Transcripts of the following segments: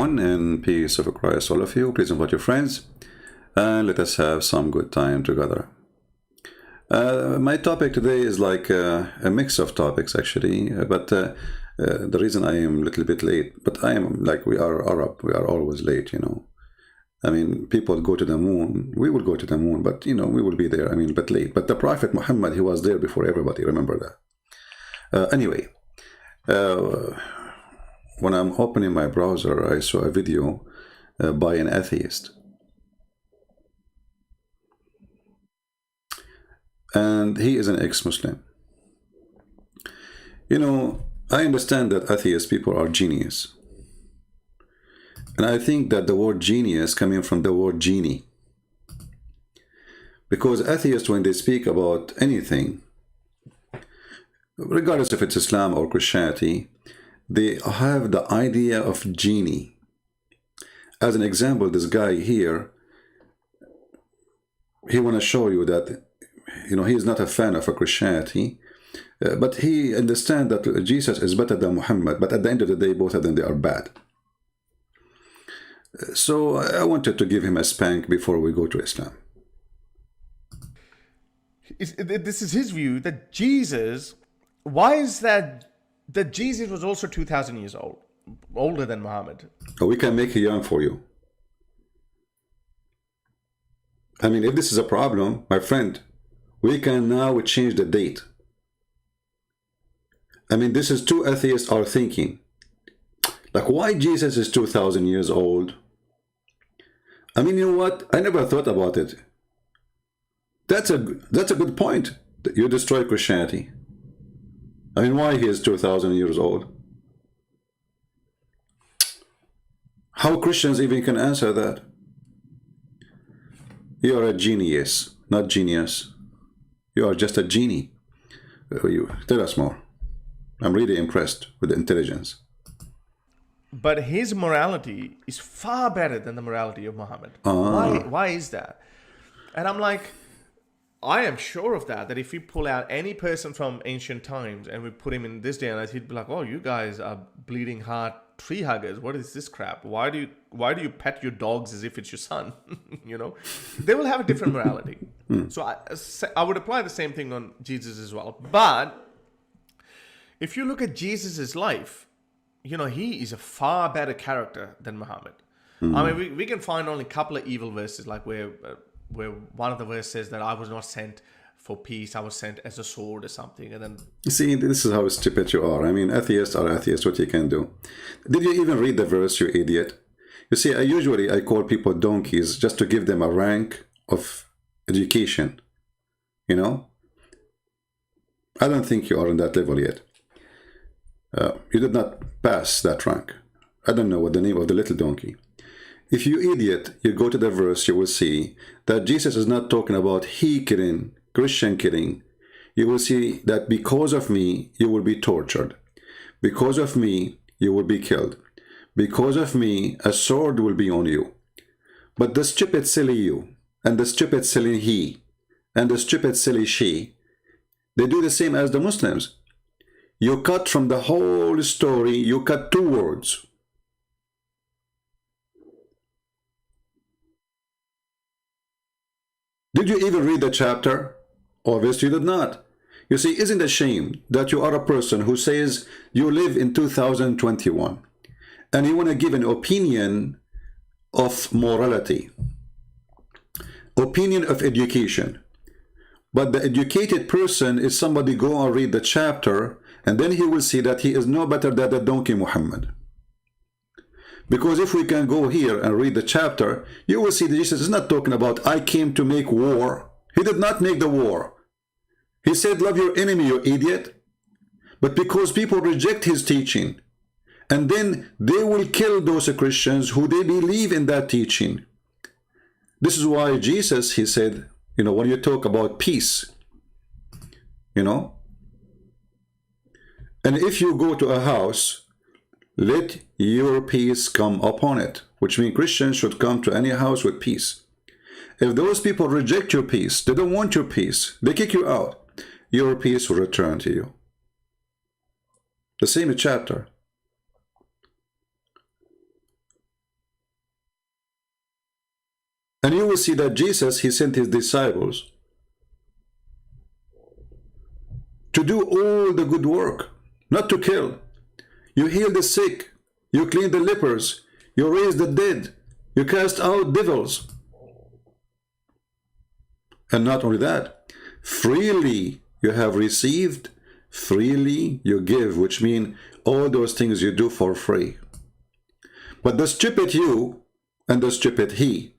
everyone, and peace of Christ all of you. Please invite your friends and let us have some good time together. My topic today is like a mix of topics actually, but the reason I am a little bit late, but I am like, we are Arab, we are always late, you know. I mean, people go to the moon, we will go to the moon, but you know, we will be there, I mean, but late. But the Prophet Muhammad, he was there before everybody, remember that. Anyway, when I'm opening my browser, I saw a video by an atheist. And he is an ex-Muslim. You know, I understand that atheist people are genius. And I think that the word genius coming from the word genie. Because atheists, when they speak about anything, regardless if it's Islam or Christianity, they have the idea of genie. As an example, this guy here, he want to show you that, you know, he is not a fan of a Christianity, but he understands that Jesus is better than Muhammad, but at the end of the day, both of them, they are bad. So I wanted to give him a spank before we go to Islam. This is his view that Jesus, why is that Jesus was also 2,000 years old, older than Muhammad? We can make it young for you. I mean, if this is a problem, my friend, we can now change the date. I mean, this is two atheists are thinking. Like, why Jesus is 2,000 years old? I mean, you know what? I never thought about it. That's a good point. That you destroy Christianity. I mean, why he is 2,000 years old? How Christians even can answer that? You are a genius, not genius. You are just a genie. You tell us more. I'm really impressed with the intelligence. But his morality is far better than the morality of Muhammad. Why is that? And I'm like, I am sure of that if we pull out any person from ancient times and we put him in this day and age, he'd be like, oh, you guys are bleeding heart tree huggers. What is this crap? Why do you pet your dogs as if it's your son? You know, they will have a different morality. So I would apply the same thing on Jesus as well. But if you look at Jesus's life, you know, he is a far better character than Muhammad. I mean, we can find only a couple of evil verses, like where one of the verses says that I was not sent for peace, I was sent as a sword or something. And then, you see, this is how stupid you are. I mean, atheists are atheists, what you can do. Did you even read the verse, you idiot? You see, I call people donkeys just to give them a rank of education. You know? I don't think you are on that level yet. You did not pass that rank. I don't know what the name of the little donkey. If you idiot, you go to the verse, you will see that Jesus is not talking about he killing, Christian killing. You will see that because of me, you will be tortured. Because of me, you will be killed. Because of me, a sword will be on you. But the stupid silly you, and the stupid silly he, and the stupid silly she, they do the same as the Muslims. You cut from the whole story, you cut two words. Did you even read the chapter? Obviously you did not. You see, isn't it a shame that you are a person who says you live in 2021 and you want to give an opinion of morality, opinion of education, but the educated person is somebody go and read the chapter and then he will see that he is no better than the donkey Muhammad. Because if we can go here and read the chapter, you will see that Jesus is not talking about I came to make war. He did not make the war. He said love your enemy, you idiot. But because people reject his teaching, and then they will kill those Christians who they believe in that teaching. This is why Jesus, he said, you know, when you talk about peace, you know, and if you go to a house, let your peace come upon it, which means Christians should come to any house with peace. If those people reject your peace, they don't want your peace, they kick you out, your peace will return to you. The same chapter. And you will see that Jesus, he sent his disciples to do all the good work, not to kill. You heal the sick, you clean the lepers, you raise the dead, you cast out devils. And not only that, freely you have received, freely you give, which means all those things you do for free. But the stupid you and the stupid he,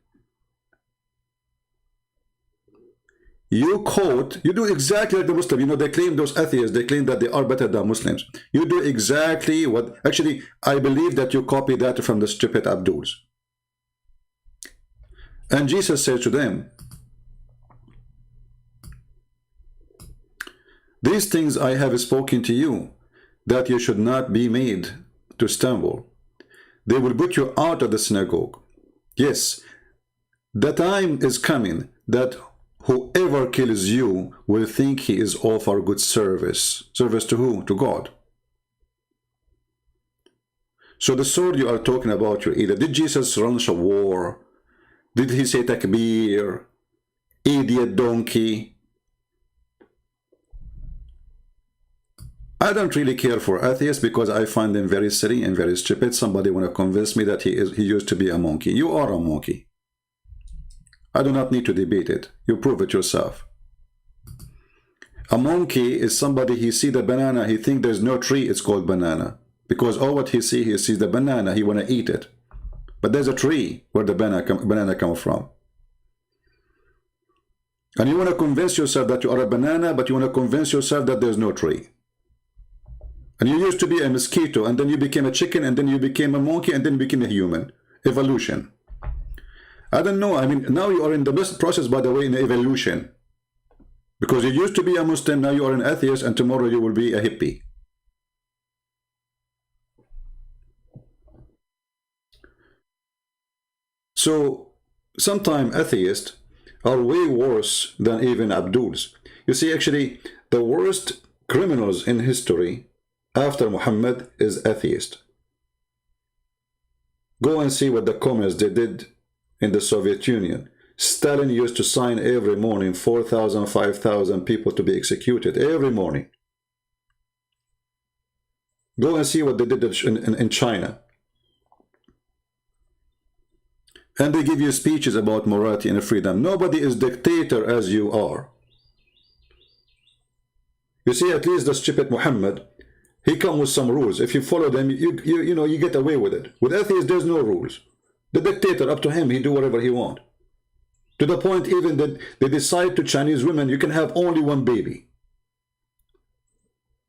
you quote, you do exactly like the Muslim. You know, they claim, those atheists, they claim that they are better than Muslims. You do exactly what, actually, I believe that you copy that from the stupid Abduls. And Jesus said to them, these things I have spoken to you, that you should not be made to stumble. They will put you out of the synagogue. Yes, the time is coming that whoever kills you will think he is offer good service. Service to who? To God. So the sword you are talking about, your either did Jesus launch a war? Did he say takbir? Idiot donkey? I don't really care for atheists because I find them very silly and very stupid. Somebody want to convince me that he used to be a monkey. You are a monkey. I do not need to debate it. You prove it yourself. A monkey is somebody, he see the banana, he think there's no tree, it's called banana. Because all what he sees the banana, he want to eat it. But there's a tree where the banana come from. And you want to convince yourself that you are a banana, but you want to convince yourself that there's no tree. And you used to be a mosquito, and then you became a chicken, and then you became a monkey, and then you became a human. Evolution. I don't know. I mean, now you are in the best process, by the way, in evolution. Because you used to be a Muslim, now you are an atheist, and tomorrow you will be a hippie. So, sometimes atheists are way worse than even Abduls. You see, actually, the worst criminals in history after Muhammad is atheist. Go and see what the communists they did in the Soviet Union. Stalin used to sign every morning 4,000, 5,000 people to be executed every morning. Go and see what they did in China. And they give you speeches about morality and freedom. Nobody is dictator as you are. You see, at least the stupid Muhammad, he come with some rules. If you follow them, you know, you get away with it. With atheists, there's no rules. The dictator, up to him, he do whatever he want. To the point even that they decide to Chinese women, you can have only one baby.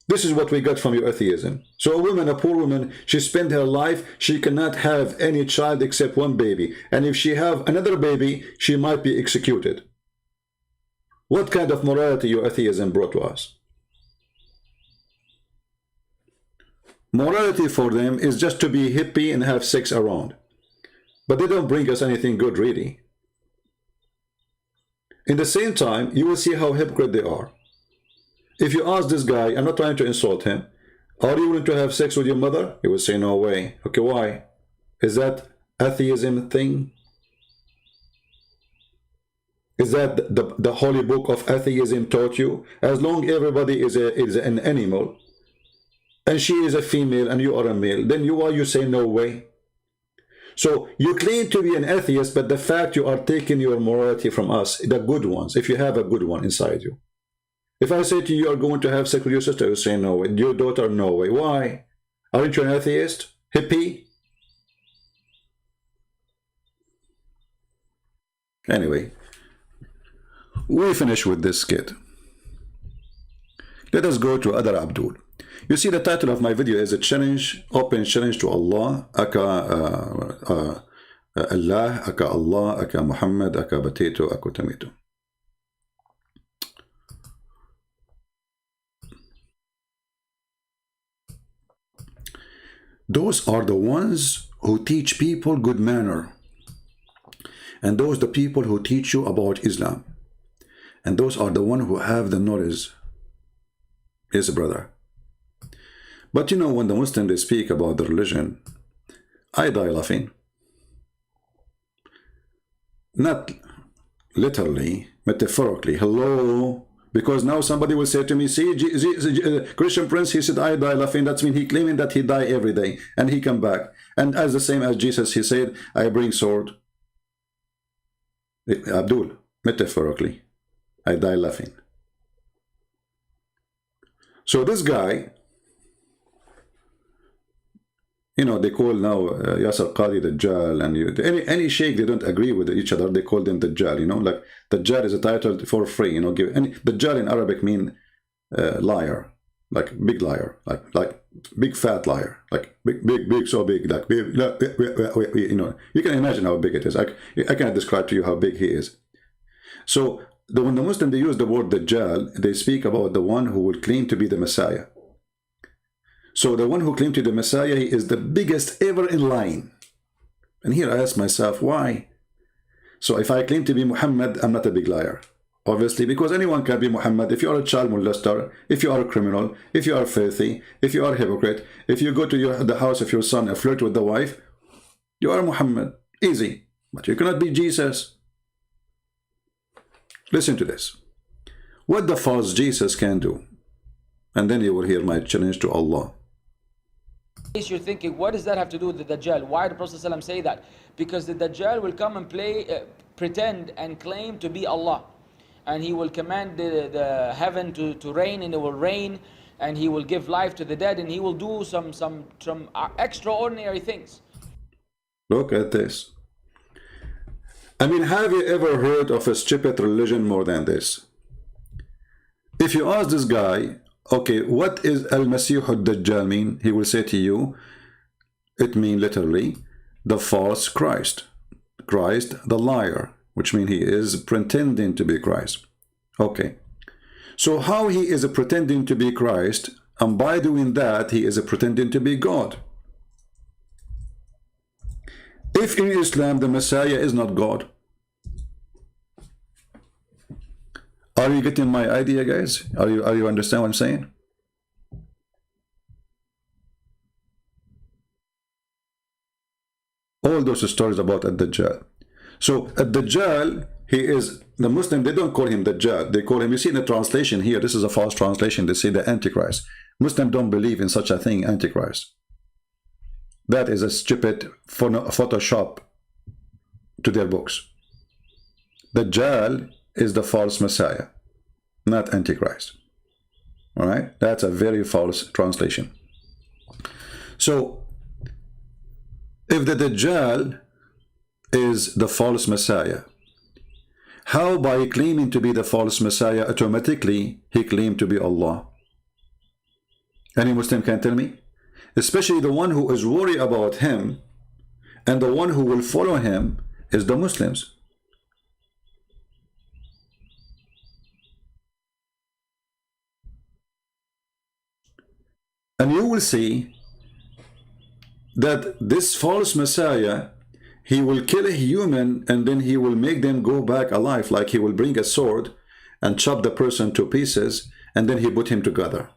This is what we got from your atheism. So a woman, a poor woman, she spent her life, she cannot have any child except one baby. And if she have another baby, she might be executed. What kind of morality your atheism brought to us? Morality for them is just to be hippie and have sex around. But they don't bring us anything good, really. In the same time, you will see how hypocrite they are. If you ask this guy, I'm not trying to insult him, are you willing to have sex with your mother? He will say, no way. Okay, why? Is that atheism thing? Is that the holy book of atheism taught you? As long everybody is an animal, and she is a female and you are a male, then why you say no way? So you claim to be an atheist, but the fact you are taking your morality from us, the good ones, if you have a good one inside you. If I say to you, you are going to have sex with your sister, you say no way. Your daughter, no way. Why? Aren't you an atheist? Hippie? Anyway, we finish with this skit. Let us go to other Abdul. You see, the title of my video is a challenge, open challenge to Allah, aka Allah, aka Allah, aka Muhammad, aka potato, aka tomato. Those are the ones who teach people good manner. And those are the people who teach you about Islam. And those are the ones who have the knowledge. Yes, brother. But you know, when the Muslims they speak about the religion, I die laughing. not literally, metaphorically. Hello? Because now somebody will say to me, see, Christian Prince, he said, I die laughing. That means he claiming that he die every day and he come back. And as the same as Jesus, he said, I bring sword. Abdul, metaphorically, I die laughing. So this guy, you know, they call now Yasser Qadi Dajjal, and any sheikh they don't agree with each other, they call them Dajjal, you know, like Dajjal is a title for free, you know, Dajjal in Arabic mean liar, like big liar, like big fat liar, like big, so big, like big, you know, you can imagine how big it is. I cannot describe to you how big he is. So when the Muslim, they use the word Dajjal, they speak about the one who will claim to be the Messiah. So the one who claimed to be the Messiah, he is the biggest ever in line. And here I ask myself, why? So if I claim to be Muhammad, I'm not a big liar. Obviously, because anyone can be Muhammad. If you are a child molester, if you are a criminal, if you are filthy, if you are a hypocrite, if you go to the house of your son and flirt with the wife, you are Muhammad. Easy. But you cannot be Jesus. Listen to this. What the false Jesus can do. And then you will hear my challenge to Allah. You're thinking, what does that have to do with the Dajjal? Why did Prophet ﷺ say that? Because the Dajjal will come and pretend and claim to be Allah. And he will command the heaven to rain, and it will rain. And he will give life to the dead, and he will do some extraordinary things. Look at this. I mean, have you ever heard of a stupid religion more than this? If you ask this guy, okay, what is Al-Masih al-Dajjal mean? He will say to you, it means literally, the false Christ. Christ, the liar, which means he is pretending to be Christ. Okay. So how he is pretending to be Christ, and by doing that, he is pretending to be God. If in Islam the Messiah is not God. Are you getting my idea, guys? Are you understand what I'm saying? All those stories about Ad-Dajjal. So Ad-Dajjal, he is the Muslim, they don't call him Dajjal. They call him, you see in the translation here, this is a false translation, they say the Antichrist. Muslims don't believe in such a thing, Antichrist. That is a stupid Photoshop to their books. Dajjal is the false Messiah, not Antichrist. All right, that's a very false translation. So, if the Dajjal is the false Messiah, how by claiming to be the false Messiah, automatically he claimed to be Allah? Any Muslim can tell me? Especially the one who is worried about him, and the one who will follow him is the Muslims. And you will see that this false Messiah, he will kill a human and then he will make them go back alive, like he will bring a sword and chop the person to pieces and then he put him together.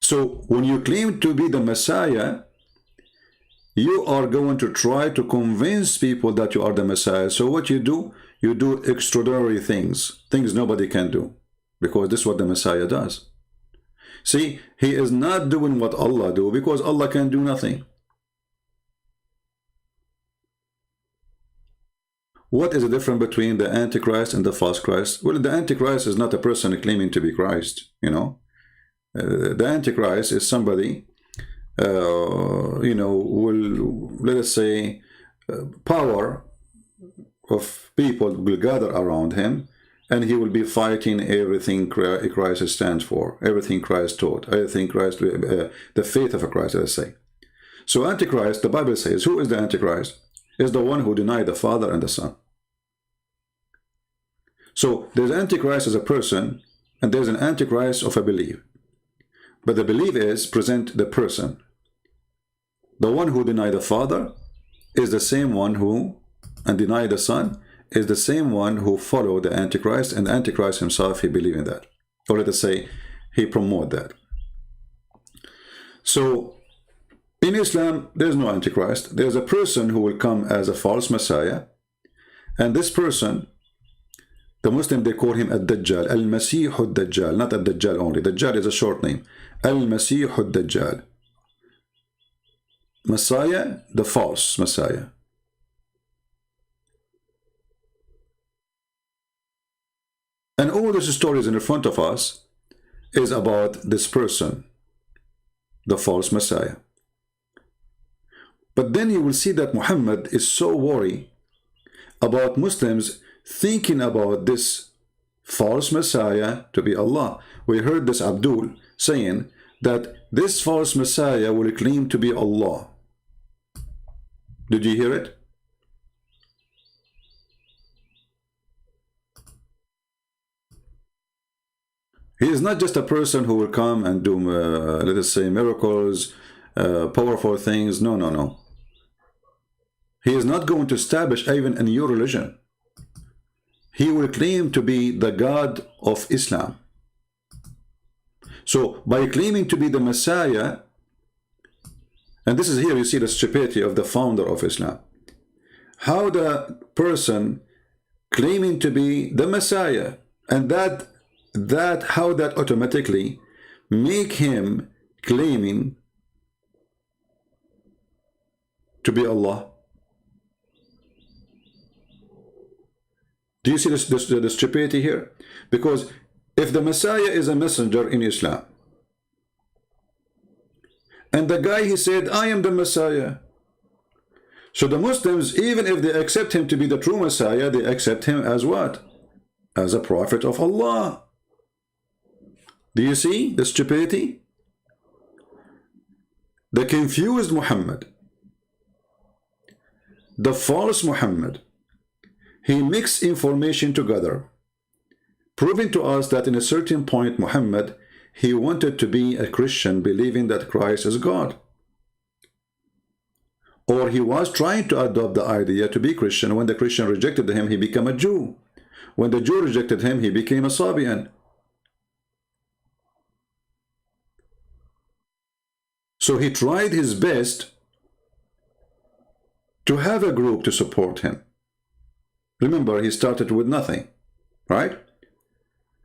So when you claim to be the Messiah, you are going to try to convince people that you are the Messiah. So what you do extraordinary things nobody can do, because this is what the Messiah does. See, he is not doing what Allah do, because Allah can do nothing. What is the difference between the Antichrist and the false Christ? Well, the Antichrist is not a person claiming to be Christ, you know. The Antichrist is somebody, you know, will, let us say, power of people will gather around him, and he will be fighting everything Christ stands for, everything Christ taught, everything Christ, the faith of Christ, let's say. So Antichrist, the Bible says, who is the Antichrist? Is the one who denied the Father and the Son. So there's Antichrist as a person, and there's an Antichrist of a belief. But the belief is present the person. The one who denied the Father is the same one who, and denied the Son, is the same one who followed the Antichrist, and the Antichrist himself, he believed in that. or let us say he promote that. So in Islam, there's no Antichrist. There's a person who will come as a false Messiah, and this person, the Muslim, they call him Ad-Dajjal, Al-Masih Ad-Dajjal, not Ad-Dajjal only. Dajjal is a short name. Al-Masih Ad-Dajjal. Messiah, the false Messiah. And all these stories in front of us is about this person, the false Messiah. But then you will see that Muhammad is so worried about Muslims thinking about this false Messiah to be Allah. We heard this Abdul saying that this false Messiah will claim to be Allah. Did you hear it? He is not just a person who will come and do, let us say, miracles, powerful things. No, no, no. He is not going to establish even a new religion. He will claim to be the God of Islam. So by claiming to be the Messiah, and this is here you see the stupidity of the founder of Islam. How the person claiming to be the Messiah, and how that automatically make him claiming to be Allah. Do you see the stupidity here? Because if the Messiah is a messenger in Islam, and the guy, he said, I am the Messiah. So the Muslims, even if they accept him to be the true Messiah, they accept him as what? As a prophet of Allah. Do you see the stupidity? The confused Muhammad, the false Muhammad, he mixed information together, proving to us that in a certain point Muhammad, he wanted to be a Christian, believing that Christ is God. Or he was trying to adopt the idea to be Christian. When the Christian rejected him, he became a Jew. When the Jew rejected him, he became a Sabian. So he tried his best to have a group to support him. Remember, he started with nothing, right?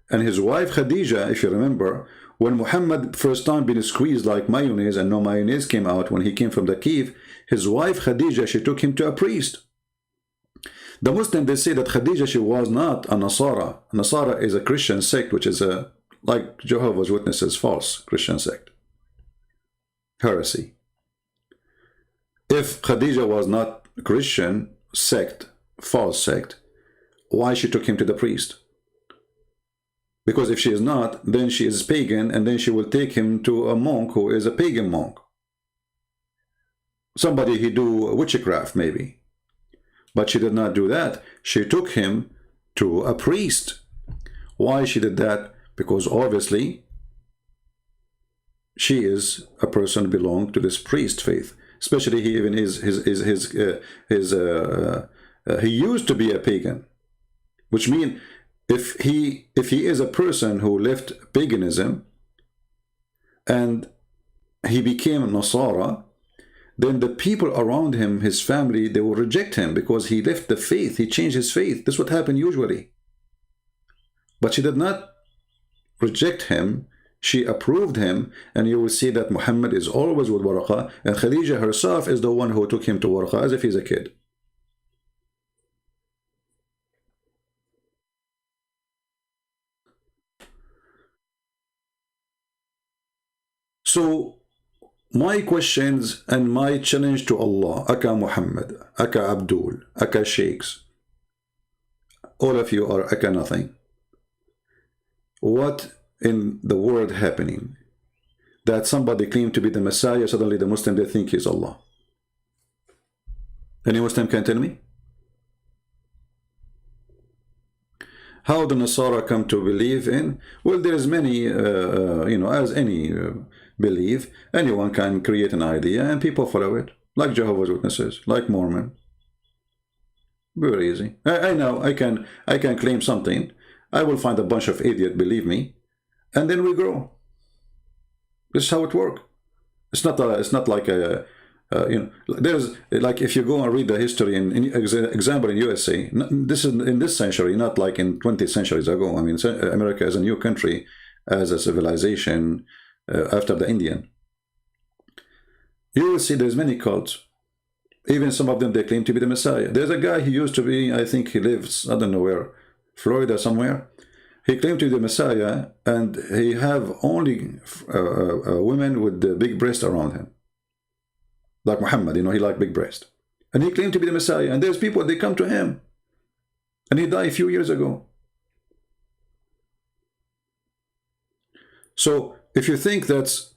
And his wife Khadija, if you remember, when Muhammad first time been squeezed like mayonnaise and no mayonnaise came out when he came from the cave, his wife Khadija, she took him to a priest. The Muslim, they say that Khadija, she was not a Nasara. Nasara is a Christian sect, which is like Jehovah's Witnesses, false Christian sect. Heresy. If Khadija was not Christian sect, false sect, why she took him to the priest? Because if she is not, then she is pagan, and then she will take him to a monk who is a pagan monk. Somebody he do witchcraft maybe. But she did not do that. She took him to a priest. Why she did that? Because obviously she is a person who belongs to this priest faith. Especially he even is he used to be a pagan, which means if he is a person who left paganism and he became Nasara, then the people around him, his family, they will reject him because he left the faith, he changed his faith. This is what happened usually. But she did not reject him, she approved him, and you will see that Muhammad is always with Warqa, and Khadija herself is the one who took him to Warqa as if he's a kid. So my questions and my challenge to Allah, Aka Muhammad, Aka Abdul, Aka Sheikhs, all of you are Aka nothing. What in the world happening that somebody claimed to be the Messiah, suddenly the Muslim, they think he's Allah? Any Muslim can tell me? How the Nasara come to believe in? Well, there's many, as any belief, anyone can create an idea and people follow it, like Jehovah's Witnesses, like Mormon. Very easy. I know I can claim something. I will find a bunch of idiots, believe me, and then we grow. This is how it works. It's not like a there's like, if you go and read the history in example in USA, this is in this century, not like in 20 centuries ago. I mean, America is a new country as a civilization after the Indian. You will see there's many cults. Even some of them, they claim to be the Messiah. There's a guy, he used to be, I think he lives, I don't know where, Florida somewhere. He claimed to be the Messiah, and he have only women with the big breast around him. Like Muhammad, you know, he liked big breast. And he claimed to be the Messiah. And there's people, they come to him. And he died a few years ago. So if you think that's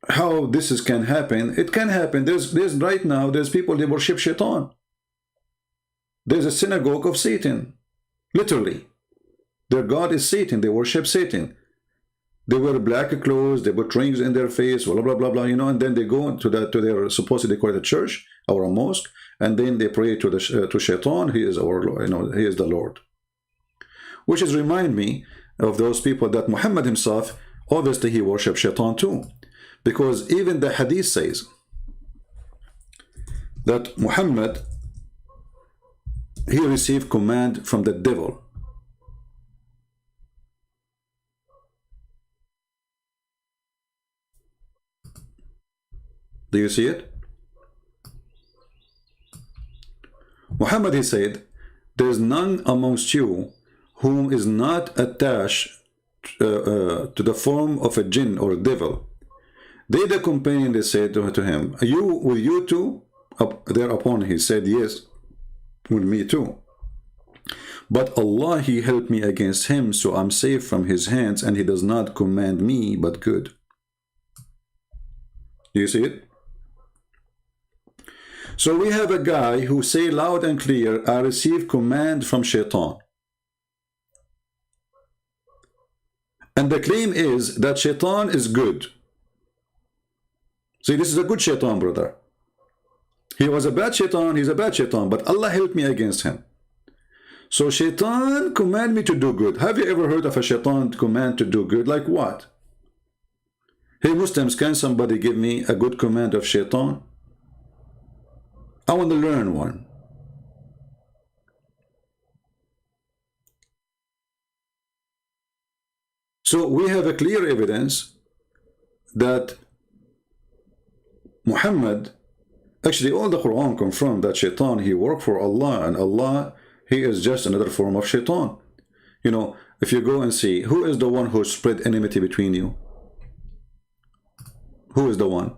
how this can happen, it can happen. There's right now, there's people, they worship Shaitan. There's a synagogue of Satan. Literally. Their God is Satan. They worship Satan. They wear black clothes, they put rings in their face, blah, blah, blah, blah, you know, and then they go to their, supposedly call it a church or a mosque, and then they pray to Shaitan. He is our Lord, you know, he is the Lord. Which is remind me of those people that Muhammad himself, obviously he worshipped Shaitan too. Because even the hadith says that Muhammad, he received command from the devil. Do you see it? Muhammad, he said, there is none amongst you whom is not attached to the form of a jinn or a devil. They, the companion, they said to him, will you too? Thereupon he said, yes, with me too. But Allah, he helped me against him, so I'm safe from his hands, and he does not command me but good. Do you see it? So we have a guy who say loud and clear, I received command from Shaitan. And the claim is that Shaitan is good. See, this is a good Shaitan, brother. He was a bad Shaitan, he's a bad Shaitan, but Allah helped me against him. So Shaitan command me to do good. Have you ever heard of a Shaitan command to do good? Like what? Hey Muslims, can somebody give me a good command of Shaitan? I want to learn one. So we have a clear evidence that Muhammad, actually all the Quran confirmed that Shaitan, he worked for Allah, and Allah, he is just another form of Shaitan. You know, if you go and see, who is the one who spread enmity between you? Who is the one?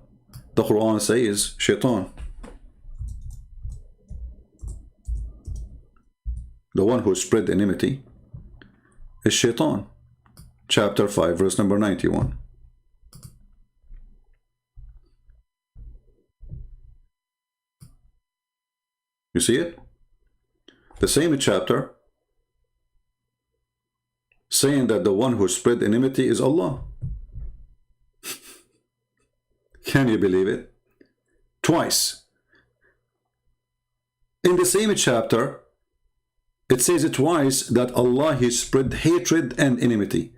The Quran says Shaitan. The one who spread enmity is Shaitan. Chapter 5, verse number 91. You see it? The same chapter saying that the one who spread enmity is Allah. Can you believe it? Twice. In the same chapter, it says it twice that Allah, he spread hatred and enmity.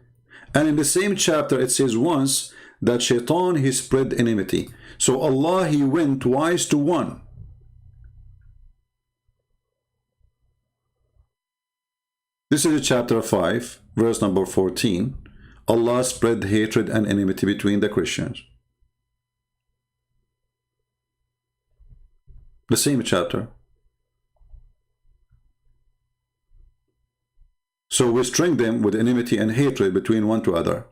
And in the same chapter, it says once that Shaitan, he spread enmity. So Allah, he went twice to one. This is chapter 5, verse number 14. Allah spread hatred and enmity between the Christians. The same chapter. So we string them with enmity and hatred between one to other.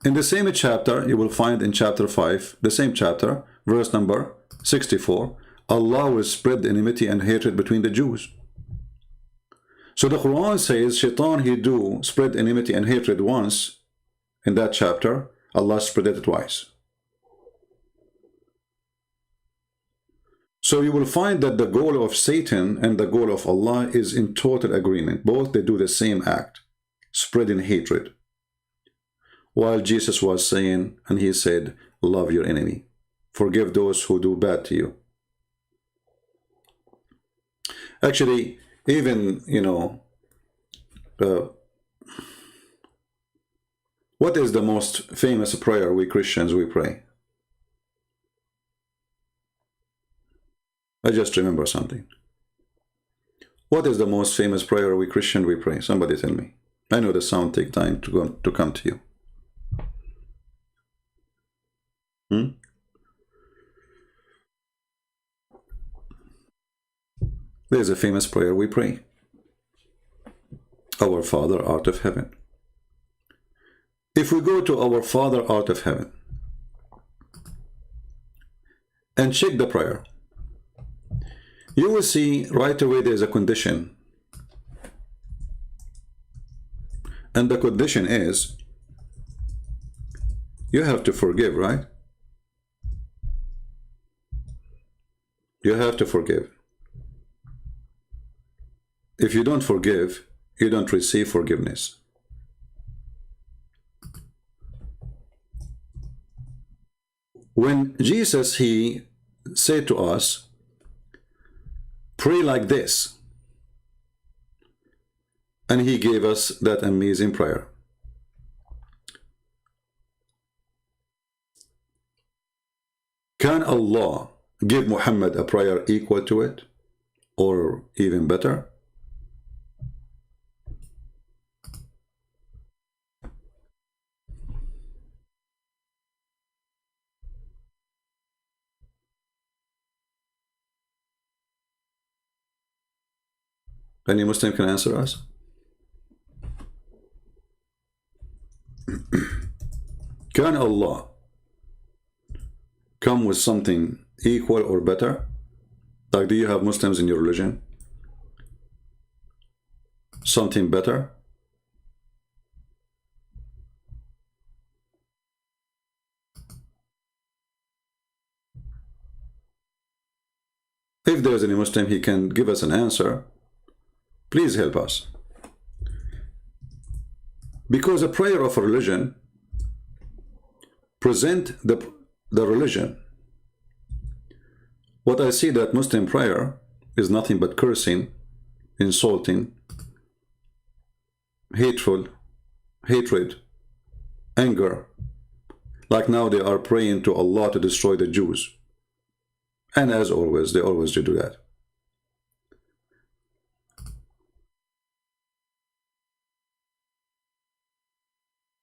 In the same chapter, you will find in chapter 5, the same chapter, verse number 64, Allah will spread enmity and hatred between the Jews. So the Quran says, Shaitan, he do spread enmity and hatred once. In that chapter, Allah spread it twice. So you will find that the goal of Satan and the goal of Allah is in total agreement. Both, they do the same act, spreading hatred. While Jesus was saying, and he said, love your enemy. Forgive those who do bad to you. Actually, even, you know, What is the most famous prayer we Christians we pray? I just remember something. What is the most famous prayer we Christian we pray? Somebody tell me. I know the sound take time to come to you. There's a famous prayer we pray. Our Father art of heaven. If we go to our Father art of heaven and check the prayer, you will see right away there's a condition. And the condition is you have to forgive, right? You have to forgive. If you don't forgive, you don't receive forgiveness. When Jesus, he said to us, pray like this, and he gave us that amazing prayer. Can Allah give Muhammad a prayer equal to it, or even better? Any Muslim can answer us? Can Allah come with something equal or better? Like, do you have Muslims in your religion? Something better? If there's any Muslim, he can give us an answer. Please help us. Because a prayer of a religion present the religion. What I see that Muslim prayer is nothing but cursing, insulting, hatred, anger. Like now they are praying to Allah to destroy the Jews. And as always, they always do that.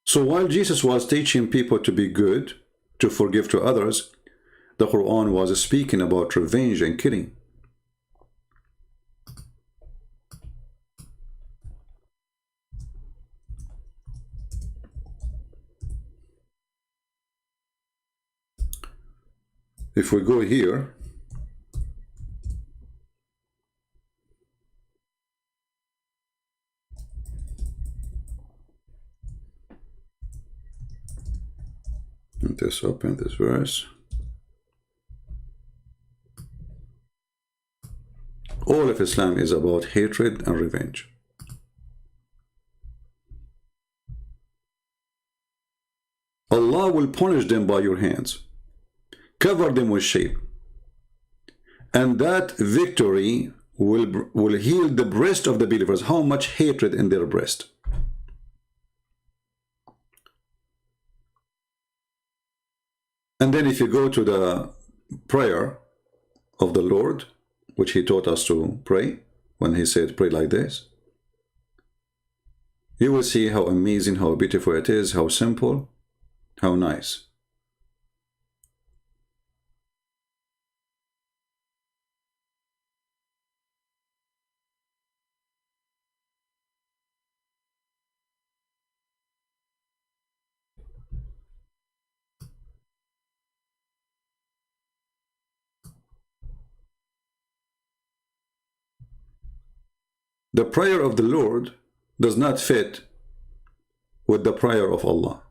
So while Jesus was teaching people to be good, to forgive to others, the Quran was speaking about revenge and killing. If we go here, let's open this verse. All of Islam is about hatred and revenge. Allah will punish them by your hands. Cover them with shame. And that victory will heal the breast of the believers. How much hatred in their breast. And then if you go to the prayer of the Lord, which he taught us to pray, when he said pray like this, you will see how amazing, how beautiful it is, how simple, how nice. The prayer of the Lord does not fit with the prayer of Allah.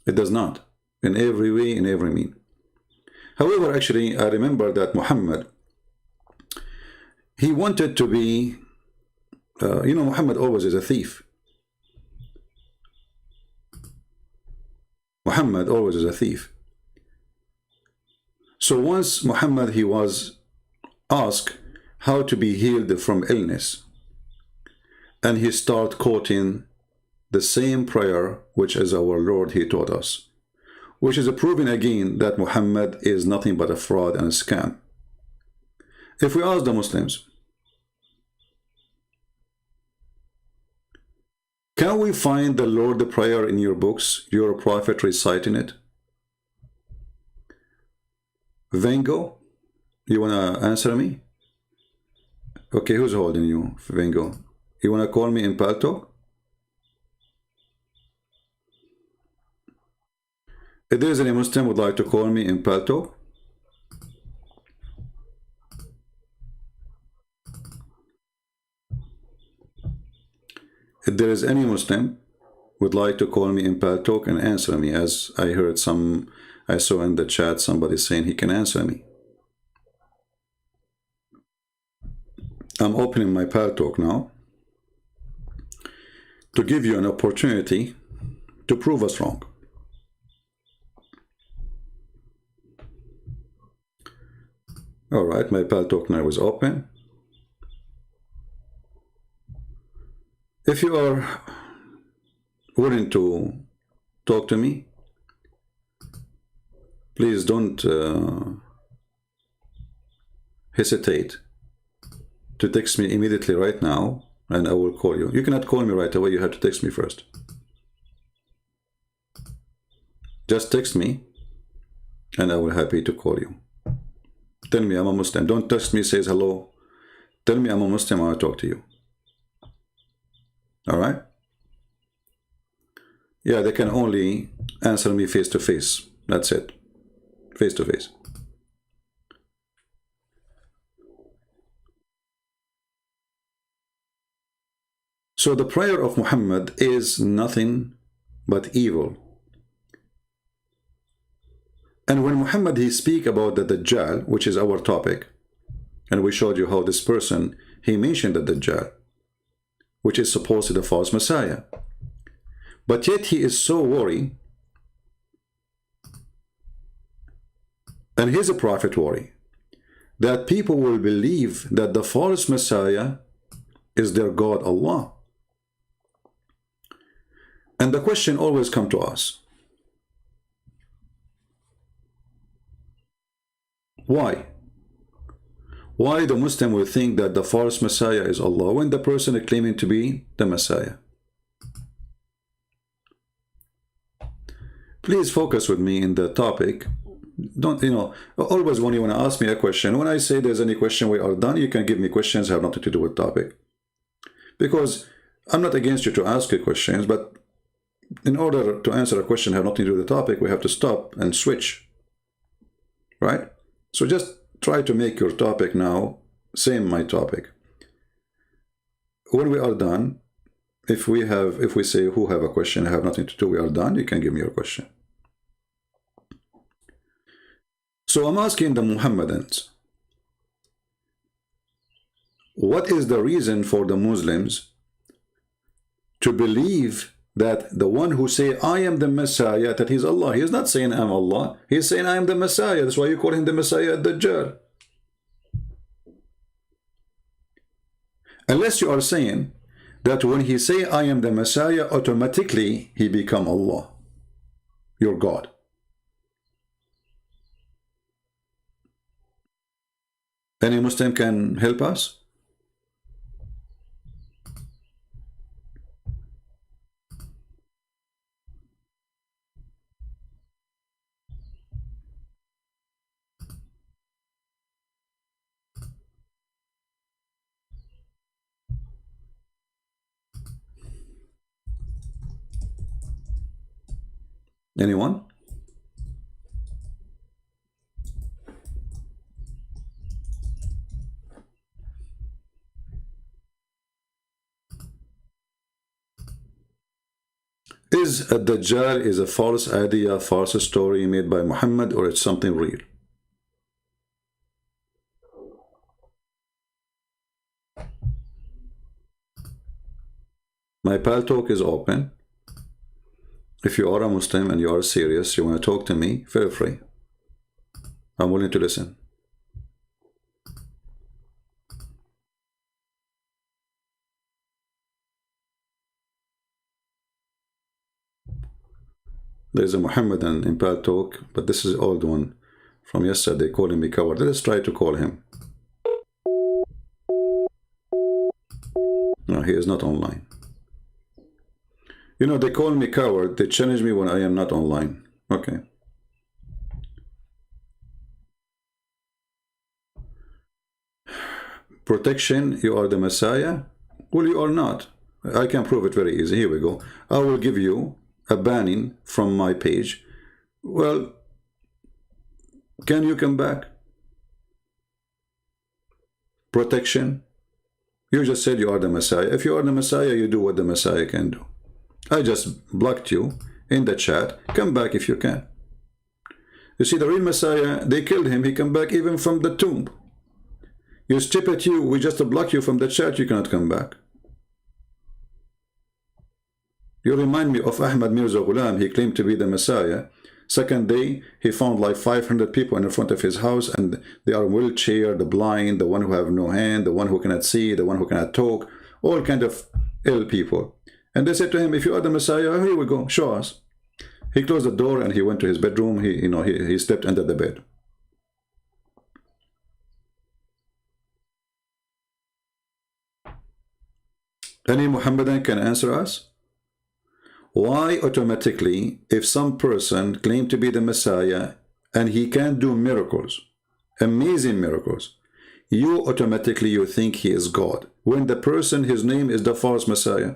It does not, in every way, in every mean. However, actually, I remember that Muhammad, he wanted to be, Muhammad always is a thief. Muhammad always is a thief. So once Muhammad, he was asked how to be healed from illness. and he start quoting the same prayer which is our Lord he taught us, which is proving again that Muhammad is nothing but a fraud and a scam. If we ask the Muslims, can we find the Lord the prayer in your books, your prophet reciting it? Vengo, you wanna answer me? Okay, who's holding you, Vengo? You wanna call me in Palto? If there is any Muslim would like to call me in Palto, if there is any Muslim would like to call me in Paltalk and answer me, as I heard I saw in the chat somebody saying he can answer me. I'm opening my Paltalk now to give you an opportunity to prove us wrong. All right, my Paltalk now is open. If you are willing to talk to me, please don't hesitate to text me immediately right now, and I will call you. You cannot call me right away, you have to text me first. Just text me, and I will be happy to call you. Tell me I'm a Muslim. Don't text me, says hello. Tell me I'm a Muslim, I want to talk to you. All right? Yeah, they can only answer me face to face. That's it. Face to face. So the prayer of Muhammad is nothing but evil. And when Muhammad he speak about the Dajjal, which is our topic, and we showed you how this person, he mentioned the Dajjal, which is supposedly the false Messiah. But yet he is so worried, and he's a prophet worry, that people will believe that the false Messiah is their God Allah. And the question always comes to us, why? Why the Muslim will think that the false Messiah is Allah when the person is claiming to be the Messiah? Please focus with me in the topic. Don't, always when you want to ask me a question, when I say there's any question we are done, you can give me questions that have nothing to do with topic. Because I'm not against you to ask you questions, but in order to answer a question that have nothing to do with the topic, we have to stop and switch. Right? So just try to make your topic now same my topic. When we are done, if we say who have a question, have nothing to do, we are done, you can give me your question. So I'm asking the Muhammadans, what is the reason for the Muslims to believe that the one who say I am the Messiah, that he's Allah? He's not saying I'm Allah, he's saying I am the Messiah. That's why you call him the Messiah, Dajjal. Unless you are saying that when he say I am the Messiah, automatically he become Allah, your God. Any Muslim can help us? Anyone? Is a Dajjal is a false idea, false story made by Muhammad, or it's something real? My Paltalk is open. If you are a Muslim and you are serious, you want to talk to me, feel free. I'm willing to listen. There's a Muhammadan in Pal Talk, but this is the old one from yesterday calling me coward. Let's try to call him. No, he is not online. You know, they call me coward. They challenge me when I am not online. Okay. Protection, you are the Messiah? Well, you are not. I can prove it very easy. Here we go. I will give you a banning from my page. Well, can you come back? Protection. You just said you are the Messiah. If you are the Messiah, you do what the Messiah can do. I just blocked you in the chat. Come back if you can. You see, the real Messiah, they killed him. He come back even from the tomb. You stupid you, we just block you from the chat. You cannot come back. You remind me of Ahmad Mirza Ghulam. He claimed to be the Messiah. Second day, he found like 500 people in front of his house, and they are wheelchair, the blind, the one who have no hand, the one who cannot see, the one who cannot talk, all kind of ill people. And they said to him, if you are the Messiah, here we go, show us. He closed the door and he went to his bedroom. He slept under the bed. Any Muhammadan can answer us? Why automatically, if some person claimed to be the Messiah and he can do miracles, amazing miracles, you automatically think he is God, when the person, his name is the false Messiah?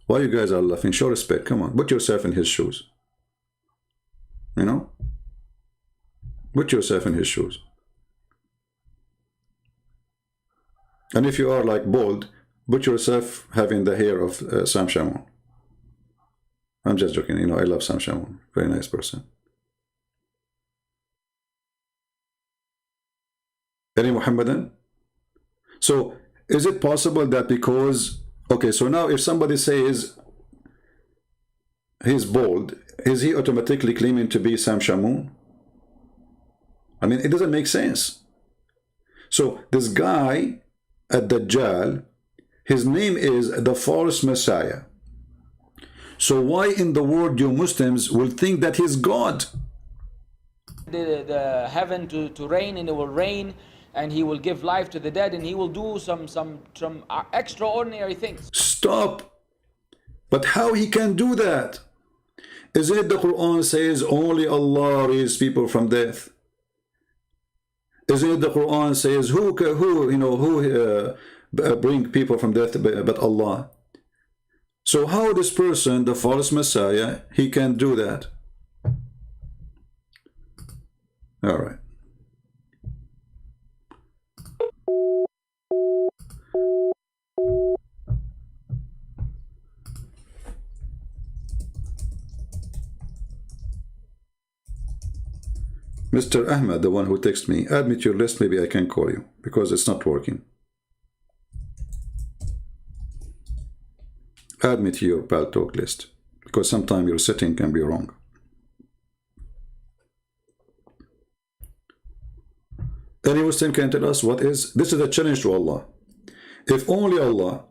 Why you guys are laughing? Show respect. Come on, put yourself in his shoes. You know? Put yourself in his shoes. And if you are like bald, put yourself having the hair of Sam Shamoun. I'm just joking. You know, I love Sam Shamoun. Very nice person. Any Muhammadan? So, is it possible that because... Okay, so now if somebody says he's bald, is he automatically claiming to be Sam Shamoun? I mean, it doesn't make sense. So, this guy at Dajjal, his name is the false Messiah. So why in the world you Muslims will think that he's God? The heaven to rain, and it will rain, and he will give life to the dead, and he will do some extraordinary things. Stop. But how he can do that? Isn't it the Quran says only Allah raises people from death? Isn't it the Quran says who bring people from death but Allah? So how this person, the false Messiah, he can do that? All right. Mr. Ahmed, the one who texted me, add me to your list, maybe I can call you, because it's not working. Add me to your Pal Talk list, because sometimes your setting can be wrong. Any Muslim can tell us what is? This is a challenge to Allah. If only Allah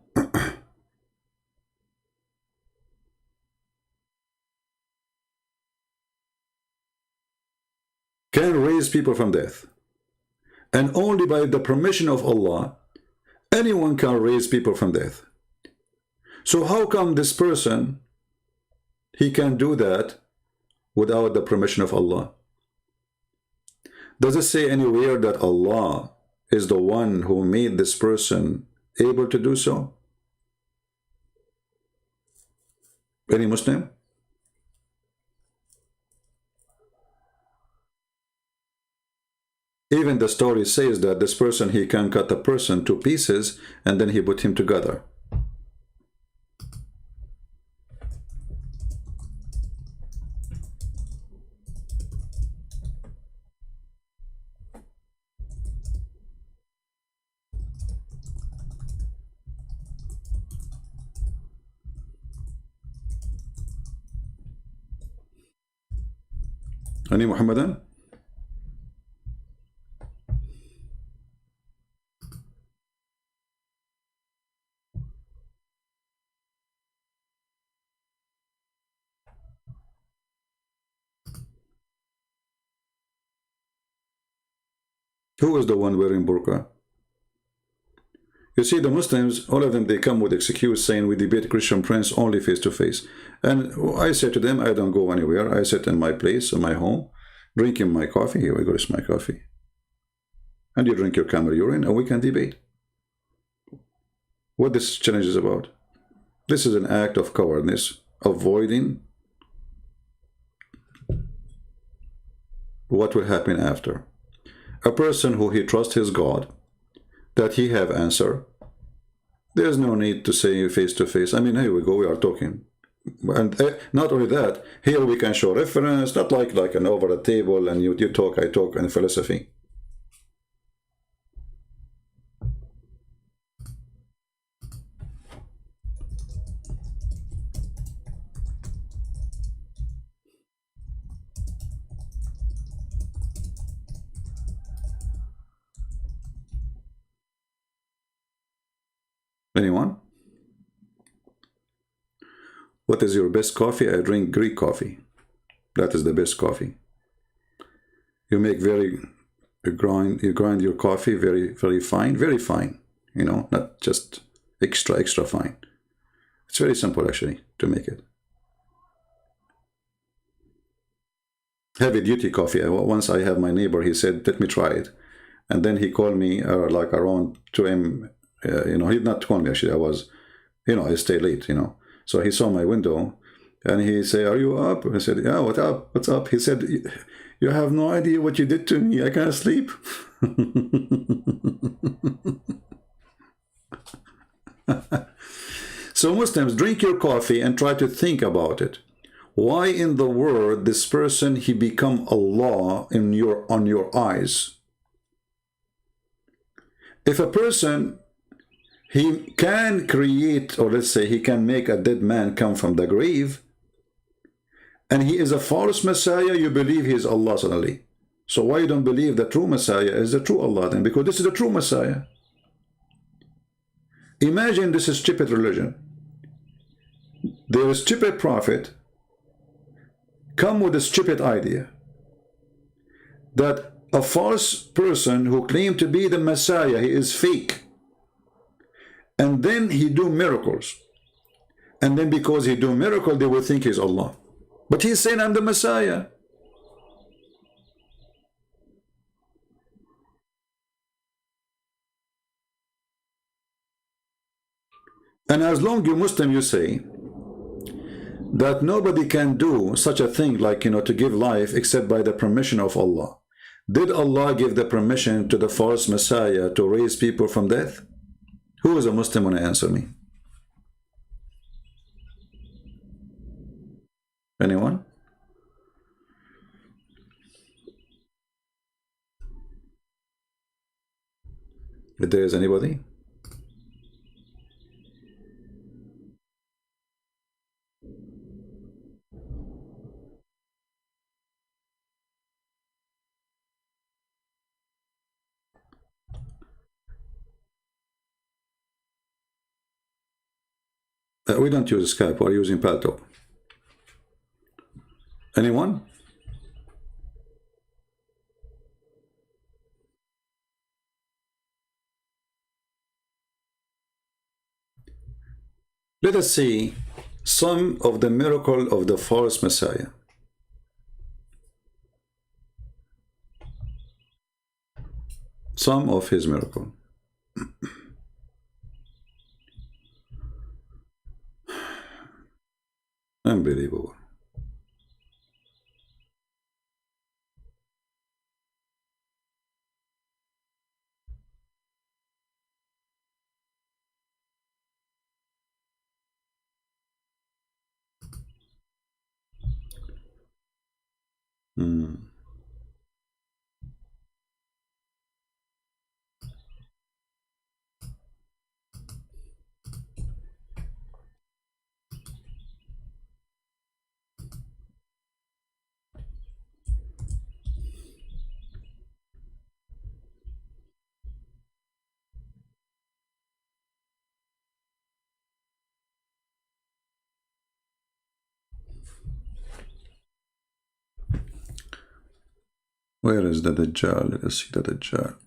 can raise people from death, and only by the permission of Allah, anyone can raise people from death. So how come this person, he can do that without the permission of Allah? Does it say anywhere that Allah is the one who made this person able to do so? Any Muslim? Even the story says that this person, he can cut a person to pieces and then he put him together. Any Muhammadan? Who is the one wearing burqa? You see, the Muslims, all of them, they come with excuse saying we debate Christian Prince only face to face. And I say to them, I don't go anywhere. I sit in my place, in my home, drinking my coffee. Here we go, it's my coffee. And you drink your camel urine, and we can debate. What this challenge is about. This is an act of cowardness, avoiding what will happen after. A person who he trusts his God, that he have answer, there's no need to say face to face. I mean, here we go, we are talking. And not only that, here we can show reference, not like an over the table and you talk, I talk, and philosophy. Anyone? What is your best coffee? I drink Greek coffee. That is the best coffee. You make you grind your coffee very fine, you know, not just extra fine. It's very simple actually to make it. Heavy duty coffee. Once I have my neighbor, he said, let me try it. And then he called me like around 2 a.m. You know, he did not call me actually. I was, you know, I stay late, you know. So he saw my window and he said, are you up? I said, yeah, what up? What's up? He said, you have no idea what you did to me. I can't sleep. So Muslims, drink your coffee and try to think about it. Why in the world this person, he become Allah on your eyes? If a person, he can create, or let's say he can make a dead man come from the grave, and he is a false Messiah, you believe he is Allah suddenly. So why you don't believe the true Messiah is the true Allah then? Because this is the true Messiah. Imagine this is stupid religion. There is stupid prophet come with a stupid idea that a false person who claimed to be the Messiah, he is fake. And then he do miracles. And then because he do miracle, they will think he's Allah. But he's saying, I'm the Messiah. And as long you Muslim, you say that nobody can do such a thing like, you know, to give life except by the permission of Allah. Did Allah give the permission to the false Messiah to raise people from death? Who is a Muslim want to answer me? Anyone? If there is anybody? We don't use Skype, we're using Paltalk. Anyone? Let us see some of the miracle of the false Messiah. Some of his miracle. Unbelievable. Where is the Dajjal? Let us see the Dajjal.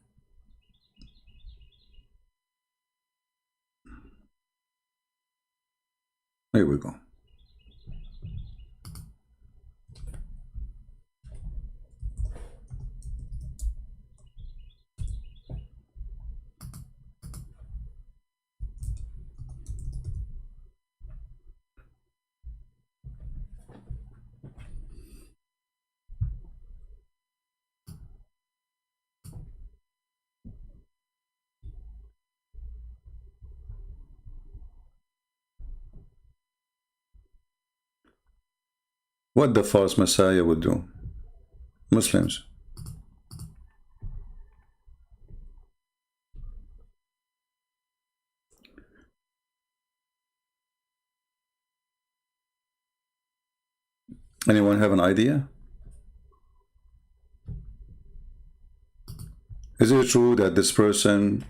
Here we go. What the false Messiah would do? Muslims. Anyone have an idea? Is it true that this person,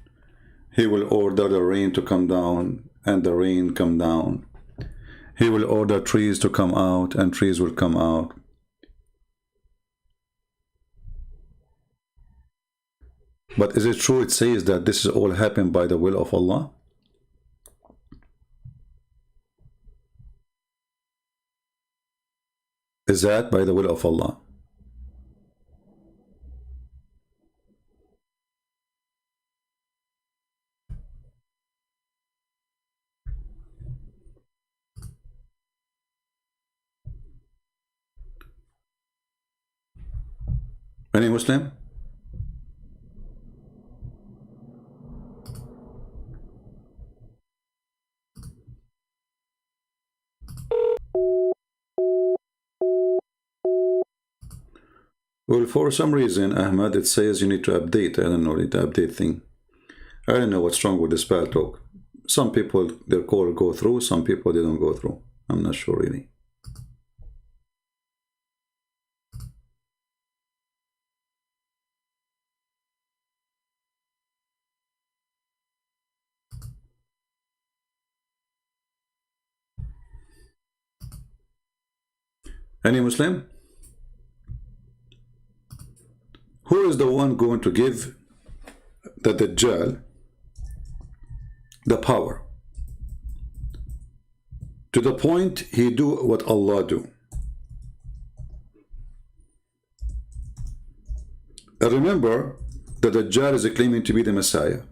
he will order the rain to come down and the rain come down? He will order trees to come out and trees will come out. But is it true it says that this is all happened by the will of Allah? Is that by the will of Allah? Any Muslim? Well, for some reason, Ahmad, it says you need to update. I don't know, the update thing. I don't know what's wrong with this spell talk. Some people, their call go through, some people, they don't go through. I'm not sure really. Any Muslim? Who is the one going to give the Dajjal the power to the point he do what Allah do? And remember that the Dajjal is claiming to be the Messiah.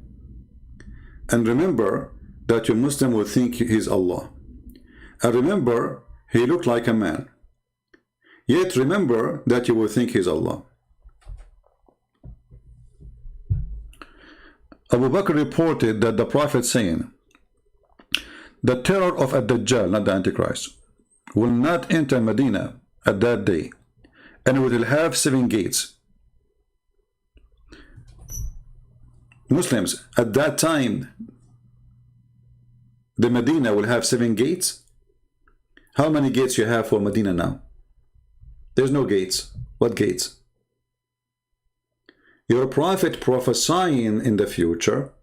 And remember that your Muslim will think he's Allah. And remember, he looked like a man. Yet remember that you will think he's Allah. Abu Bakr reported that the Prophet saying, the terror of Ad-Dajjal, not the Antichrist, will not enter Medina at that day, and it will have 7 gates. Muslims, at that time, the Medina will have 7 gates. How many gates you have for Medina now? There's no gates. What gates? Your prophet prophesying in the future,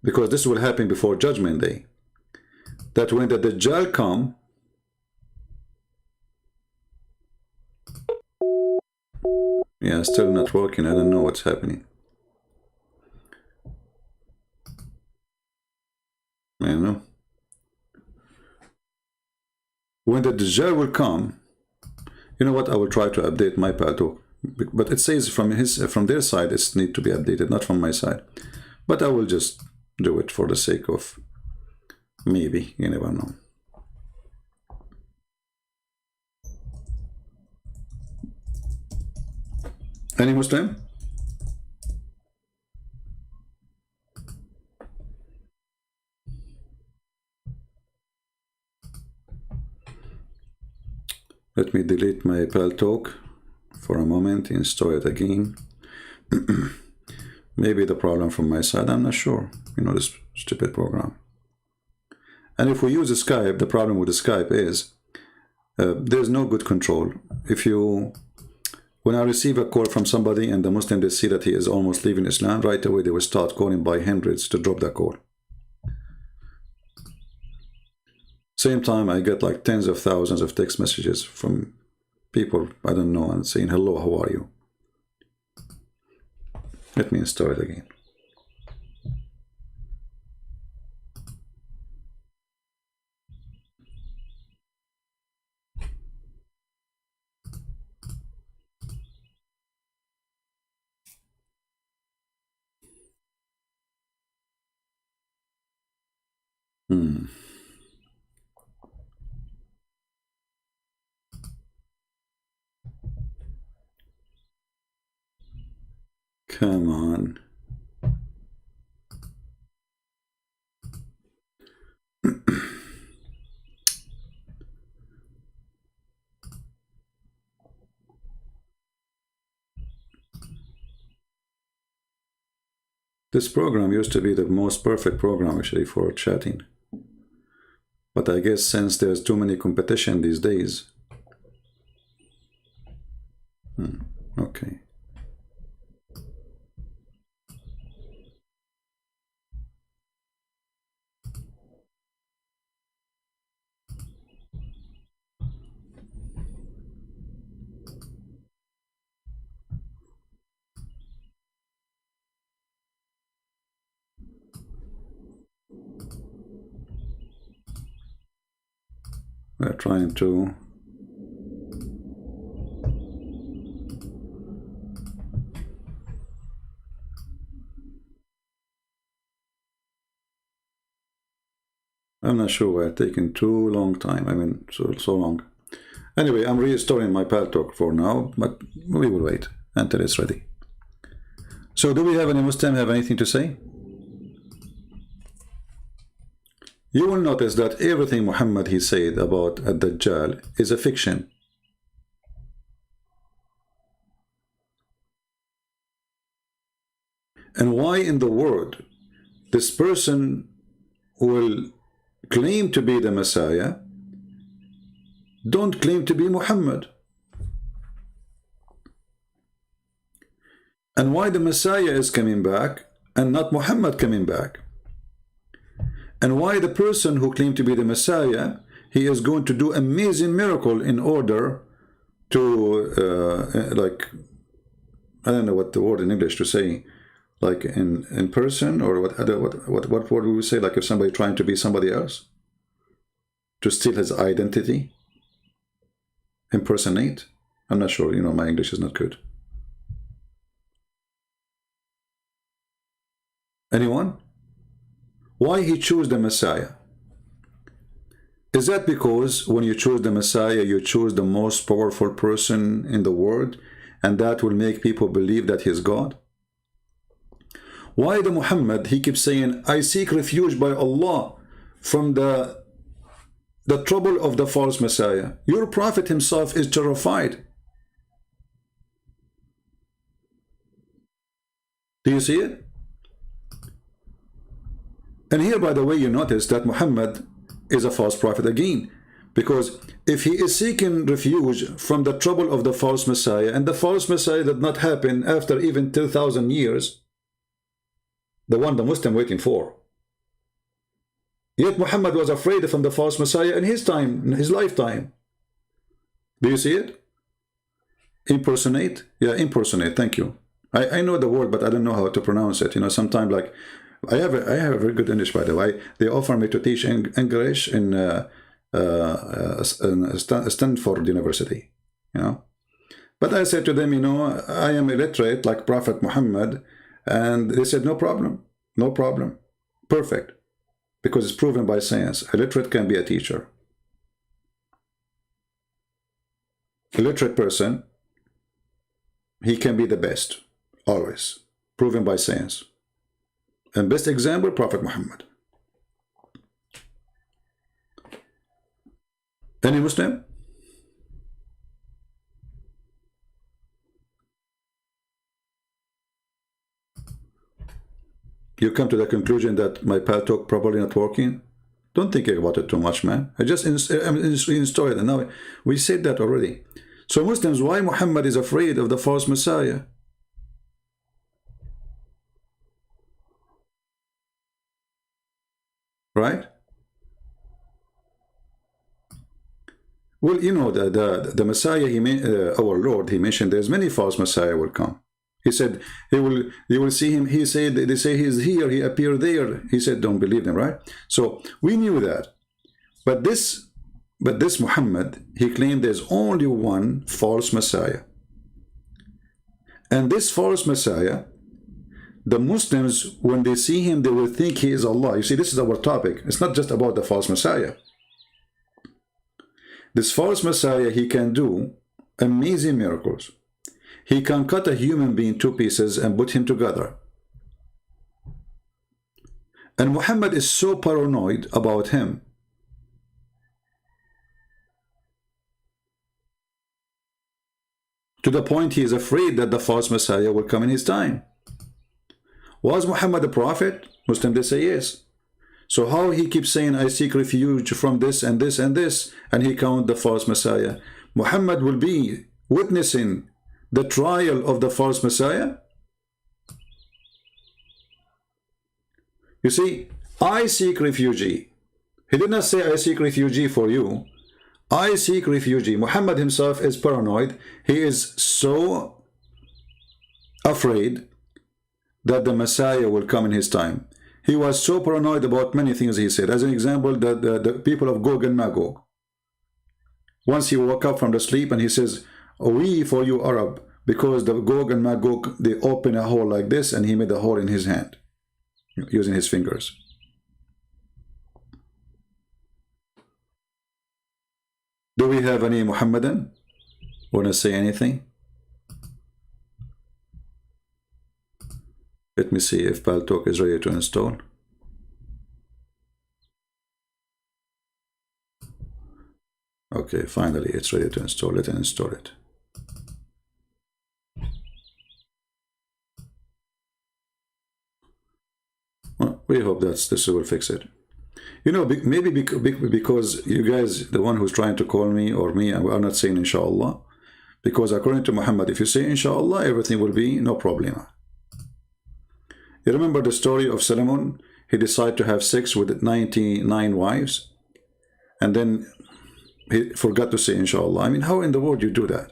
because this will happen before Judgment Day, that when the Dajjal come, yeah, still not working. I don't know what's happening. I don't know. When the Dajjal will come, you know what? I will try to update my Paltalk, but it says from their side it's need to be updated, not from my side. But I will just do it for the sake of maybe. You never know. Any Muslim? Let me delete my Paltalk for a moment, install it again. Maybe the problem from my side, I'm not sure. You know, this stupid program. And if we use Skype, the problem with the Skype is there's no good control. When I receive a call from somebody and the Muslim, they see that he is almost leaving Islam, right away they will start calling by hundreds to drop the call. Same time, I get like tens of thousands of text messages from people I don't know and saying, hello, how are you? Let me install it again. Come on. This program used to be the most perfect program actually for chatting. But I guess since there's too many competition these days. Okay. We're trying to I'm not sure why it's taking too long time. I mean, so long. Anyway, I'm restoring my pal talk for now, but we will wait until it's ready. So do we have any Muslim have anything to say? You will notice that everything Muhammad he said about Ad-Dajjal is a fiction. And why in the world this person will claim to be the Messiah don't claim to be Muhammad? And why the Messiah is coming back and not Muhammad coming back? And why the person who claimed to be the Messiah, he is going to do amazing miracle in order to like, I don't know what the word in English to say, like in person, or what word we would say, like if somebody trying to be somebody else, to steal his identity, impersonate. I'm not sure, you know, my English is not good. Anyone? Why he chose the Messiah? Is that because when you choose the Messiah, you choose the most powerful person in the world, and that will make people believe that he's God? Why the Muhammad, he keeps saying, I seek refuge by Allah from the trouble of the false Messiah? Your Prophet himself is terrified. Do you see it? And here, by the way, you notice that Muhammad is a false prophet again. Because if he is seeking refuge from the trouble of the false Messiah, and the false Messiah did not happen after even 2,000 years, the one the Muslim waiting for. Yet Muhammad was afraid from the false Messiah in his time, in his lifetime. Do you see it? Impersonate? Yeah, impersonate, thank you. I know the word, but I don't know how to pronounce it. You know, sometimes like, I have a very good English, by the way. They offer me to teach English in Stanford University, you know. But I said to them, you know, I am illiterate like Prophet Muhammad, and they said, no problem, no problem, perfect, because it's proven by science. Illiterate can be a teacher. Illiterate person, he can be the best, always, proven by science. And best example, Prophet Muhammad. Any Muslim? You come to the conclusion that my pal talk probably not working? Don't think about it too much, man. I just installed it, and now we said that already. So Muslims, why Muhammad is afraid of the false Messiah? Right? Well, you know, the Messiah, our Lord, he mentioned there's many false Messiah will come. He said, you will see him. He said, they say he's here, he appeared there. He said, don't believe them, right? So we knew that. But this Muhammad, he claimed there's only one false Messiah. And this false Messiah, the Muslims, when they see him, they will think he is Allah. You see, this is our topic. It's not just about the false Messiah. This false Messiah, he can do amazing miracles. He can cut a human being to pieces and put him together. And Muhammad is so paranoid about him. To the point he is afraid that the false Messiah will come in his time. Was Muhammad a prophet? Muslims, they say yes. So how he keeps saying, I seek refuge from this and this and this, and he count the false Messiah? Muhammad will be witnessing the trial of the false Messiah? You see, I seek refuge. He did not say, I seek refuge for you. I seek refuge. Muhammad himself is paranoid. He is so afraid that the Messiah will come in his time. He was so paranoid about many things he said. As an example, the people of Gog and Magog. Once he woke up from the sleep and he says, we for you Arab, because the Gog and Magog, they open a hole like this, and he made a hole in his hand using his fingers. Do we have any Muhammadan? Want to say anything? Let me see if Paltalk is ready to install. Okay, finally it's ready to install it and install it. Well, we hope this will fix it. You know, maybe because you guys, the one who's trying to call me or me, are not saying inshallah. Because according to Muhammad, if you say inshallah, everything will be no problem. You remember the story of Solomon? He decided to have sex with 99 wives, and then he forgot to say inshallah. I mean, how in the world you do that?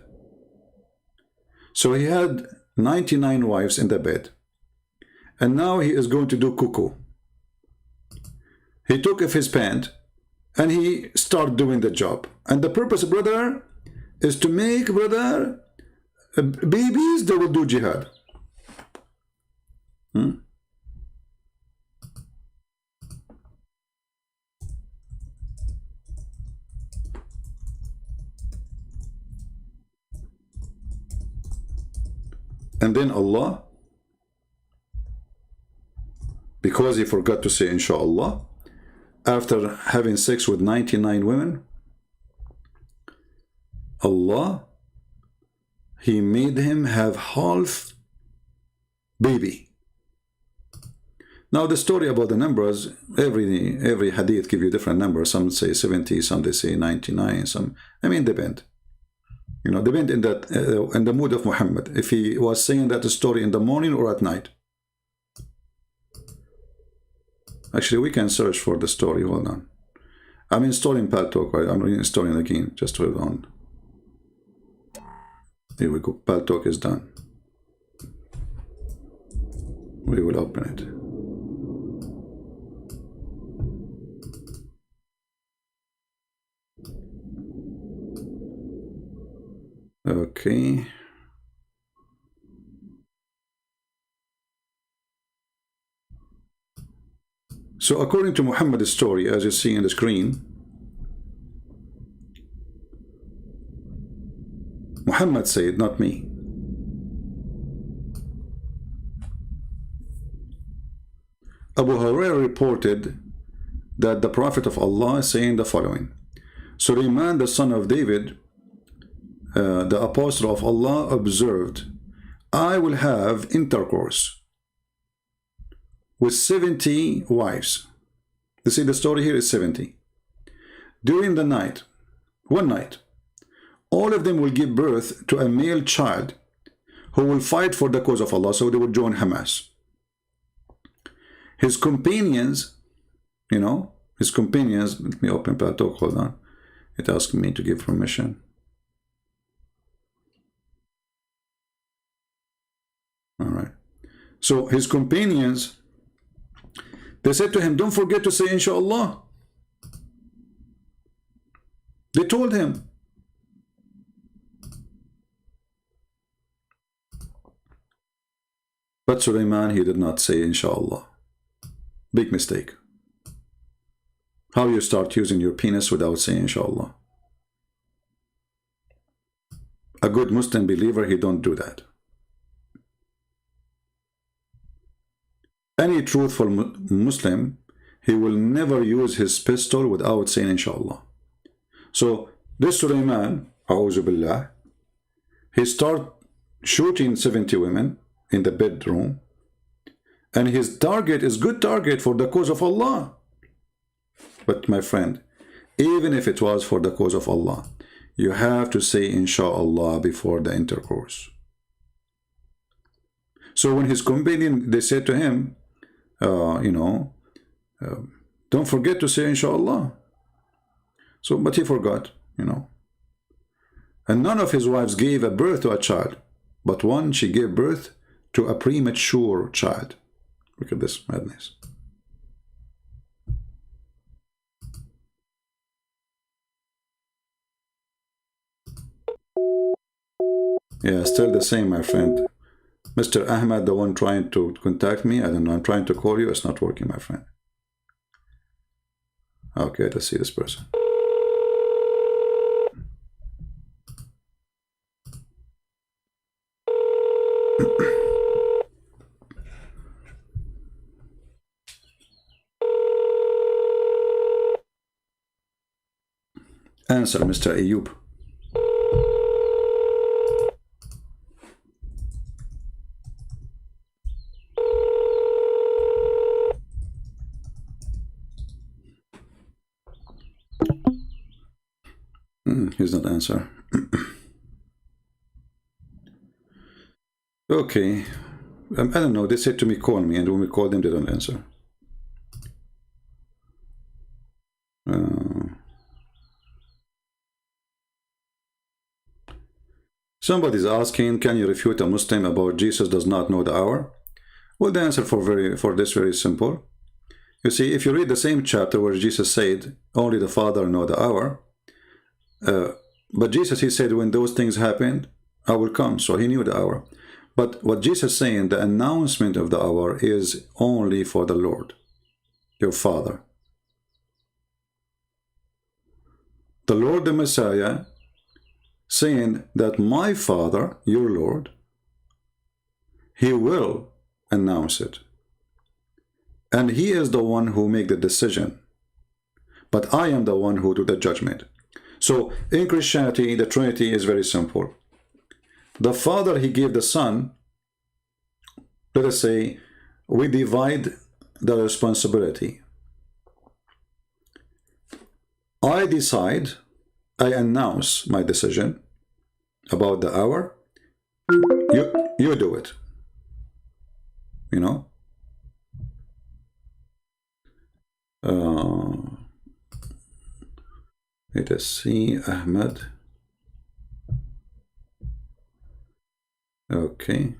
So he had 99 wives in the bed, and now he is going to do cuckoo. He took off his pant and he started doing the job. And the purpose, brother, is to make, brother, babies that will do jihad. And then Allah, because he forgot to say inshallah, after having sex with 99 women, Allah, he made him have half baby. Now the story about the numbers, every hadith give you different numbers. Some say 70, some they say 99, some, I mean, depend. You know, depend in that in the mood of Muhammad. If he was saying that story in the morning or at night. Actually, we can search for the story. Hold on. I'm installing Paltalk. I'm reinstalling again. Just hold on. Here we go. Paltalk is done. We will open it. Okay. So according to Muhammad's story, as you see on the screen, Muhammad said, not me. Abu Hurairah reported that the Prophet of Allah is saying the following: Sulaiman, the son of David, the apostle of Allah, observed, I will have intercourse with 70 wives. You see, the story here is 70. During the night, one night, all of them will give birth to a male child who will fight for the cause of Allah, so they will join Hamas. His companions, you know, his companions, let me open Paltalk, hold on. It asked me to give permission. All right. So his companions, they said to him, don't forget to say inshallah. They told him. But Sulaiman, he did not say inshallah. Big mistake. How you start using your penis without saying inshallah? A good Muslim believer, he don't do that. Any truthful Muslim, he will never use his pistol without saying inshallah. So this Sulaiman, a'udhu billah, he start shooting 70 women in the bedroom, and his target is good target for the cause of Allah. But my friend, even if it was for the cause of Allah, you have to say inshallah before the intercourse. So when his companion, they said to him, don't forget to say inshallah. So, but he forgot, And none of his wives gave a birth to a child, but one, she gave birth to a premature child. Look at this madness. Yeah, still the same, my friend. Mr. Ahmad, the one trying to contact me, I don't know, I'm trying to call you, it's not working, my friend. Okay, let's see this person. Answer, Mr. Ayub. He's not answer. Okay. I don't know. They said to me, call me. And when we call them, they don't answer. Somebody's asking, can you refute a Muslim about Jesus does not know the hour? Well, the answer for this very simple. You see, if you read the same chapter where Jesus said, only the Father know the hour, but Jesus, he said, when those things happened, I will come. So he knew the hour. But what Jesus is saying, the announcement of the hour is only for the Lord, your Father. The Lord, the Messiah, saying that my Father, your Lord, he will announce it. And he is the one who make the decision. But I am the one who do the judgment. So in Christianity, the Trinity is very simple. The Father, he gave the Son. Let us say, we divide the responsibility. I decide, I announce my decision about the hour. You do it. Let us see, Ahmed. Okay.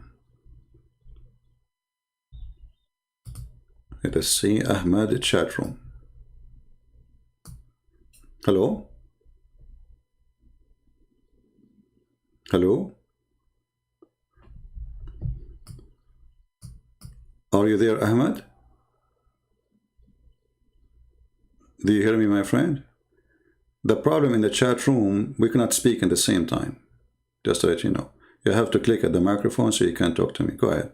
Let us see, Ahmed chat room. Hello? Hello? Are you there, Ahmed? Do you hear me, my friend? The problem in the chat room, we cannot speak in the same time. Just to let you know. You have to click at the microphone so you can talk to me. Go ahead.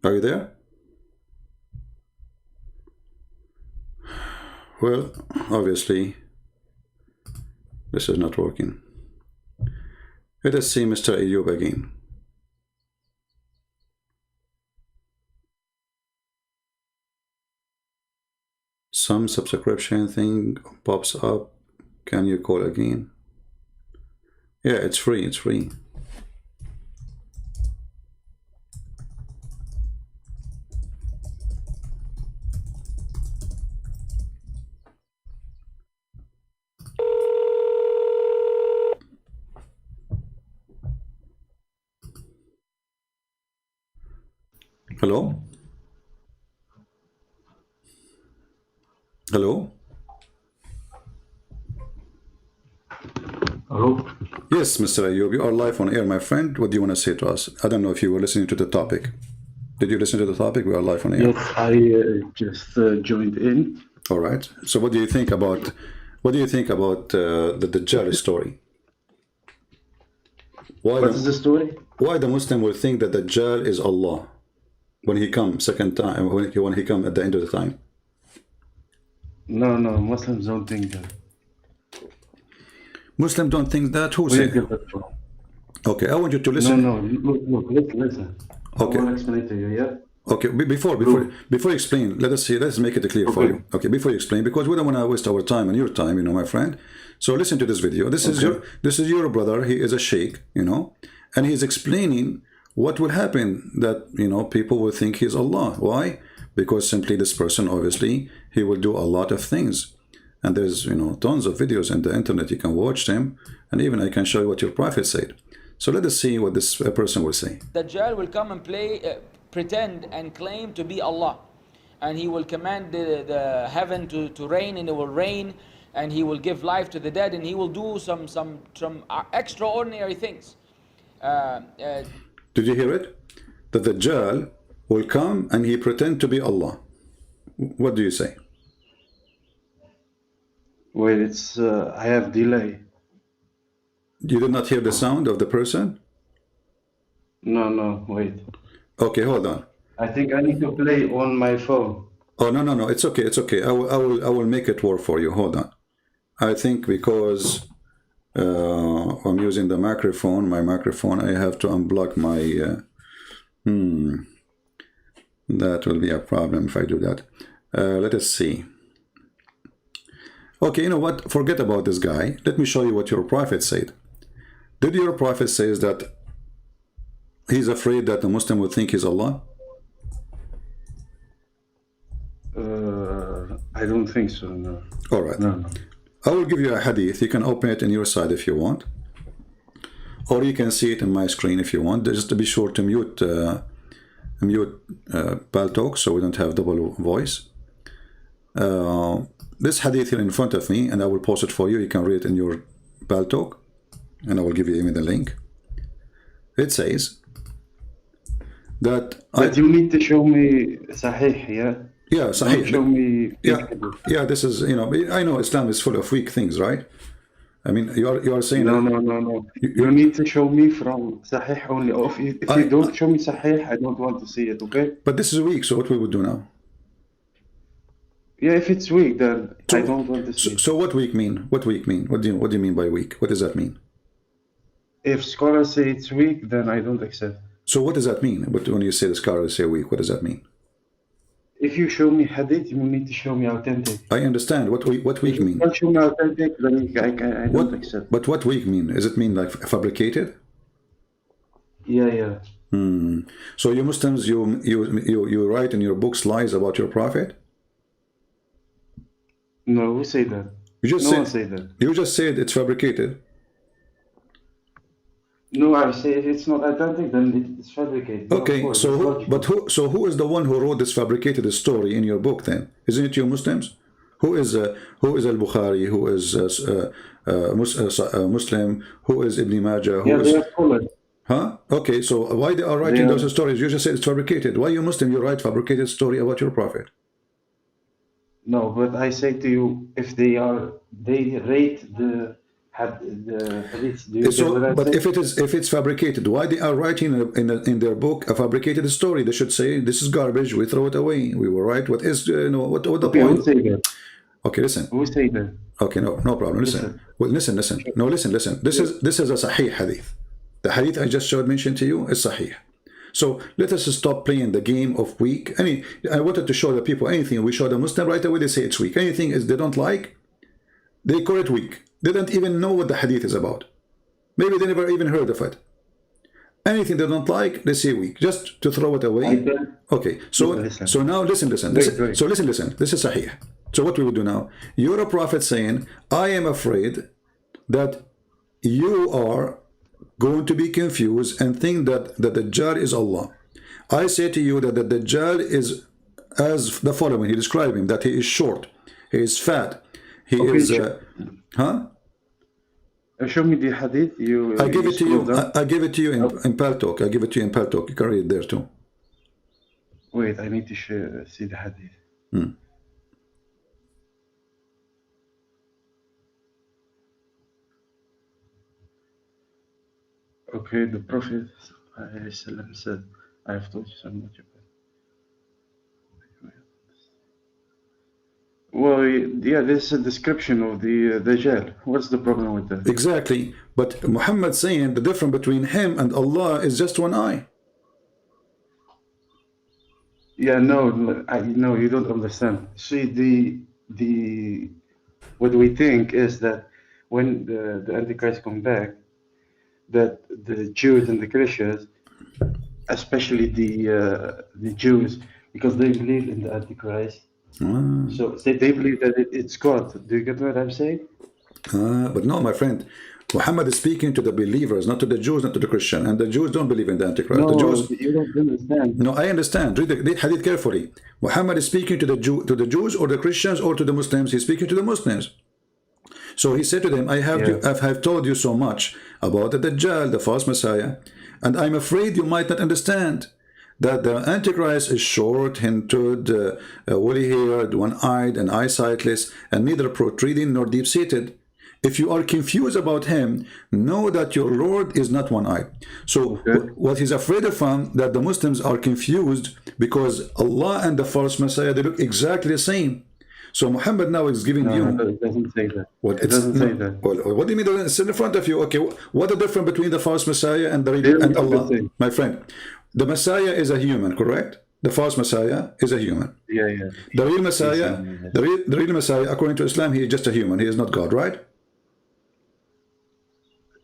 Are you there? Well, obviously, this is not working. Let us see Mr. Ayub again. Some subscription thing pops up. Can you call again? Yeah, it's free. It's free. Hello? Hello? Hello? Yes, Mr. Ayub, you are live on air, my friend. What do you want to say to us? I don't know if you were listening to the topic. Did you listen to the topic? We are live on air. Yes, I just joined in. All right. So what do you think about the Dajjal story? What is the story? Why the Muslim will think that Dajjal is Allah when he comes second time, when he comes at the end of the time? No, Muslims don't think that. Muslims don't think that? Who Where say? you get that from? Okay, I want you to listen. No, look, listen. Okay. I will explain it to you, yeah? Okay, before you explain, let's make it clear for you. Okay, before you explain, because we don't want to waste our time and your time, you know, my friend. So listen to this video. This is your brother. He is a sheikh, you know, and he's explaining what will happen that, you know, people will think he's Allah. Why? Because simply this person, obviously, he will do a lot of things. And there's, you know, tons of videos on the internet. You can watch them, and even I can show you what your prophet said. So let us see what this person will say. Dajjal will come and pretend and claim to be Allah, and he will command the heaven to rain, and it will rain, and he will give life to the dead, and he will do some extraordinary things. Did you hear it? The Dajjal will come and he pretend to be Allah. What do you say? Wait, it's I have delay. You did not hear the sound of the person? No, wait. Okay, hold on. I think I need to play on my phone. Oh, no, it's okay, it's okay. I will make it work for you. Hold on. I think because I'm using the microphone, my microphone, I have to unblock my... That will be a problem if I do that. Let us see. Okay, you know what? Forget about this guy. Let me show you what your prophet said. Did your prophet say that he's afraid that the Muslim will think he's Allah? I don't think so, no. All right. No. I will give you a hadith. You can open it on your side if you want. Or you can see it in my screen if you want. Just to be sure to mute Paltalk so we don't have double voice. This hadith here in front of me, and I will post it for you. You can read it in your Paltalk, and I will give you even the link. It says that... But you need to show me Sahih, yeah? Yeah, Sahih. Don't show me... Yeah, this is, you know, I know Islam is full of weak things, right? I mean, you are saying... No. You need to show me from Sahih only. If you don't show me Sahih, I don't want to see it, okay? But this is weak, so what we would do now? Yeah, if it's weak, then I don't want to see it. So what weak mean? What weak mean? What do you mean by weak? What does that mean? If scholars say it's weak, then I don't accept. So what does that mean? When you say the scholars say weak, what does that mean? If you show me hadith, you need to show me authentic. I understand. What weak mean? If you don't show me authentic, then I don't accept. But what weak mean? Does it mean like fabricated? Yeah. So you Muslims, you write in your books lies about your prophet? No, who say that? No one say that. You just said it's fabricated. No, I say if it's not authentic, then it's fabricated. Okay, so who is the one who wrote this fabricated story in your book then? Isn't it you Muslims? Who is Al-Bukhari? Who is Muslim? Who is Ibn Majah? They are scholars. Huh? Okay, so why they are writing those stories? You just said it's fabricated. Why you Muslim, you write fabricated story about your prophet? No, but I say to you, if they rate the hadith. But if it's fabricated, why they are writing in their book a fabricated story? They should say this is garbage. We throw it away. We will write what is what the point. Who say that? Okay, listen. Who say that? Okay, no problem. Listen. Well, listen. No, listen. This is a sahih hadith. The hadith I just mentioned to you is sahih. So let us stop playing the game of weak. I wanted to show the people anything we show the Muslim right away, they say it's weak. Anything is they don't like, they call it weak. They don't even know what the hadith is about. Maybe they never even heard of it. Anything they don't like, they say weak, just to throw it away. Okay, so now listen. So listen. This is sahih. So what we will do now? You're a prophet saying, I am afraid that you are going to be confused and think that the Dajjal is Allah. I say to you that the Dajjal is as the following. He described him that he is short, He is fat. He Okay, is, huh? show me the hadith. I give You it to scroll you. down. I give it to you in Paltalk. I give it to you in Paltalk. You can read it there too. Wait, I need to see the hadith. Okay, the Prophet ﷺ said, I have told you so much about it. Well, yeah, this is a description of the Dajjal. What's the problem with that? Exactly. But Muhammad saying the difference between him and Allah is just one eye. Yeah, no, no, you don't understand. See, what we think is that when the Antichrist come back, that the Jews and the Christians, especially the Jews, because they believe in the Antichrist, so they believe that it's God. Do you get what I'm saying? But no, my friend, Muhammad is speaking to the believers, not to the Jews, not to the Christian. And the Jews don't believe in the Antichrist. No, The Jews, you don't understand. no, I understand. Read hadith carefully. Muhammad is speaking to the Jews or the Christians or to the Muslims. He's speaking to the Muslims. So he said to them, I have told you so much about the Dajjal, the false Messiah, and I'm afraid you might not understand that the Antichrist is short, hinted, woolly-haired, one-eyed, and eyesightless, and neither protruding nor deep-seated. If you are confused about him, know that your Lord is not one-eyed. So what he's afraid of, that the Muslims are confused because Allah and the false Messiah, they look exactly the same. So Muhammad now is giving you... No, it doesn't say that. Well, it doesn't say that. Well, what do you mean? It's in front of you. Okay, what the difference between the false Messiah and and Allah? My friend, the Messiah is a human, correct? The false Messiah is a human. Yeah, yeah. The real Messiah, the real Messiah, according to Islam, he is just a human. He is not God, right?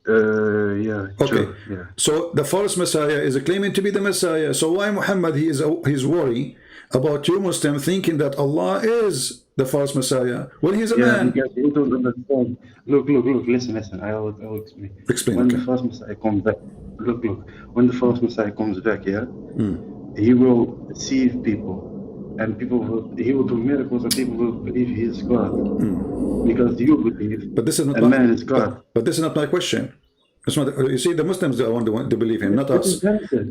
Yeah. Okay. True. Yeah. So the false Messiah is claiming to be the Messiah. So why Muhammad he's worried about you Muslim thinking that Allah is the false Messiah? Well, he's a man. Because you don't understand. Look. Listen. I will explain. Explain. When Okay. the false Messiah comes back, look. When the false Messiah comes back, he will deceive people, and he will do miracles, and people will believe he is God, because you believe. But this is not a man is God. But this is not my question. It's not, you see, the Muslims are the one to believe him, not us.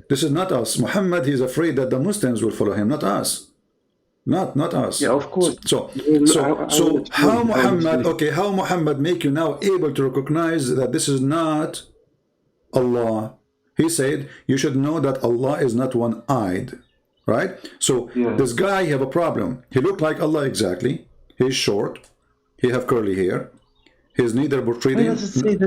This is not us. Muhammad, he's afraid that the Muslims will follow him, not us. Not us. Yeah, of course. So how Muhammad? Okay, how Muhammad make you now able to recognize that this is not Allah? He said you should know that Allah is not one-eyed, right? So this guy have a problem. He looked like Allah exactly. He's short. He have curly hair. He's neither protruding. It's in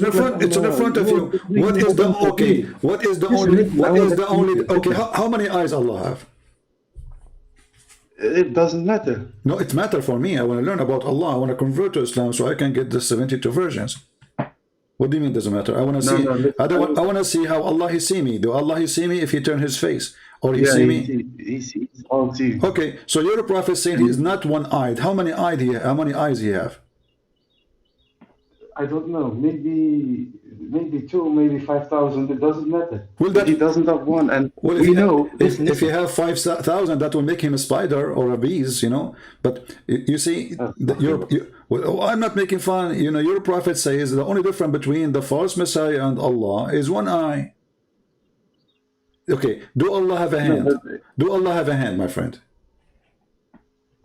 the front. It's in the front of you. What is the okay? What is the only? What is the only? Okay, how many eyes Allah have? It doesn't matter. No, it matters for me. I want to learn about Allah. I want to convert to Islam so I can get the 72 versions. What do you mean doesn't matter? I want to see. I want to see how Allah he see me. Do Allah he see me if he turn his face, or he see me? He sees all see. Okay, so your prophet saying he's not one-eyed. How many eyes he have? I don't know. Maybe 2, maybe 5,000. It doesn't matter. Well, that, he doesn't have one, and well, we know. If you have 5,000, that will make him a spider or a bees, you know. But you see, well, I'm not making fun. You know, your prophet says the only difference between the false Messiah and Allah is one eye. Okay, do Allah have a hand? No, do Allah have a hand, my friend?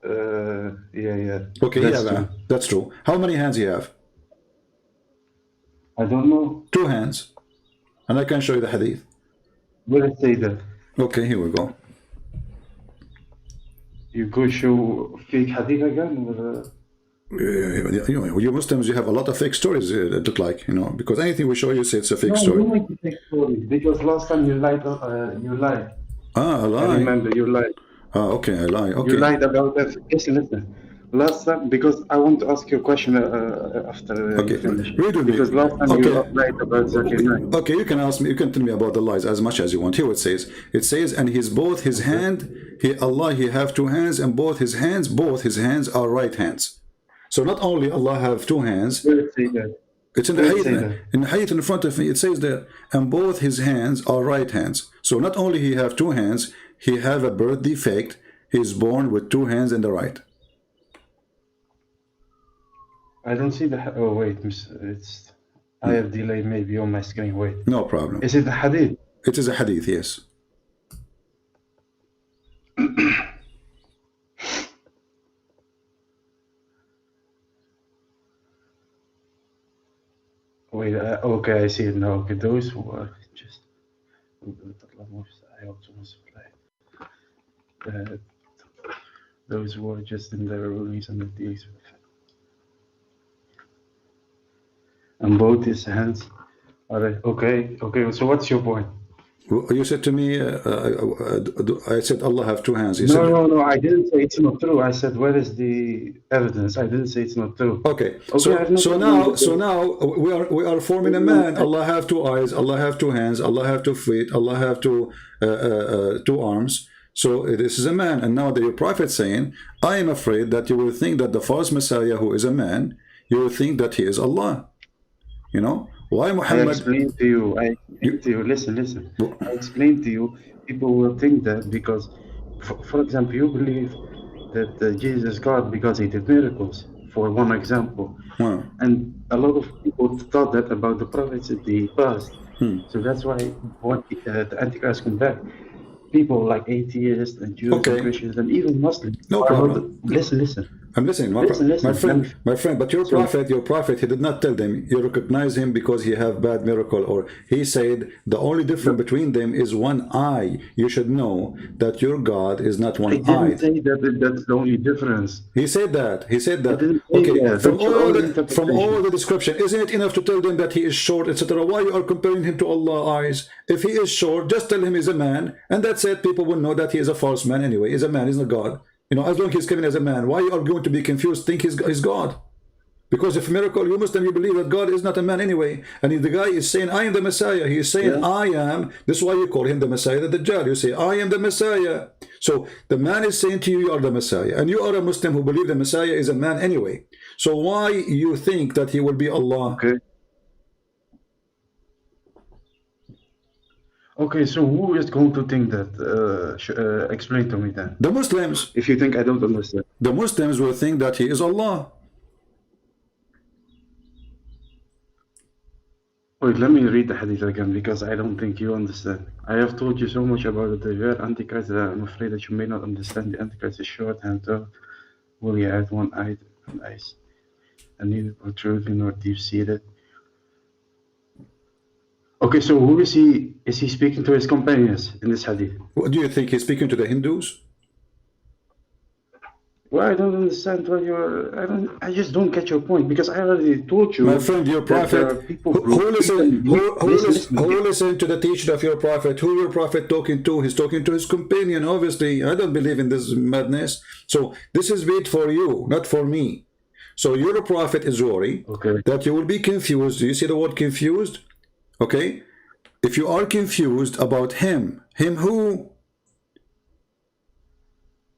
Yeah. Okay, that's true. How many hands he have? I don't know. 2 hands. And I can show you the hadith. Where it say that? Okay, here we go. You go show fake hadith again? You Muslims, you have a lot of fake stories, it look like, you know, because anything we show you say it's a fake story. No, you make a fake story. Because last time you lied. Ah, I lie. I remember you lied. Ah, okay, I lie. Okay. You lied about that. Listen. Last time, because I want to ask you a question after you finish. Because last time you lied about Zakir Naik. Okay, you can ask me, you can tell me about the lies as much as you want. Here it says, and he's both his hand, Allah, he have 2 hands, and both his hands are right hands. So not only Allah have 2 hands, Where it say that? it's in the hadith, in front of me, it says that, and both his hands are right hands. So not only he have 2 hands, he have a birth defect, he is born with 2 hands in the right. I don't see the. Oh wait, it's. I have delay maybe on my screen. Wait, No problem. is it the hadith? It is a hadith, yes. Wait, okay, I see it now. Okay, those who are just. Those who are just in their release and the and both his hands. All right. Okay. Okay. So what's your point? You said to me, I said Allah have two hands. You No, said, no, no. I didn't say it's not true. I said where is the evidence? I didn't say it's not true. okay. Okay, I have no problem So with now we are forming a man. Allah have two eyes. Allah have two hands. Allah have two feet. Allah have two arms. So this is a man. And now the prophet saying, I am afraid that you will think that the false Messiah, who is a man, you will think that he is Allah. You know why I Muhammad? explained to you. I explained to you. Listen, listen. I explained to you. People will think that because, for example, you believe that Jesus is God because he did miracles. For one example, Well, and a lot of people thought that about the prophets in the past. So that's why when the Antichrist come back, people like atheists and Jews Okay. and Christians and even Muslims. No problem. Listen, listen. I'm listening, Listen, my friend. But your prophet, he did not tell them you recognize him because he have bad miracle, or he said the only difference between them is one eye. You should know that your God is not I one didn't eye. say that that's the only difference. He said that. He said that. didn't say Okay, that. from That's your own all interpretation. the description, isn't it enough to tell them that he is short, etc.? Why you are comparing him to Allah's eyes? If he is short, just tell him he's a man, and that's it. People will know that he is a false man anyway. He's a man. He's not God. You know, as long as he's coming as a man, why you are going to be confused? Think he's God? Because if miracle, you Muslim, you believe that God is not a man anyway. And if the guy is saying, I am the Messiah, he is saying, I am. This is why you call him the Messiah, the Dajjal. You say, I am the Messiah. So the man is saying to you, you are the Messiah. And you are a Muslim who believe the Messiah is a man anyway. So why you think that he will be Allah? Okay. Okay, so who is going to think that? Explain to me then. The Muslims. If you think I don't understand. The Muslims will think that he is Allah. Wait, let me read the hadith again because I don't think you understand. I have told you so much about the very Antichrist that I'm afraid that you may not understand. The Antichrist is short and tall. Will he add one eye and eyes? And neither protruding nor deep-seated. Okay, so who is he? Is he speaking to his companions in this hadith? What do you think? He's speaking to the Hindus? Well, I don't understand what you're. I just don't get your point because I already told you. My friend, your prophet. Who listen to the teaching of your prophet? Who your prophet talking to? He's talking to his companion. Obviously, I don't believe in this madness. So this is made for you, not for me. So your prophet is worried that you will be confused. Do you see the word confused? Okay, if you are confused about him who?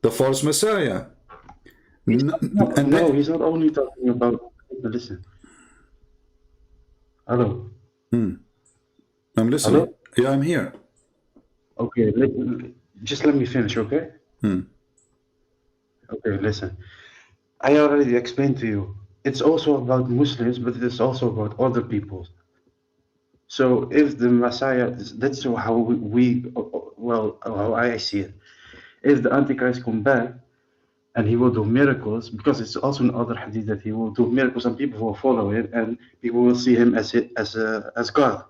The false Messiah. No, he's not only talking about. Listen. Hello. I'm listening. Hello? Yeah, I'm here. Okay, just let me finish, okay? Okay, listen. I already explained to you. It's also about Muslims, but it's also about other people. So if the Messiah, that's how how I see it. If the Antichrist come back and he will do miracles, because it's also in other hadith that he will do miracles and people will follow him and people will see him as God.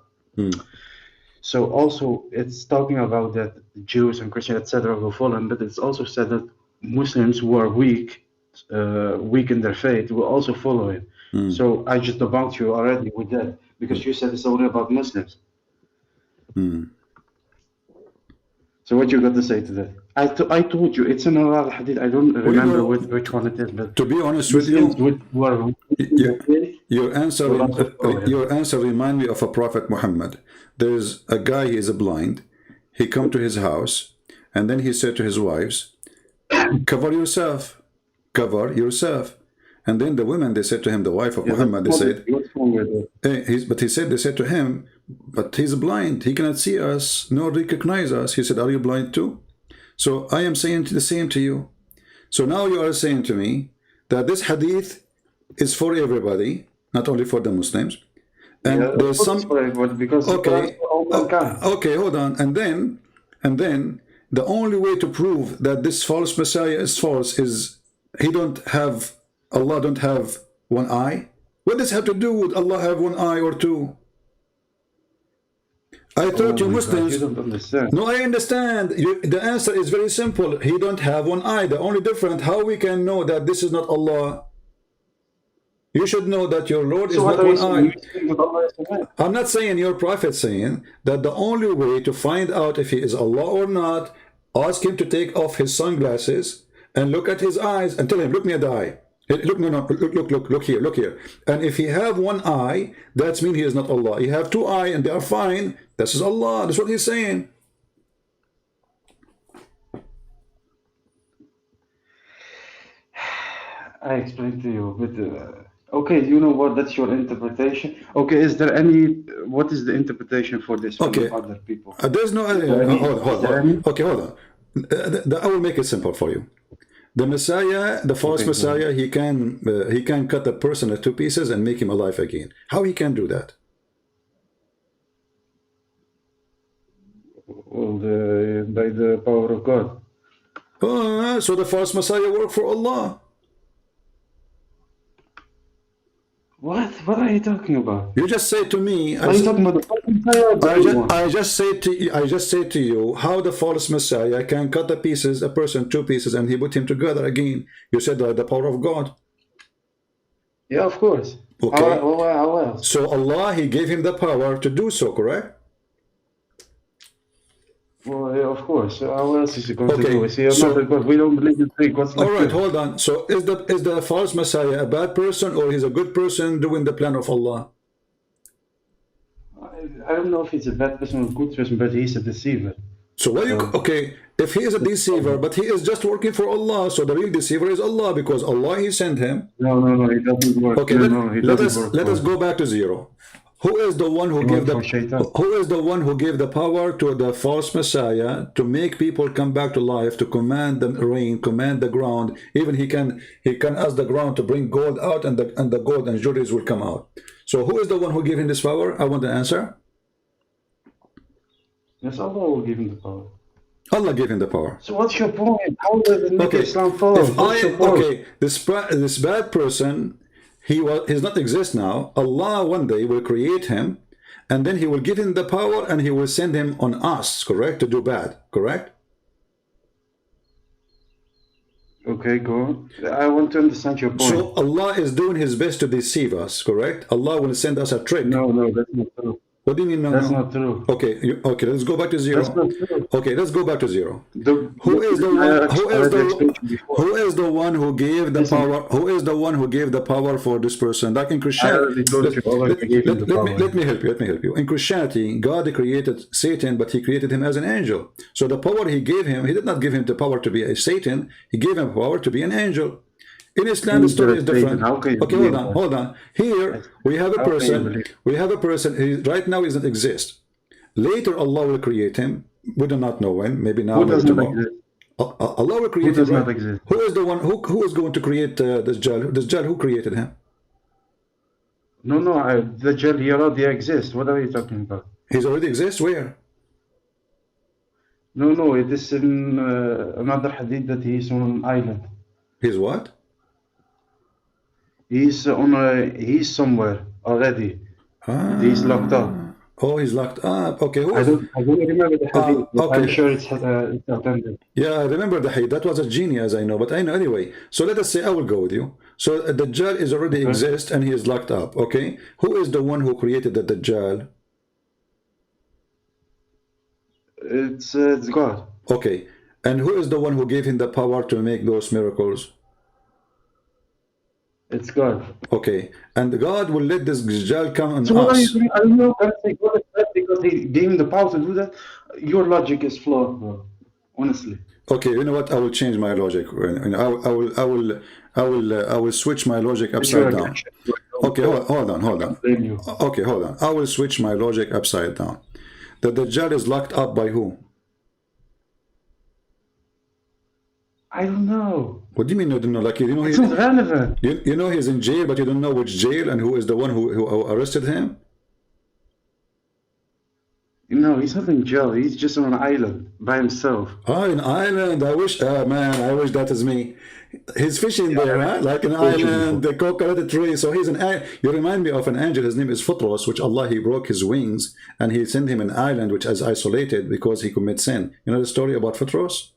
So also it's talking about that Jews and Christians, etc., will follow him, but it's also said that Muslims who are weak in their faith will also follow him. So I just debunked you already with that because you said it's only about Muslims. So what you got to say to that? I told you it's in another hadith. I don't remember which one it is, but to be honest with you, your answer remind me of a Prophet Muhammad. There's a guy, he is blind. He come to his house, and then he said to his wives, "Cover yourself, cover yourself." And then the women, they said to him, the wife of Muhammad, they said, they said to him, but he's blind, he cannot see us nor recognize us. He said, are you blind too? So I am saying the same to you. So now you are saying to me that this hadith is for everybody, not only for the Muslims. And Yeah, of there's course some, it's for everybody because the Quran is okay, for all mankind. okay, hold on. And then the only way to prove that this false Messiah is false is he don't have, Allah don't have one eye. What does it have to do with Allah have one eye or two? I Oh thought you my God, you Muslims. don't understand. No, I understand. The answer is very simple. He don't have one eye. The only difference, how we can know that this is not Allah? You should know that your Lord So is what not are you one saying? eye. You saying that Allah is a man? I'm not saying your prophet saying that the only way to find out if he is Allah or not, ask him to take off his sunglasses and look at his eyes and tell him, look me at the eye. Hey, look, no, no, look here, look here. And if he have one eye, that means he is not Allah. He have two eyes and they are fine. This is Allah. That's what he's saying. I explained to you, but okay, you know what? That's your interpretation. Okay, is there any? What is the interpretation for this from Okay. other people? There's no, okay, hold on. I will make it simple for you. The Messiah, the false Okay, go Messiah, he can cut a person into two pieces and make him alive again. How he can do that? Well, by the power of God. So the false Messiah worked for Allah. What? What are you talking about? You just say to me, Are you talking about the false Messiah or the real one? I just say to you how the false Messiah can cut the pieces, a person two pieces, and he put him together again. You said the power of God. Yeah, of course. Okay. How else? So Allah, he gave him the power to do so, correct? Well, yeah, of course. How else is he going to Okay, do it? See, I'm so- not a God. We don't believe in three gods like All right, you. hold on. So is the false Messiah a bad person or he's a good person doing the plan of Allah? I don't know if he's a bad person or a good person, but he's a deceiver. So what you okay? If he is a deceiver, but he is just working for Allah, so the real deceiver is Allah because Allah he sent him. No, he doesn't work. Okay, No, he doesn't work. let for us go back to zero. Who is the one who He gave worked for Shaitan. who is the one who gave the power to the false Messiah to make people come back to life, to command the rain, command the ground? Even he can ask the ground to bring gold out, and the gold and jewelries will come out. So who is the one who gave him this power? I want the answer. Yes, Allah will give him the power. Allah gave him the power. So what's your point? How does it make Okay, Islam false? What's your point? okay, this bad person, he's not exist now. Allah one day will create him, and then he will give him the power, and he will send him on us, correct, to do bad, correct? Okay, go on. I want to understand your point. So Allah is doing his best to deceive us, correct? Allah will send us a trick. No, that's not true. What do you mean no? That's no? not true. Okay, okay, let's go back to zero. That's not true. Okay, let's go back to zero. Who is the one? Who is the one who gave the Listen. power? Who is the one who gave the power for this person? Like in I Christianity, already told you. Allah gave him the power. let me help you. Let me help you. In Christianity, God created Satan, but He created him as an angel. So the power He gave him, He did not give him the power to be a Satan. He gave him power to be an angel. In Islam, the story is different. How can you Okay, believe hold on. Here we have a How can you person. believe? We have a person. He right now doesn't exist. Later, Allah will create him. We do not know when. Maybe now. Who Maybe does not tomorrow. exist? Allah will create Who does him. not Right? exist? Who is the one? Who is going to create this Dajjal? Dajjal, who created him? No, the Dajjal, he already exists. What are you talking about? He's already exists. Where? No, it is in another hadith that he's on an island. He's what? He's somewhere already. He's locked up. Oh, he's locked up. Okay, who I is? don't remember the hadith, but I'm okay. sure it's authentic. Yeah, I remember the hadith. That was a genius, I know. But I know anyway. So let us say I will go with you. So the Dajjal is already exists and he is locked up. Okay, who is the one who created the Dajjal? It's God. Okay, and who is the one who gave him the power to make those miracles? It's God. Okay, and God will let this Dajjal come on So what are you us. doing? I don't know. Can I say God is bad because he gave him the power to do that? Your logic is flawed, bro. Honestly. Okay, you know what? I will change my logic. I will switch my logic upside down. Okay, hold on. Blame you. Okay, hold on. I will switch my logic upside down. The Dajjal is locked up by who? I don't know. What do you mean you don't know? Like, you know, It's not relevant. you know he's in jail, but you don't know which jail and who is the one who arrested him? No, he's not in jail. He's just on an island by himself. Oh, an island. I wish, man, I wish that is me. He's fishing there, huh? Like an island, the coconut tree. So he's you remind me of an angel. His name is Futros, which Allah, he broke his wings and he sent him an island which is isolated because he commits sin. You know the story about Futros?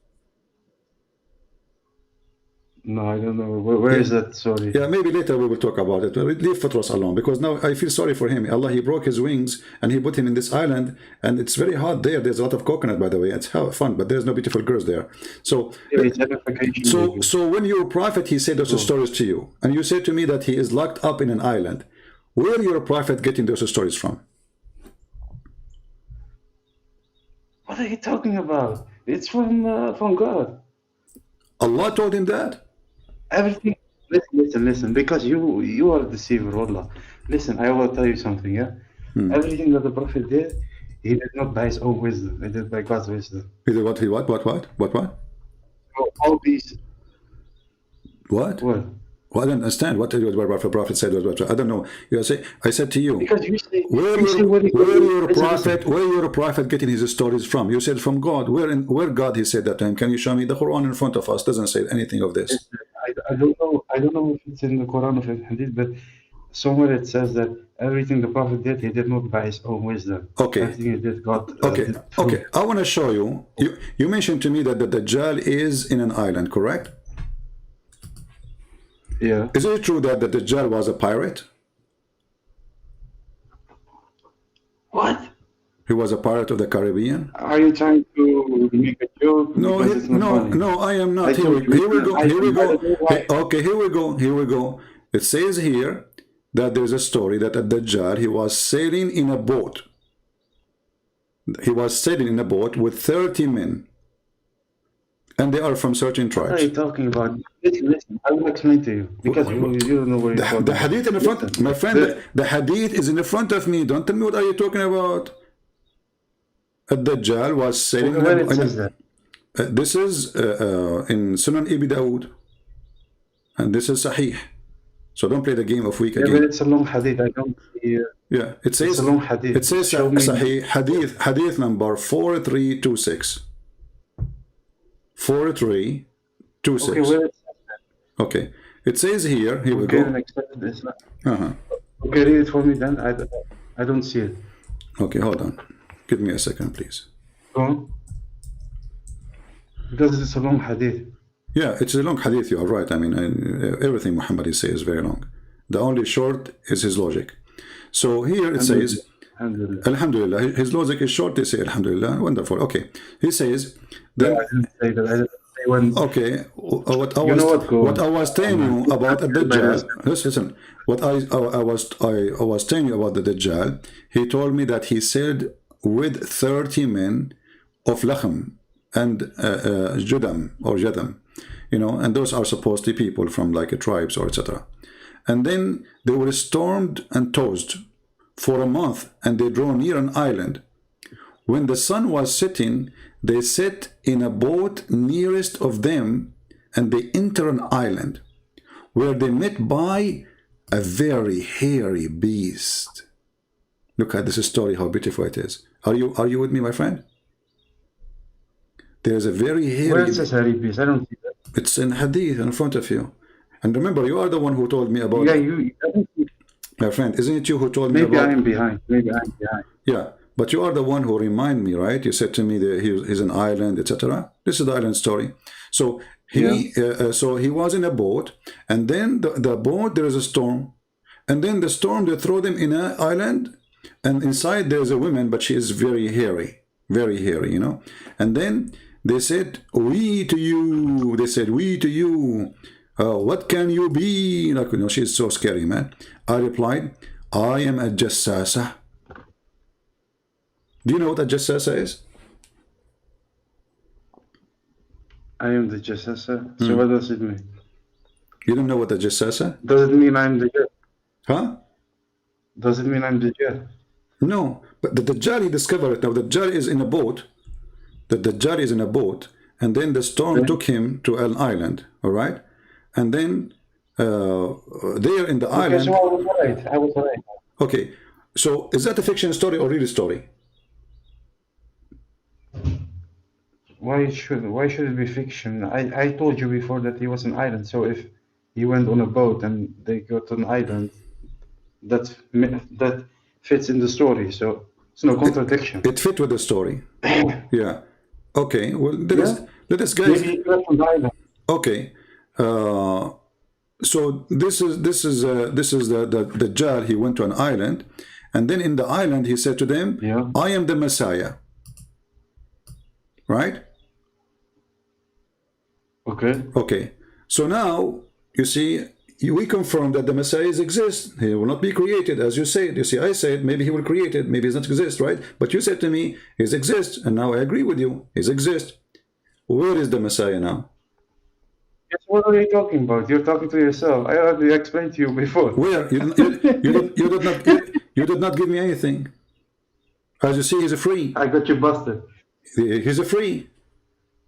No, I don't know. Where is that? Sorry. Yeah, maybe later we will talk about it. Leave Fatros alone, because now I feel sorry for him. Allah, he broke his wings and he put him in this island, and it's very hot there. There's a lot of coconut, by the way. It's fun, but there's no beautiful girls there. So, so when your prophet, he said those stories to you, and you said to me that he is locked up in an island, where your prophet getting those stories from? What are you talking about? It's from God. Allah told him that? Everything. Listen. Because you are a deceiver, Allah. Listen, I will tell you something. Yeah. Everything that the Prophet did, he did not by his own wisdom. He did by God's wisdom. He did what? What? So all these. What? What? Well, I don't understand what the Prophet said. I don't know. I said to you, because you say, where your prophet getting his stories from? You said from God. Where God he said that to him? Can you show me? The Quran in front of us doesn't say anything of this. I don't know. I don't know if it's in the Quran or in Hadith, but somewhere it says that everything the Prophet did, he did not by his own wisdom. Okay. Everything he did, God. Okay. I want to show you. You mentioned to me that the Dajjal is in an island, correct? Yeah. Is it true that the Dajjal was a pirate? What? He was a pirate of the Caribbean? Are you trying to make a joke? No, no, I am not. Here we go. Okay, here we go. It says here that there's a story that at Dajjal, he was sailing in a boat. He was sailing in a boat with 30 men. And they are from certain tribes. What are you talking about? Listen, I will explain to you. Because you don't know where you're talking. The hadith in the front, my friend, the hadith is in the front of me. Don't tell me what are you talking about. Ad-Dajjal was sailing. Where it says that? This is in Sunan Ibn Dawood. And this is Sahih. So don't play the game of weak again. But it's a long hadith. I don't see. Yeah, it says it's a long hadith. It says Sahih hadith number 4326. 4326. Okay, where it says that? Okay. It says here we go. Okay, read it for me then. I don't see it. Okay, hold on. Give me a second, please. Go on. Because it's a long hadith. Yeah, it's a long hadith, you are right. I mean, everything Muhammad says is very long. The only short is his logic. So here it says, Alhamdulillah. His logic is short, they say Alhamdulillah. Wonderful. Okay. He says, then, I didn't say that. I didn't say when. Okay. What I was telling you about the Dajjal, listen, what I was telling you about the Dajjal, he told me that he said with 30 men of Lachem and Judam, you know, and those are supposedly people from like a tribes or etc. And then they were stormed and tossed for a month, and they drew near an island. When the sun was setting, they sat in a boat nearest of them, and they enter an island, where they met by a very hairy beast. Look at this story, how beautiful it is. Are you with me, my friend? There's a very hairy... Where is this hairy beast? I don't see that. It's in hadith in front of you. And remember, you are the one who told me about... Yeah, you... My friend, isn't it you who told me about... Maybe I'm behind. Yeah, but you are the one who remind me, right? You said to me that he's an island, etc. This is the island story. So he was in a boat, and then the boat, there is a storm. And then the storm, they throw them in an island, and inside there's a woman, but she is very hairy, you know. And then they said, we to you. They said, we to you. What can you be? Like, you know, she's so scary, man. I replied, I am a jassasa. Do you know what a jassasa is? I am the jassasa. So what does it mean? You don't know what a jassasa? Does it mean I'm the jet? Huh? Does it mean I'm the jet? No, but the Dajjal, he discovered it. Now the Dajjal is in a boat. The Dajjal is in a boat, and then the storm took him to an island, all right? And then there in the island... so I was right. I was right. Okay, so is that a fiction story or real story? Why should it be fiction? I told you before that he was an island. So if he went on a boat and they got to an island, that fits in the story. So it's no contradiction. It fit with the story. Yeah. Okay. Well, let us guys. Maybe he got on the island. Okay. So this is the Dajjal. He went to an island, and then in the island he said to them, Yeah. "I am the Messiah." Right? Okay. Okay. So now you see, we confirm that the Messiah exists. He will not be created, as you said. You see, I said maybe he will create it, maybe he doesn't exist, right? But you said to me, he exists, and now I agree with you. He exists. Where is the Messiah now? Yes, what are you talking about? You're talking to yourself. I already explained to you before. Where? You did not give me anything. As you see, he's a free. I got you busted. He's a free.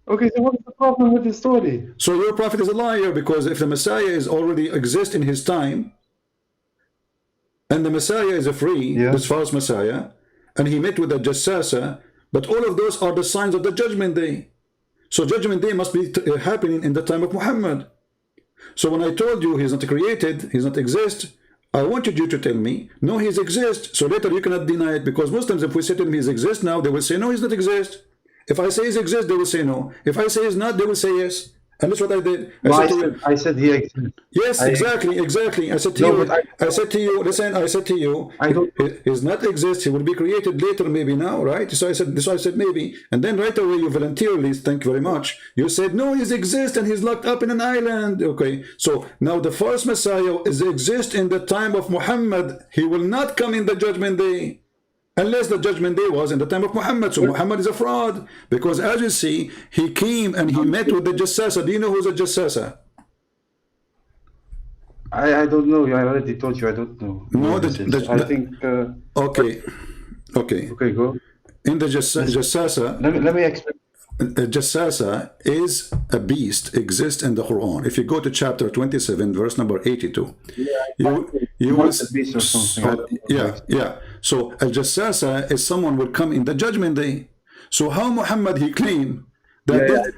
Okay, so what's the problem with the story? So your prophet is a liar, because if the Messiah is already exist in his time, and the Messiah is a free, this false Messiah, and he met with the Jassasa, but all of those are the signs of the Judgment Day. So Judgment Day must be happening in the time of Muhammad. So when I told you he's not created, he's not exist, I wanted you to tell me, no, he's exist. So later you cannot deny it, because Muslims, if we say to them he's exist now, they will say, no, he's not exist. If I say he's exist, they will say no. If I say he's not, they will say yes. And that's what I did. I said he exists. Yes, exactly. I said to you, listen, I said to you, he's not exist, he will be created later, maybe now, right? So I said maybe. And then right away you voluntarily, thank you very much, you said, no, he's exist and he's locked up in an island. Okay, so now the false Messiah is exist in the time of Muhammad. He will not come in the Judgment Day. Unless the Judgment Day was in the time of Muhammad. So Muhammad is a fraud. Because as you see, he came and he met with the Jassasa. Do you know who's a Jassasa? I don't know. I already told you I don't know. No, I think... Okay. Okay, go. In the Jassasa... Let me explain. Jassasa is a beast, exists in the Quran. If you go to chapter 27, verse number 82, you will see, So a Jassasa is someone will come in the Judgment Day. So how Muhammad he claimed that?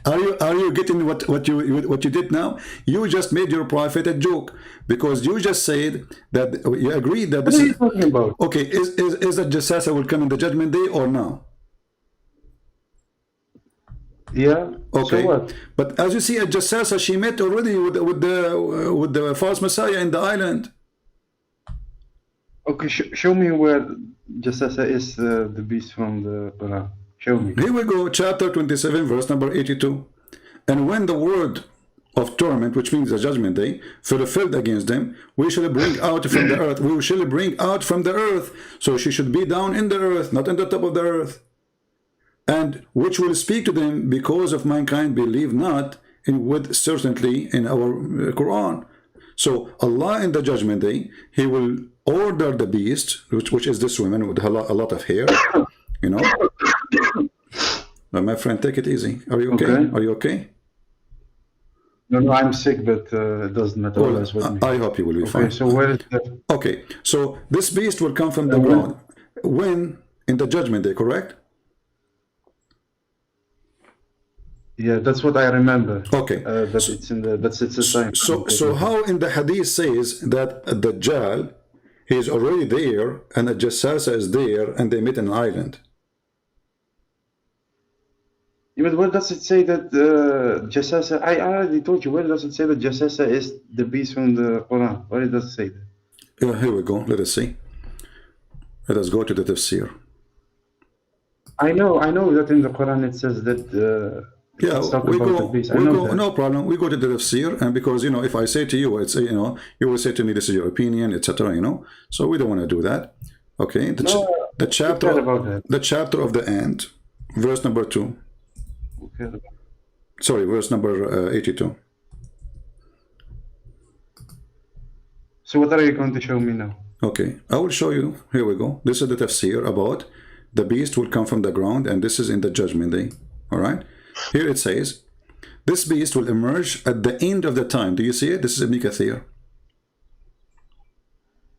Are you getting what you did now? You just made your prophet a joke, because you just said that you agreed that this what are you talking about? Okay. Is that Jassasa will come in the Judgment Day or no? Yeah. Okay. So what? But as you see, at Jassasa, she met already with the false Messiah in the island. Okay, show me where Jassasa is the beast from the Quran. Show me. Here we go, chapter 27, verse number 82. And when the word of torment, which means the Judgment Day, fulfilled against them, we shall bring out from the earth. We shall bring out from the earth. So she should be down in the earth, not in the top of the earth. And which will speak to them, because of mankind believe not with certainty in our Quran. So Allah in the Judgment Day, he will order the beast, which is this woman with a lot of hair, you know. But my friend, take it easy. Are you okay? Are you okay? No, I'm sick, but it doesn't matter. Well, I hope you will be fine. So where is the... Okay, so this beast will come from the ground. When? In the Judgment Day, correct? Yeah, that's what I remember. Okay. That's the time. So how in the hadith says that the Dajjal, he is already there, and the Jassasa is there, and they meet in an island? Yeah, but where does it say that Jassasa? I already told you. Where does it say that Jassasa is the beast from the Quran? Where does it say that? Yeah, here we go. Let us see. Let us go to the tafsir. I know that in the Quran it says that. Yeah, we go, no problem. We go to the tafsir, and because, you know, if I say to you, it's, you know, you will say to me, this is your opinion, etc., you know, so we don't want to do that. Okay, the chapter of the ant, verse number 2. Okay. Sorry, verse number 82. So what are you going to show me now? Okay, I will show you. Here we go. This is the tafsir about the beast will come from the ground, and this is in the judgment day. All right, here it says, this beast will emerge at the end of the time. Do you see it? This is Ibn Kathir.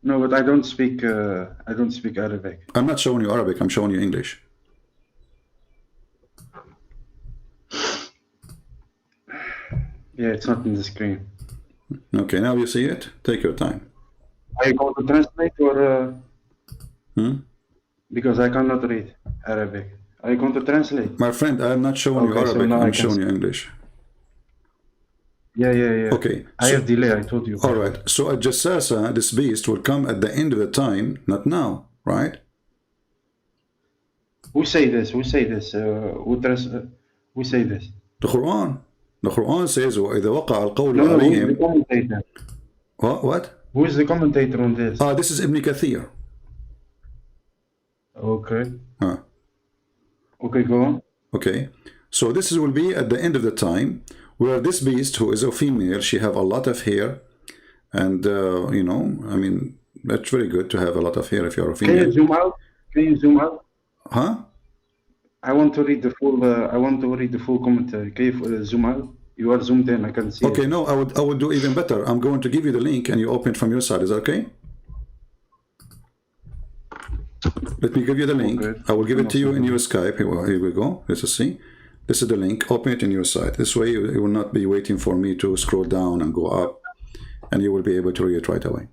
No, but I don't speak Arabic. I'm not showing you Arabic, I'm showing you English. Yeah, it's not in the screen. Okay, now you see it? Take your time. Are you going to translate or? Because I cannot read Arabic. Are you going to translate? My friend, I'm not showing you Okay, so Arabic, now I I'm can showing you English. Yeah. Okay. I have delay, I told you. All right. So a Jassasa, this beast, will come at the end of the time, not now, right? Who say this? Who say this? Who say this? The Quran. The Quran says, وَإِذَا وَقَعَ الْقَوْلُ No, who's the عَلَيْهِمْ. commentator? What? Who is the commentator on this? This is Ibn Kathir. Okay. Huh. Okay, go on. Okay. So this will be at the end of the time, where this beast, who is a female, she have a lot of hair, and you know, I mean, that's very good to have a lot of hair if you're a female. Can you zoom out? Can you zoom out? Huh? I want to read the full. I want to read the full commentary. Can you zoom out? You are zoomed in. I can see. Okay. It. No, I would do even better. I'm going to give you the link, and you open it from your side. Is that okay? Let me give you the link. Okay. I will give it to you in your Skype. Here we go. Let's see. This is the link. Open it in your side. This way you will not be waiting for me to scroll down and go up, and you will be able to read it right away.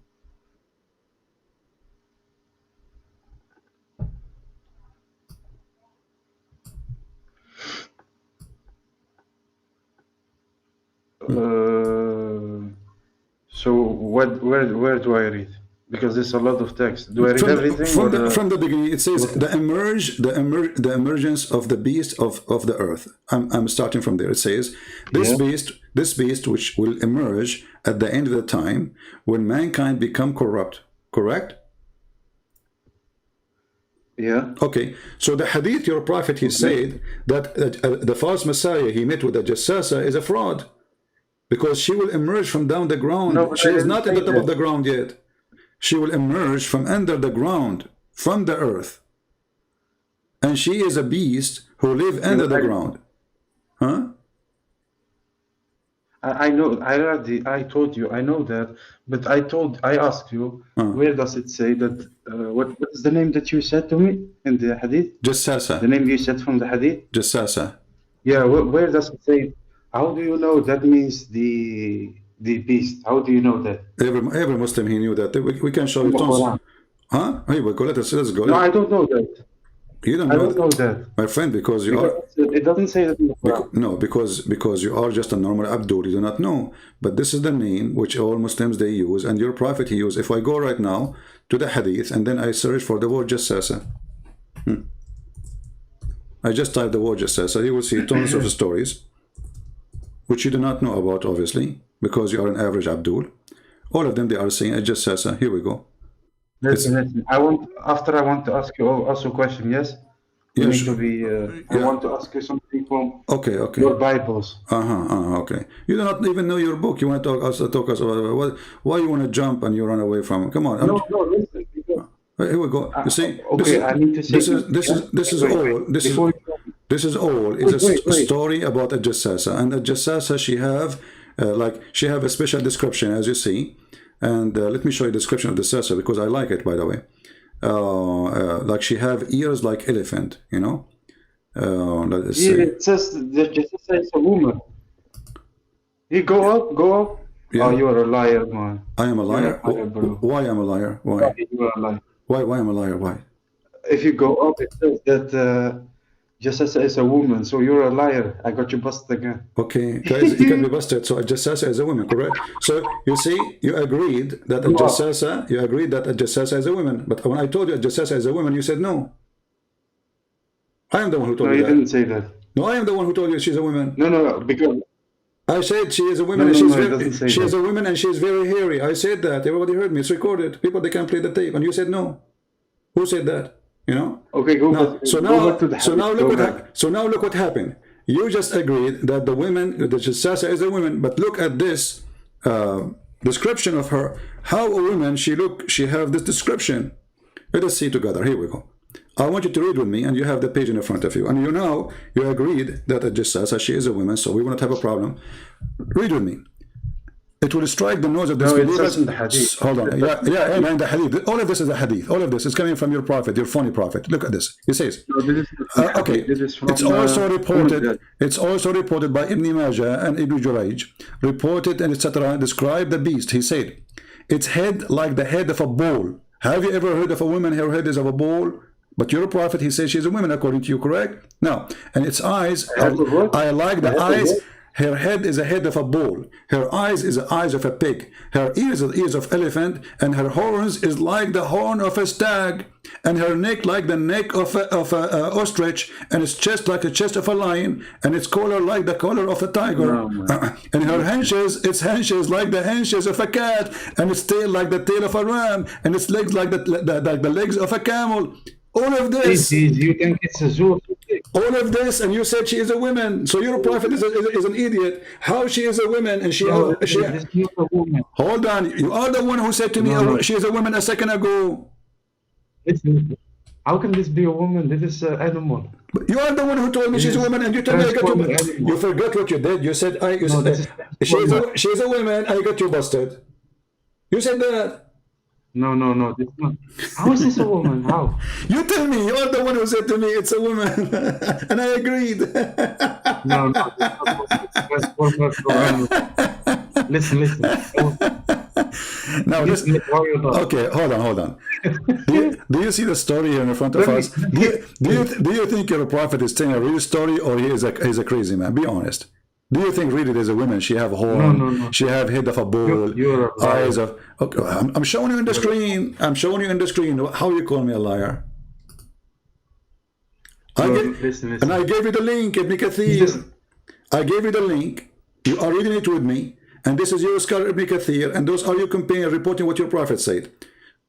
So where do I read? Because there's a lot of text. Do I read everything? From the beginning, it says the emergence of the beast of the earth. I'm starting from there. It says this beast which will emerge at the end of the time when mankind become corrupt. Correct? Yeah. Okay. So the hadith, your prophet, he said that the false messiah he met with the Jassasa is a fraud, because she will emerge from down the ground. No, she is not at the top of the ground yet. She will emerge from under the ground, from the earth. And she is a beast who live under the ground. Huh? I know. I told you. I know that. But I asked you, where does it say that? What is the name that you said to me in the hadith? Jassasa. The name you said from the hadith? Jassasa. Yeah. Where does it say? How do you know that means the beast? How do you know that? Every Muslim, he knew that. We can show you tons. Huh? Here we go. Let's go. No, I don't know that. You don't I know don't know that. My friend, because you are... It doesn't say that in the Quran. No, because you are just a normal Abdul. You do not know. But this is the name which all Muslims, they use, and your prophet, he used. If I go right now to the hadith, and then I search for the word Jassasa. I just type the word Jassasa. You will see tons of stories, which you do not know about, obviously, because you are an average Abdul. All of them, they are saying Jassasa. Here we go. Listen. I want to ask you also a question. Yes. You need to be. I want to ask you something from your Bibles. Okay. You do not even know your book. You want to talk us about why you want to jump and you run away from? Come on. No. Listen. Here we go. You see. Okay. I need to say This is all. It's a story about a Jassasa, and a Jassasa, she have a special description, as you see. And let me show you the description of the Jassasa, because I like it, by the way. Like she have ears like elephant, you know. Let's see. It says the Jassasa is a woman. You go up. Yeah. Oh, you are a liar, man. I am a liar. Why am a liar? Why? You are a liar. Why am a liar? Why? If you go up, it says that Jassasa is a woman, so you're a liar. I got you busted again. Okay, guys, you can be busted. So a Jassasa is a woman, correct? So you see, you agreed that a Jassasa is a woman. But when I told you a Jassasa is a woman, you said no. I am the one who told you that. No, you didn't say that. No, I am the one who told you she's a woman. No, because I said she is a woman and she is a woman and she is very hairy. I said that. Everybody heard me. It's recorded. People, they can play the tape. And you said no. Who said that? You know? Okay, go back. So now look what happened. You just agreed that the woman, the Jassasa is a woman, but look at this description of her. How a woman she have this description. Let us see together. Here we go. I want you to read with me, and you have the page in front of you. And you agreed that a Jassasa, she is a woman, so we will not have a problem. Read with me. It will strike the nose of disbelievers. in the hadith. Hold on. Yeah, in the hadith. All of this is a hadith. All of this is coming from your prophet, your phony prophet. Look at this. He says, No, this is okay, this is from, it's also reported. Umm It's also reported by Ibn Majah and Ibn Jurayj, reported and etc. Describe the beast. He said, its head like the head of a bull. Have you ever heard of a woman? Her head is of a bull. But you're a prophet. He says she's a woman, according to you, correct? No. And its eyes. I like the eyes. Her head is a head of a bull. Her eyes is the eyes of a pig. Her ears are the ears of elephant, and her horns is like the horn of a stag, and her neck like the neck of a ostrich, and its chest like the chest of a lion, and its collar like the collar of a tiger. And her its haunches like the haunches of a cat, and its tail like the tail of a ram, and its legs like the legs of a camel. All of this. You think it's a zoo? All of this, and you said she is a woman. So your prophet is an idiot. How she is a woman, and she This is not a woman. hold on. You are the one who said to me she is a woman a second ago. How can this be a woman? This is an animal. You are the one who told me she's a woman, and you told me I got you. You forgot what you did. You said she's a woman. I got you busted. You said that. No, this is not. How is this a woman? How? You tell me. You are the one who said to me it's a woman, and I agreed. No, listen. Now, listen. Okay, hold on. Do you see the story here in front of us? Do you think your prophet is telling a real story, or he's a crazy man? Be honest. Do you think really there's a woman? She have horn. No. She have head of a bull. You're a liar. Eyes of. Okay, I'm showing you in the screen. I'm showing you in the screen. How you call me a liar? Listen. And I gave you the link, Ibn Kathir. I gave you the link. You are reading it with me. And this is your scholar Ibn Kathir. And those are your companions reporting what your prophet said.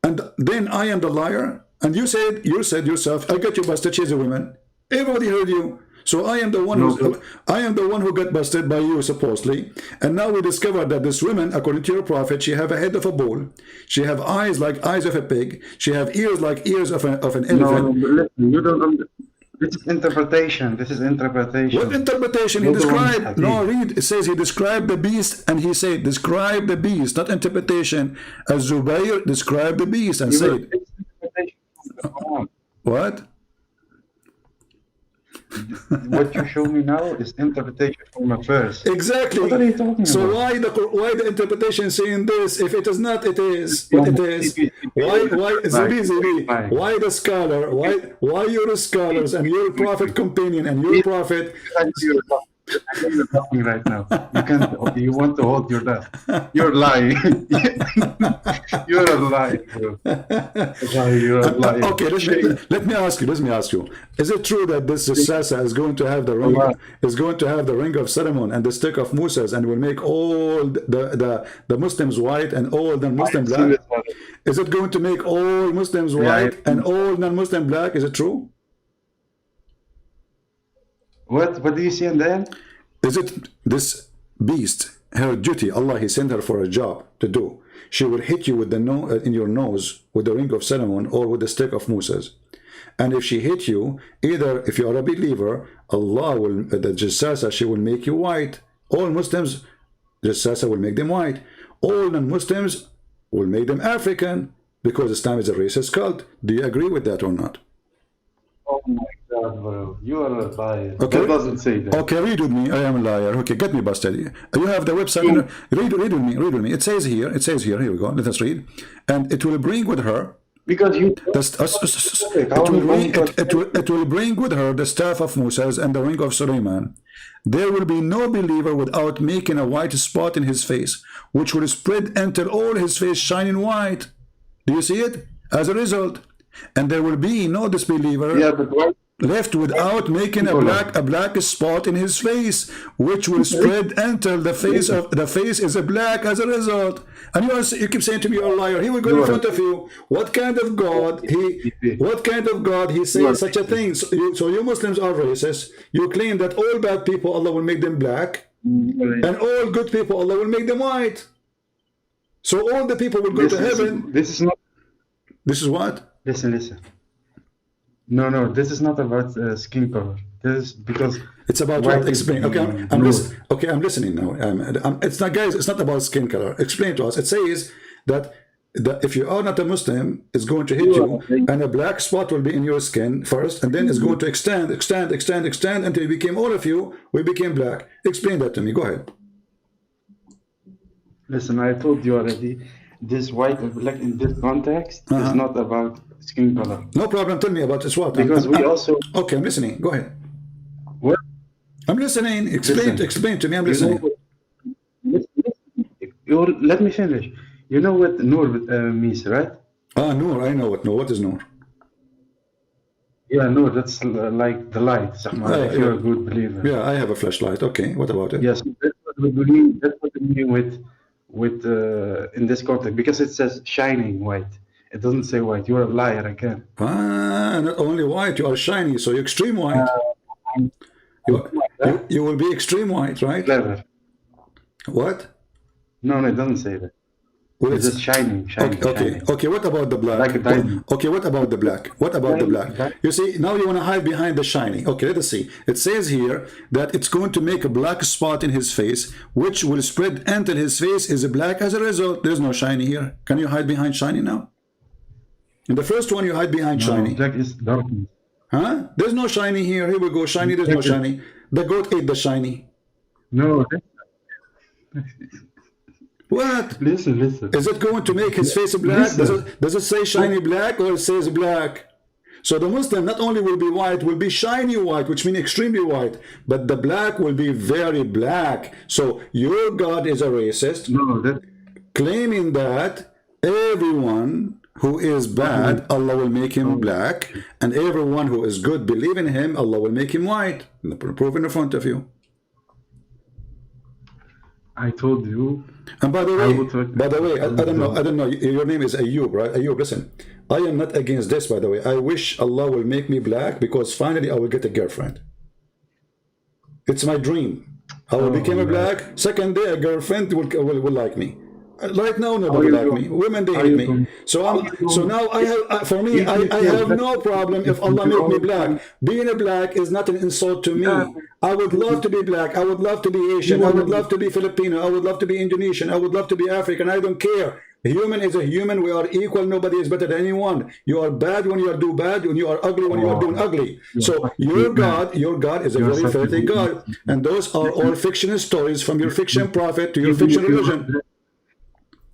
And then I am the liar. And you said yourself, I got you busted. She's a woman. Everybody heard you. So I am the one who got busted by you, supposedly. And now we discovered that this woman, according to your prophet, she have a head of a bull. She have eyes like eyes of a pig. She have ears like ears of an elephant. No, listen, you don't. This is interpretation. What interpretation? He described. No, read. It says he described the beast, and he said, describe the beast, not interpretation. As Zubayr described the beast and said, what? What you show me now is interpretation from a verse. Exactly. What are you talking so about? why the interpretation saying this? If it is not, it is what it is. Why Zibi? Why the scholar? Why your scholars and your prophet companion and your prophet? You're talking right now. You want to hold your breath. You're lying. You're a liar, bro. You're a liar. Okay, let me ask you. Is it true that this Sasa is going to have the ring? Is going to have the ring of Solomon and the stick of Moses, and will make all the Muslims white and all non-Muslim black? Is it going to make all Muslims white and all non-Muslim black? Is it true? What do you see in the end? Is it this beast, her duty, Allah, he sent her for a job to do. She will hit you with the in your nose with the ring of Solomon or with the stick of Moses. And if she hit you, either if you are a believer, Allah will, the Jassasa, she will make you white. All Muslims, Jassasa will make them white. All non-Muslims will make them African, because Islam is a racist cult. Do you agree with that or not? Oh my God, bro. You are a liar. Okay. That doesn't say that. Okay, read with me. I am a liar. Okay, get me busted. You have the website. Read with me. It says here. Here we go. Let us read. And it will bring with her. Because you. It will bring with her the staff of Moses and the ring of Suleiman. There will be no believer without making a white spot in his face, which will spread until all his face shining white. Do you see it? As a result. And there will be no disbeliever left without making a black spot in his face, which will spread until the face is a black as a result. And you keep saying to me, you're a liar. He will go in front of you. What kind of God he says such a thing? So you Muslims are racist. You claim that all bad people Allah will make them black, and all good people Allah will make them white. So all the people will go to heaven. This is not. This is what? Listen. No, this is not about skin color. This is because It's about white what? is Explain. the Okay, I'm Noor. listening. Okay, I'm listening now. It's not, guys. It's not about skin color. Explain to us. It says that if you are not a Muslim, it's going to hit you, and a black spot will be in your skin first, and then it's going to extend until we became, all of you, we became black. Explain that to me. Go ahead. Listen, I told you already. This white and black in this context is not about skin color. No problem. Tell me about this. What? Because we also. Okay, I'm listening. Go ahead. What? I'm listening. Explain to me. I'm listening. Let me finish. You know what Noor means, right? Noor. I know what Noor. What is Noor? Yeah, Noor. That's like the light. If you're a good believer. Yeah, I have a flashlight. Okay, what about it? Yes, that's what we mean. That's what we mean with in this context, because it says shining white. It doesn't say white. You're a liar again. Not only white, you are shiny, so you're extreme white. You will be extreme white, right? Clever. What? No, it doesn't say that. Well, it's just shining. Okay, what about the black? Like a diamond. Okay, what about the black? What about the black? You see, now you want to hide behind the shiny. Okay, let us see. It says here that it's going to make a black spot in his face, which will spread until his face is black. As a result, there's no shiny here. Can you hide behind shiny now? In the first one, you hide behind shiny. Black is darkness. Huh? There's no shiny here. Here we go. Shiny, there's no shiny. The goat ate the shiny. No. What? Listen. Is it going to make his face black? Does it say shiny black, or it says black? So the Muslim not only will be white, will be shiny white, which means extremely white, but the black will be very black. So your God is a racist, claiming that everyone who is bad, Allah will make him black, and everyone who is good, believe in him, Allah will make him white. The proof in front of you. I told you. And by the way, I don't know. Your name is Ayub, right? Ayub, listen. I am not against this, by the way. I wish Allah will make me black, because finally I will get a girlfriend. It's my dream. I will become a black. Second day, a girlfriend will like me. Right now, nobody like me. Women, they hate me. So now I have, for me, I have no problem if Allah make me black. Being a black is not an insult to me. I would love to be black. I would love to be Asian. I would love to be Filipino. I would love to be Indonesian. I would love to be African. I don't care. A human is a human. We are equal. Nobody is better than anyone. You are bad when you are do bad, when you are ugly when you are doing ugly. So your God is a very filthy God. And those are all fictional stories, from your fiction prophet to your fiction religion.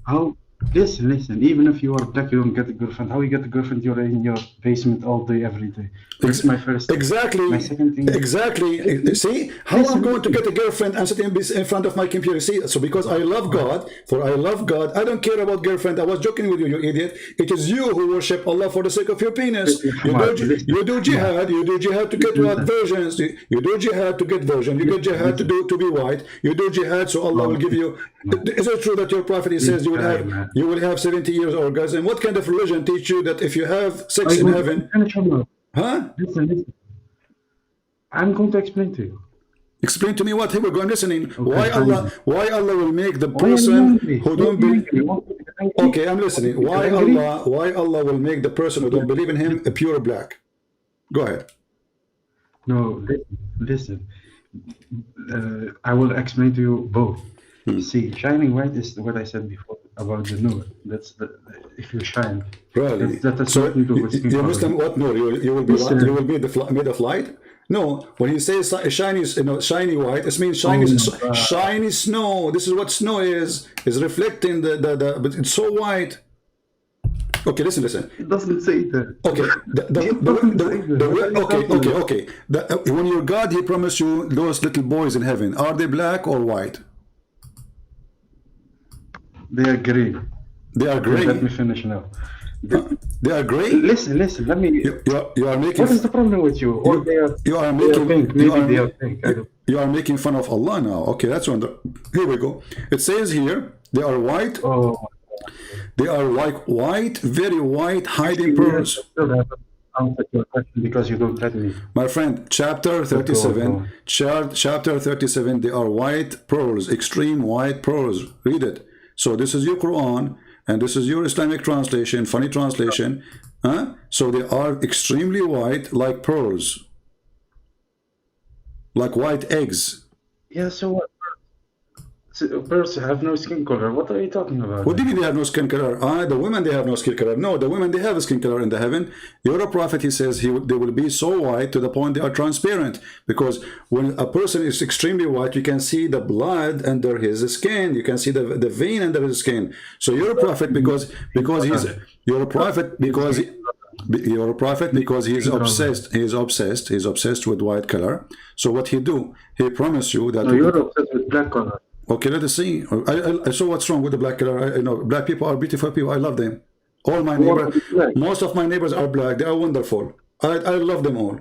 How? Listen. Even if you are black, you don't get a girlfriend. How you get a girlfriend? You're in your basement all day, every day. That's my first thing. Exactly. My second thing. Exactly. See how I'm going to get a girlfriend and sitting in front of my computer. See, so because I love God, I don't care about girlfriend. I was joking with you, you idiot. It is you who worship Allah for the sake of your penis. You do jihad. You do jihad to get what versions. You do jihad to get version. You get jihad to be white. You do jihad so Allah will give you. Is it true that your prophet says you will have 70 years orgasm? What kind of religion teach you that if you have sex in heaven? Huh? Listen. I'm going to explain to you. Explain to me what? Here we go. I'm listening. Okay, why Allah will make the person who don't believe? Okay, I'm listening. Why Allah will make the person who don't believe in him a pure black? Go ahead. No, listen. I will explain to you both. See, shining white is what I said before about the Noor. That's if you shine. Really? That's so you Muslim, what Noor? You will be made of light? No. When he says shiny, shiny white, it means shiny snow. This is what snow is reflecting but it's so white. Okay, listen. It doesn't say that. Okay, okay. When your God, he promised you those little boys in heaven, are they black or white? They are gray. They are gray. Let me finish now. They are gray. Listen. Let me. You are making. What is the problem with you? Or you are making. You are making fun of Allah now. Okay, that's one. Here we go. It says here they are white. Oh. They are white, very white, hiding pearls. Answer your question because you don't let me. My friend, chapter 37. Chapter 37. They are white pearls, extreme white pearls. Read it. So this is your Quran, and this is your Islamic translation, funny translation. Huh? So they are extremely white, like pearls, like white eggs. Yeah, so what? So birds have no skin color. What are you talking about What do you then? mean they have no skin color? The women, they have no skin color. No, the women, they have a skin color in the heaven. Your prophet, he says, they will be so white to the point they are transparent. Because when a person is extremely white, you can see the blood under his skin. You can see the vein under his skin. So your prophet, because he's your prophet, because you're a prophet, because he's obsessed. He's obsessed with white color. So what he do? He promised you that. No, you're obsessed with black color. Okay, let us see. I saw what's wrong with the black color. I know black people are beautiful people. I love them. All my neighbors, most of my neighbors are black. They are wonderful. I love them all.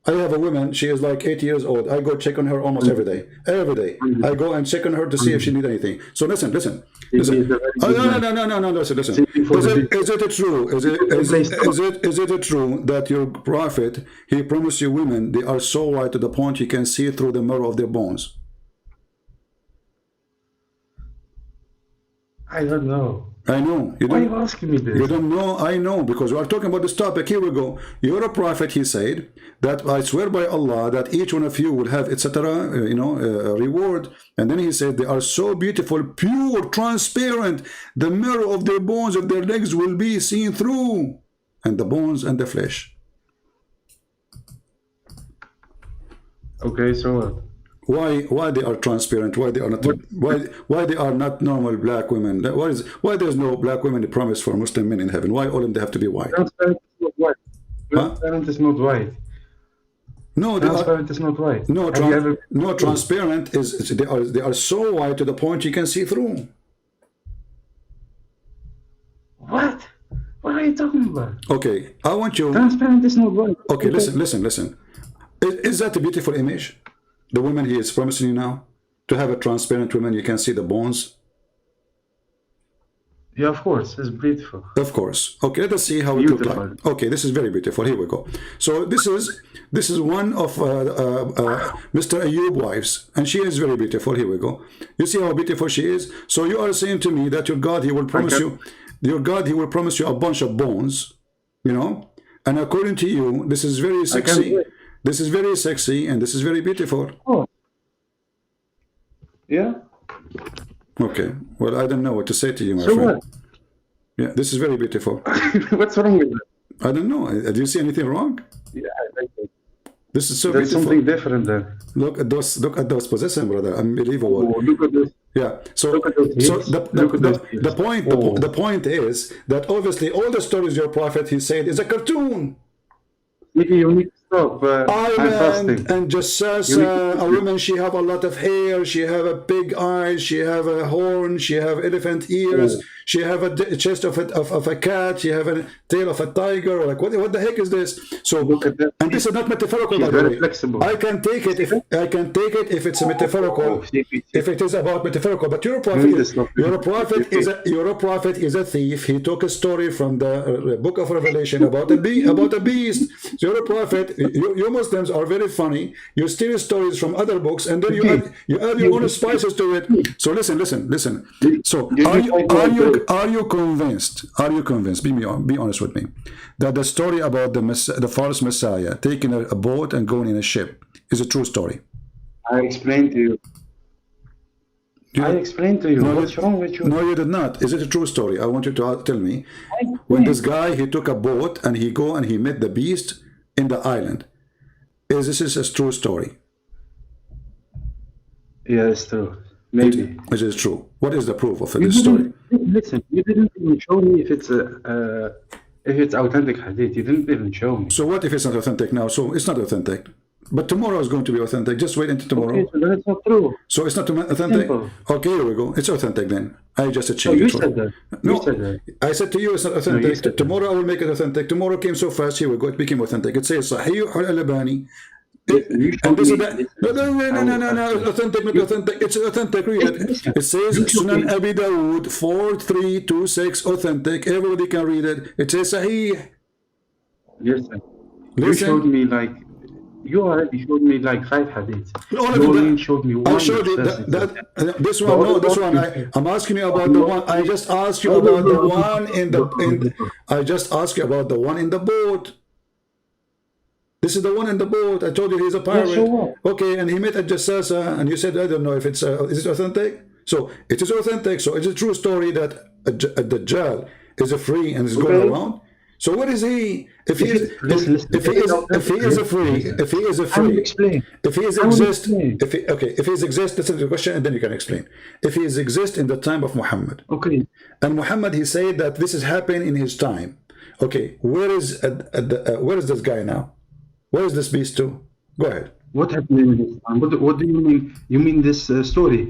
I have a woman. She is like 8 years old. I go check on her almost every day. Every day, I go and check on her to see if she needs anything. So listen. Oh, no. Listen. Is it true? Is it true that your prophet, he promised you women they are so white to the point you can see through the marrow of their bones? I don't know. I know. Why are you asking me this? You don't know? I know, because we are talking about this topic. Here we go. You're a prophet, he said, that I swear by Allah that each one of you will have, etc., a reward. And then he said, they are so beautiful, pure, transparent. The marrow of their bones of their legs will be seen through. And the bones and the flesh. Okay, so what? Why they are transparent? Why they are not? Why they are not normal black women? Why there's no black women promised for Muslim men in heaven? Why all of them they have to be white? Transparent is not white. Transparent is not white. No, transparent is not white. No, transparent is they are so white to the point you can see through. What? What are you talking about? Okay, I want you. Transparent is not white. Okay, listen. Is that a beautiful image? The woman he is promising you now to have a transparent woman, you can see the bones. Yeah, of course, it's beautiful. Of course. Okay, let us see how it looks like. Okay, this is very beautiful. Here we go. So this is one of Mr. Ayub wives, and she is very beautiful. Here we go. You see how beautiful she is. So you are saying to me that your God, he will promise you a bunch of bones, and according to you, this is very sexy. This is very sexy, and this is very beautiful. Oh. Yeah. Okay. Well, I don't know what to say to you, my friend. What? Yeah, this is very beautiful. What's wrong with that? I don't know. Do you see anything wrong? Yeah, I like it. This is so That's beautiful. Something different there. Look at those possessions, brother. Unbelievable. Oh, look at this. Yeah. So the point is that obviously all the stories your prophet he said is a cartoon. You need to stop. Ireland and Jassasa, a woman, she have a lot of hair, she have a big eyes, she have a horn, she have elephant ears, she have a chest of a cat, she have a tail of a tiger. Like what the heck is this? So and this is not metaphorical, by the way. Flexible. I can take it if it's a metaphorical. If it is about metaphorical, but your prophet is a thief. He took a story from the book of Revelation about a beast. So you're a prophet. You Muslims are very funny. You steal stories from other books, and then you add your own spices to it. So listen. So are you convinced? Be honest with me, that the story about the false Messiah taking a boat and going in a ship is a true story? I explained to you. What's wrong with you? No, you did not. Is it a true story? I want you to tell me. When this guy, he took a boat and he met the beast in the island. Is this a true story? Yeah, it's true. Maybe. It is true. What is the proof of this story? Listen, you didn't even show me if it's authentic hadith. You didn't even show me. So what if it's not authentic now? So it's not authentic. But tomorrow is going to be authentic. Just wait until tomorrow. Okay, so then it's not true. So it's not authentic? Simple. Okay, here we go. It's authentic then. I just changed it. You said that. No, you said that. I said to you it's not authentic. Tomorrow I will make it authentic. Tomorrow came so fast. Here we go. It became authentic. It says Sahih al-Albani. And this is that. No. Authentic, not authentic. It's authentic. Read it. It says Sunan Abi Dawood 4326. Authentic. Everybody can read it. It says Sahih. Listen. You showed me like You already showed me like 5 hadiths. No, You only that, showed me I one showed you that says this the one. other No, this one. one I'm asking you are about the not one. I just asked you no, no, about no, the no, one in no, the no, no, no. I just asked you about the one in the boat. This is the one in the boat. I told you he's a Yeah, so pirate. what? Okay, and he met a Jassasa, and you said, I don't know if it's is it authentic? So it is authentic. So it's a true story that a Dajjal is a free and is going Okay. around. So what is he? If he If is, it, listen, listen. if he is, if he is a free, Listen. if he is a I will free, explain. if he is I will exist, explain. if he, okay, if he is exist, that's the question, and then you can explain. If he is exist in the time of Muhammad, Okay. and Muhammad, he said that this is happening in his time. Okay, where is this guy now? Where is this beast to? Go ahead. What happened in this time? What do you mean? You mean this story?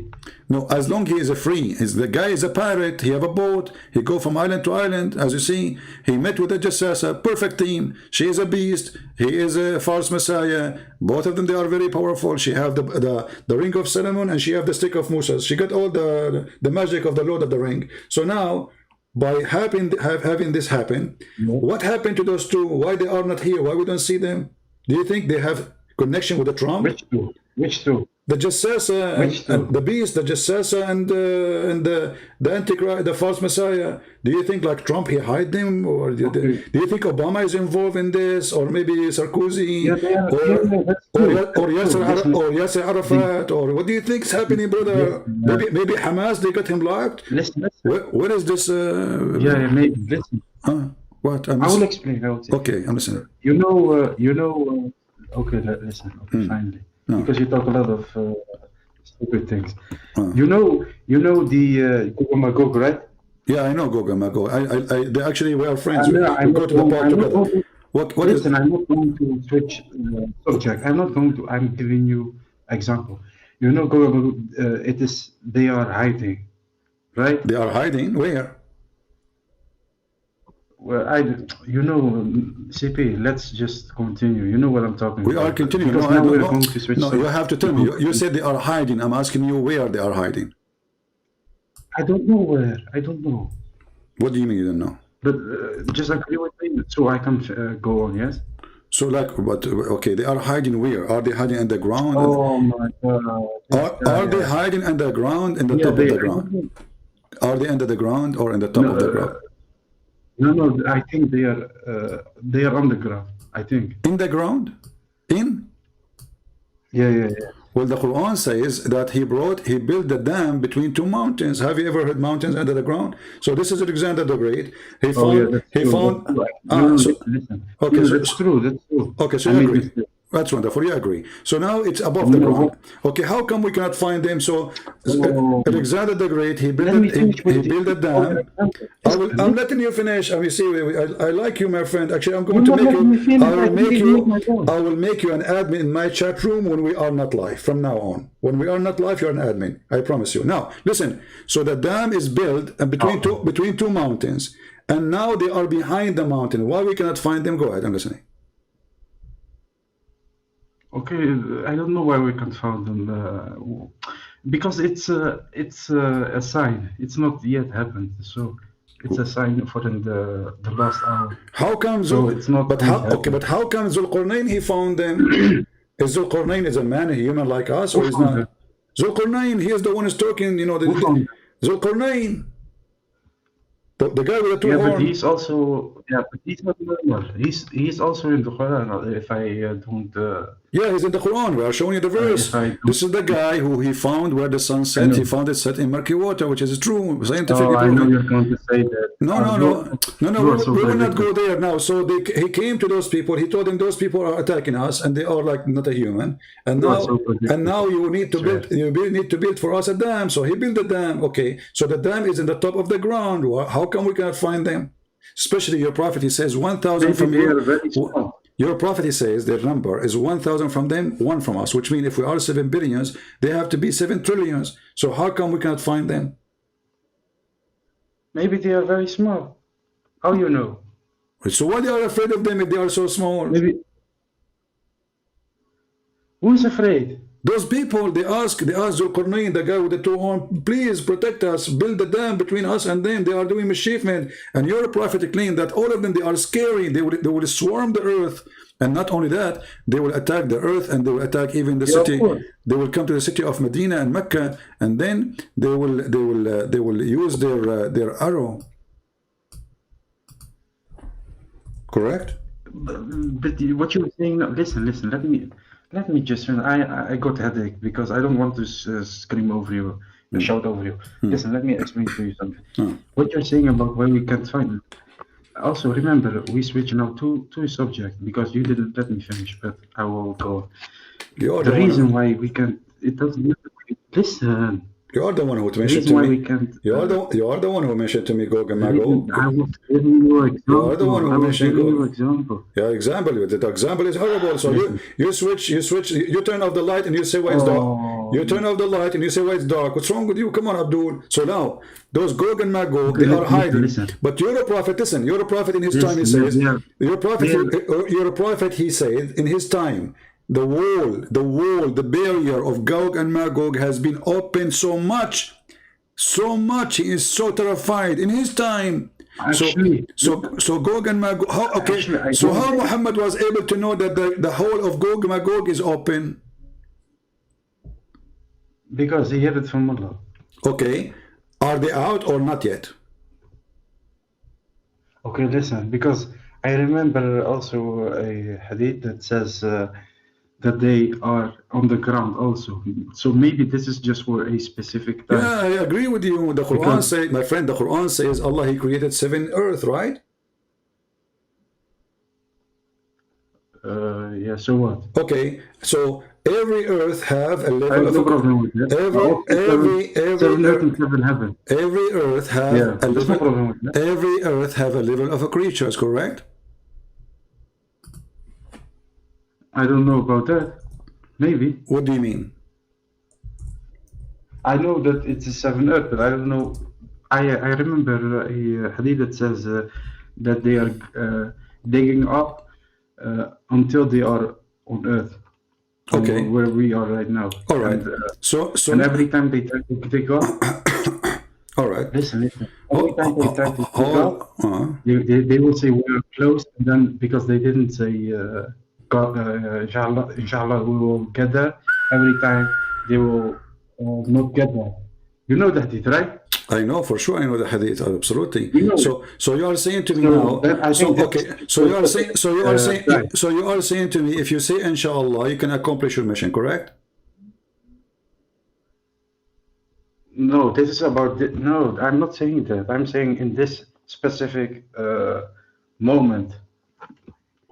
No, as long he is a free, the guy is a pirate. He have a boat. He go from island to island. As you see, he met with a Jassasa, perfect team. She is a beast. He is a false messiah. Both of them, they are very powerful. She have the ring of Solomon, and she have the stick of Musa. She got all the magic of the Lord of the Ring. So now, by having this happen, what happened to those two? Why they are not here? Why we don't see them? Do you think they have connection with the Trump? Which two? Which two? The Jassasa and the beast, the Jassasa and the Antichrist, the false Messiah. Do you think like Trump he hide them, or do you think Obama is involved in this, or maybe Sarkozy, or Yasser Arafat, or what do you think is happening, brother? Maybe Hamas they got him locked. Listen. What is this? Maybe. Listen. What? I will explain. Okay, I'm listening. Okay, listen. Okay, finally. No. Because you talk a lot of stupid things. You know the Gog and Magog, right? Yeah, I know Gog and Magog. They actually we are friends. We go to the park together. Listen, I'm not going to switch subject. I'm not going to. I'm giving you example. You know, Gog and Magog. They are hiding, right? They are hiding where? Well, CP, let's just continue. You know what I'm talking about. We are continuing. Because now we're going to switch. No, you have to tell me. You said they are hiding. I'm asking you where they are hiding. I don't know where. I don't know. What do you mean you don't know? But just agree with me so I can go on, yes? So okay, they are hiding where? Are they hiding underground? Oh my God. Are they hiding underground in the top of the ground? Are they under the ground or in the top of the ground? No, I think they are on the ground, I think. In the ground? In? Yeah. Well, the Quran says that he built the dam between two mountains. Have you ever heard mountains under the ground? So this is Alexander the Great. Listen. Okay, that's true. Okay, so you agree. That's wonderful. You agree. So now it's above the ground. Okay, how come we cannot find them? So Alexander the Great, he built a dam. I'm letting you finish. I mean, see, I like you, my friend. Actually, I'm going to make you. I will make you an admin in my chat room when we are not live. From now on, when we are not live, you're an admin. I promise you. Now, listen. So the dam is built between two mountains, and now they are behind the mountain. Why we cannot find them? Go ahead. I'm listening. Okay, I don't know why we can't find them. Because it's a sign. It's not yet happened, so it's a sign for in the last hour. How come? So it's not. But how come Zulqarnain he found them? Is Zulqarnain is a man, a human like us, or is not? Zulqarnain, he is the one who's talking. You know, Zulqarnain. The guy with the two horns. But he's also but he's not normal. He's also in the Quran. If I don't. Yeah, he's in the Quran. We are showing you the verse. This is the guy who he found where the sun set. He found it set in murky water, which is true, scientifically proven. I know you're going to say that. No. We will not go there now. So he came to those people. He told them those people are attacking us, and they are like not a human. And now you need to build. You need to build for us a dam. So he built the dam. Okay. So the dam is in the top of the ground. How come we cannot find them? Especially your prophet, he says 1,000 from you. Your prophet, he says their number is 1,000 from them, 1 from us, which means if we are 7 billions, they have to be 7 trillions. So how come we cannot find them? Maybe they are very small. How you know? So why they are afraid of them if they are so small? Maybe. Who is afraid? Those people, they ask Zulqarnain, the guy with the two horns, please protect us, build a dam between us and them. They are doing mischievement. And your prophet claimed that all of them, they are scary. They will swarm the earth. And not only that, they will attack the earth, and they will attack even the city. They will come to the city of Medina and Mecca, and then they will use their arrow. Correct? But what you were saying, listen, let me just, I got a headache because I don't want to scream over you, shout over you. Listen, let me explain to you something. What you're saying about why we can't find it. Also, remember, we switch now to a subject because you didn't let me finish, but I will go. The reason why we can't, it doesn't, listen. You are the one who mentioned to me. You are the one who mentioned to me Gog and Magog. I was giving you an example. You are the one who mentioned Gog. Example. Yeah, example. The example is horrible. So you switch. You turn off the light and you say why it's dark. You turn off the light and you say why it's dark. What's wrong with you? Come on, Abdul. So now those Gog and Magog, they are hiding. But you're a prophet. Listen, you're a prophet in his time. He says, you're a prophet. He said in his time. The wall, the barrier of Gog and Magog has been opened so much. He is so terrified in his time. Actually, so Gog and Magog. How Muhammad was able to know that the whole of Gog and Magog is open? Because he had it from Allah. Okay, are they out or not yet? Okay, listen. Because I remember also a hadith that says. That they are on the ground also. So maybe this is just for a specific time. Yeah, I agree with you. The Quran says, my friend, the Quran says Allah, He created 7 earth, right? Yeah, so what? Okay, so every earth have a level of... No problem with that. Seven earth and 7 heaven. Every earth have a level, no problem with that. Every earth have a level of a creatures, correct? I don't know about that. Maybe. What do you mean? I know that it's a 7 earth, but I don't know. I remember a hadith that says that they are digging up until they are on earth. Okay. Where we are right now. All right. And, so and every time they try to dig up. All right. Listen. Every time they try to dig up, they will say we are close, and then because they didn't say. Inshallah, we will get there. Every time they will not get there. You know the hadith, right? I know for sure. I know the hadith absolutely. You know so you are saying to me now. So you are saying to me, if you say inshallah, you can accomplish your mission, correct? No, this is about. No, I'm not saying that. I'm saying in this specific moment.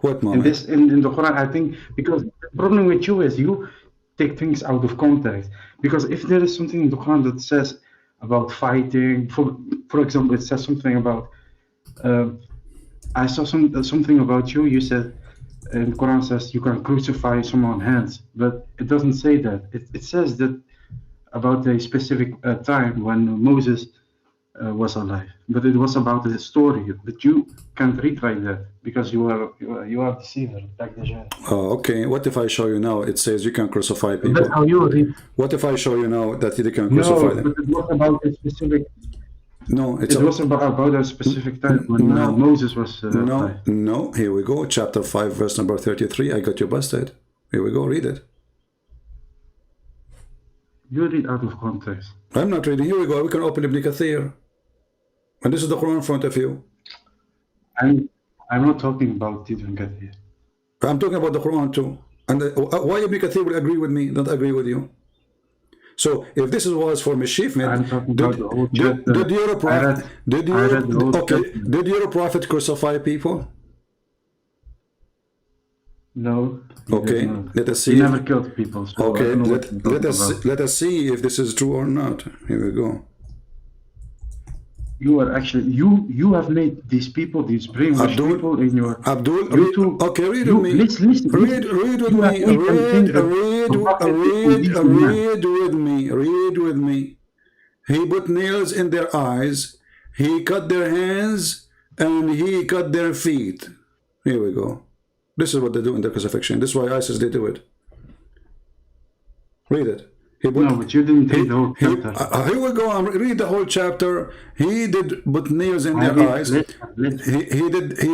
What moment? In the Quran, I think, because the problem with you is you take things out of context. Because if there is something in the Quran that says about fighting, for example, it says something about, I saw something about you. You said, in the Quran says you can crucify someone's hands, but it doesn't say that. It says that about a specific time when Moses was alive, but it was about the story. But you can't read like that because you are deceiver, like the Jinn. Oh, okay. What if I show you now? It says you can crucify people. That's how you read. What if I show you now that you can crucify them? No, but it was about a specific. No, it was about a specific time when Moses was alive. No. Here we go. Chapter 5, verse number 33. I got you busted. Here we go. Read it. You read out of context. I'm not reading. Here we go. We can open Ibn Kathir. And this is the Quran in front of you. I'm not talking about Ibn Kathir. I'm talking about the Quran too. And why Ibn Kathir will agree with me, don't agree with you? So if this was for mischievement, did your prophet crucify people? No. Okay, let us see. He never killed people. So okay, let us see if this is true or not. Here we go. You are actually you have made these people, these brainwashed people in your YouTube. Okay, read with me. Listen. Read with me. Read with me. He put nails in their eyes. He cut their hands and he cut their feet. Here we go. This is what they do in the crucifixion. This is why ISIS they do it. Read it. He put, No, but you didn't read the whole he, chapter. here we go. Read the whole chapter. He did put nails in their eyes. He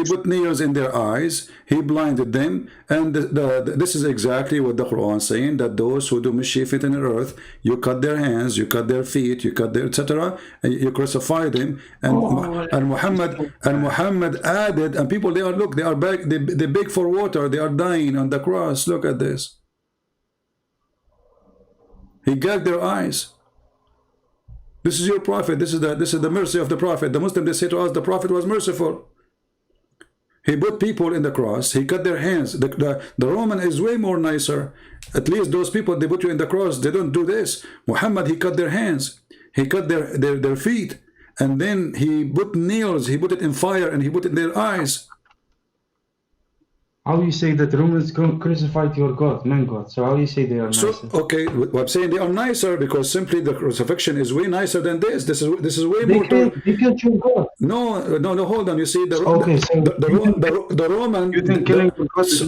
put nails in their eyes. He blinded them. And this is exactly what the Quran is saying, that those who do mischief in the earth, you cut their hands, you cut their feet, you cut their etc. And you crucify them. And Muhammad added, and people, they are back, they beg for water, they are dying on the cross. Look at this. He gagged their eyes. This is your prophet. This is the mercy of the prophet. The Muslims, they say to us, the prophet was merciful. He put people in the cross. He cut their hands. The Roman is way more nicer. At least those people, they put you in the cross, they don't do this. Muhammad, he cut their hands. He cut their feet. And then he put nails. He put it in fire and he put it in their eyes. How you say that the Romans crucified your God, man God? So how you say they are nicer? So okay, well, I'm saying they are nicer because simply the crucifixion is way nicer than this. This is way more. They killed your God. No, hold on. You see the Roman. You think killing your God is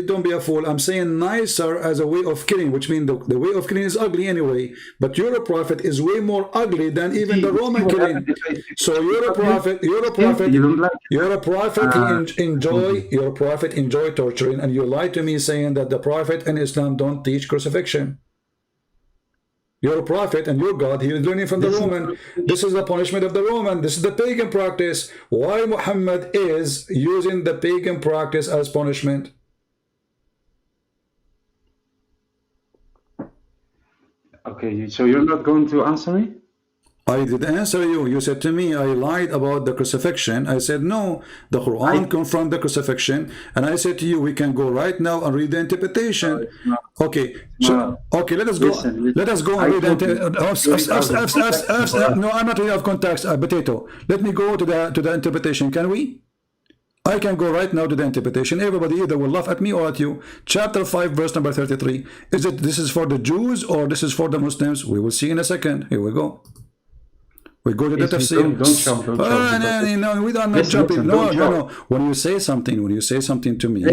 don't be a fool. I'm saying nicer as a way of killing, which means the way of killing is ugly anyway. But your prophet is way more ugly than even the Roman killing. So you're a prophet. Your prophet enjoy torturing, and you lie to me saying that the prophet and Islam don't teach crucifixion. You're a prophet and your God, he is learning from the Roman. This is the punishment of the Roman. This is the pagan practice. Why Muhammad is using the pagan practice as punishment? Okay, so you're not going to answer me? I did answer you. You said to me, I lied about the crucifixion. I said, no, the Quran confirmed the crucifixion. And I said to you, we can go right now and read the interpretation. Okay, so, okay, let us go. Let us go and read the No, I'm not really out of context, potato. Let me go to the interpretation. Can we? I can go right now to the interpretation. Everybody either will laugh at me or at you. Chapter 5, verse number 33. This is for the Jews or this is for the Muslims? We will see in a second. Here we go. We go to the tafsir. Don't jump. No, we don't not jumping. No. When you say something to me, I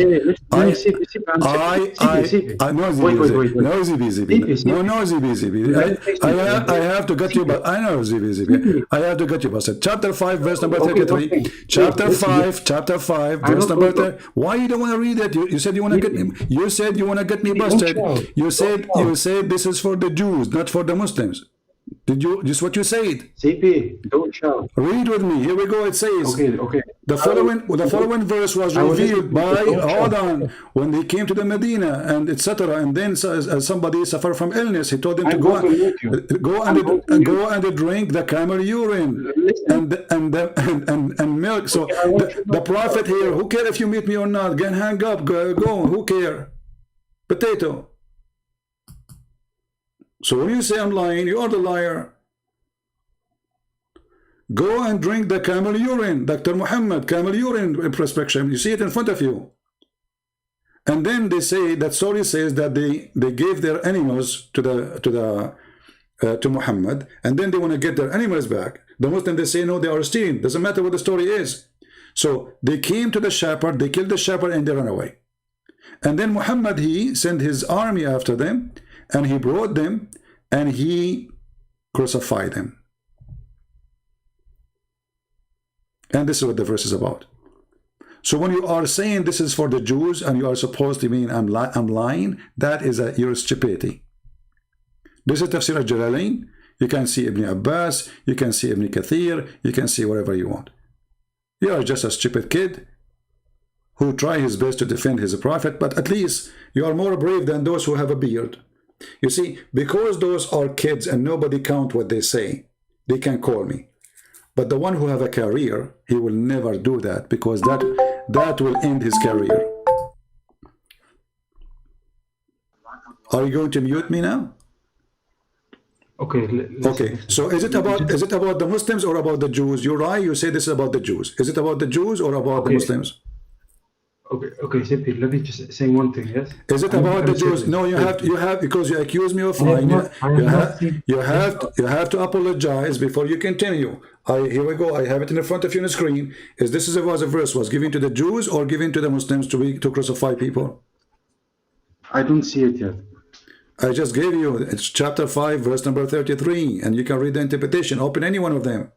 have to get you, but I know ZBZB. I have to get you busted. Chapter 5, verse number 33. Chapter 5, verse number 30. Why you don't want to read it? You said you want to get me. You said you want to get me busted. You said this is for the Jews, not for the Muslims. Did you? Just what you said. CP, don't shout. Read with me. Here we go. It says. Okay. The following verse was revealed by. Hold on. When they came to the Medina and etc. And then somebody suffered from illness. He told them to go and drink the camel urine and milk. So the prophet here. Who care if you meet me or not? Get hang up. Go. Who care? Potato. So when you say I'm lying, you are the liar. Go and drink the camel urine, Dr. Muhammad, camel urine prescription. You see it in front of you. And then they say that story says that they gave their animals to Muhammad, and then they want to get their animals back. The Muslims, they say no, they are stealing. Doesn't matter what the story is. So they came to the shepherd, they killed the shepherd, and they ran away. And then Muhammad, he sent his army after them. And he brought them and he crucified them. And this is what the verse is about. So when you are saying this is for the Jews and you are supposed to mean I'm lying, that is your stupidity. This is Tafsir al-Jalalain. You can see Ibn Abbas, you can see Ibn Kathir, you can see whatever you want. You are just a stupid kid who try his best to defend his prophet, but at least you are more brave than those who have a beard. You see, because those are kids and nobody count what they say, they can call me. But the one who have a career, he will never do that, because that will end his career. Are you going to mute me now? Okay. So is it about the Muslims or about the Jews? You're right. You say this is about the Jews. Is it about the Jews or about the Muslims? Okay, simply let me just say one thing. Yes. Is it about the Jews? No, you have because you accuse me of lying. You have to apologize before you continue. Here we go. I have it in front of you on the screen. Was a verse was given to the Jews or given to the Muslims to crucify people? I don't see it yet. I just gave you, it's chapter 5, verse number 33, and you can read the interpretation. Open any one of them.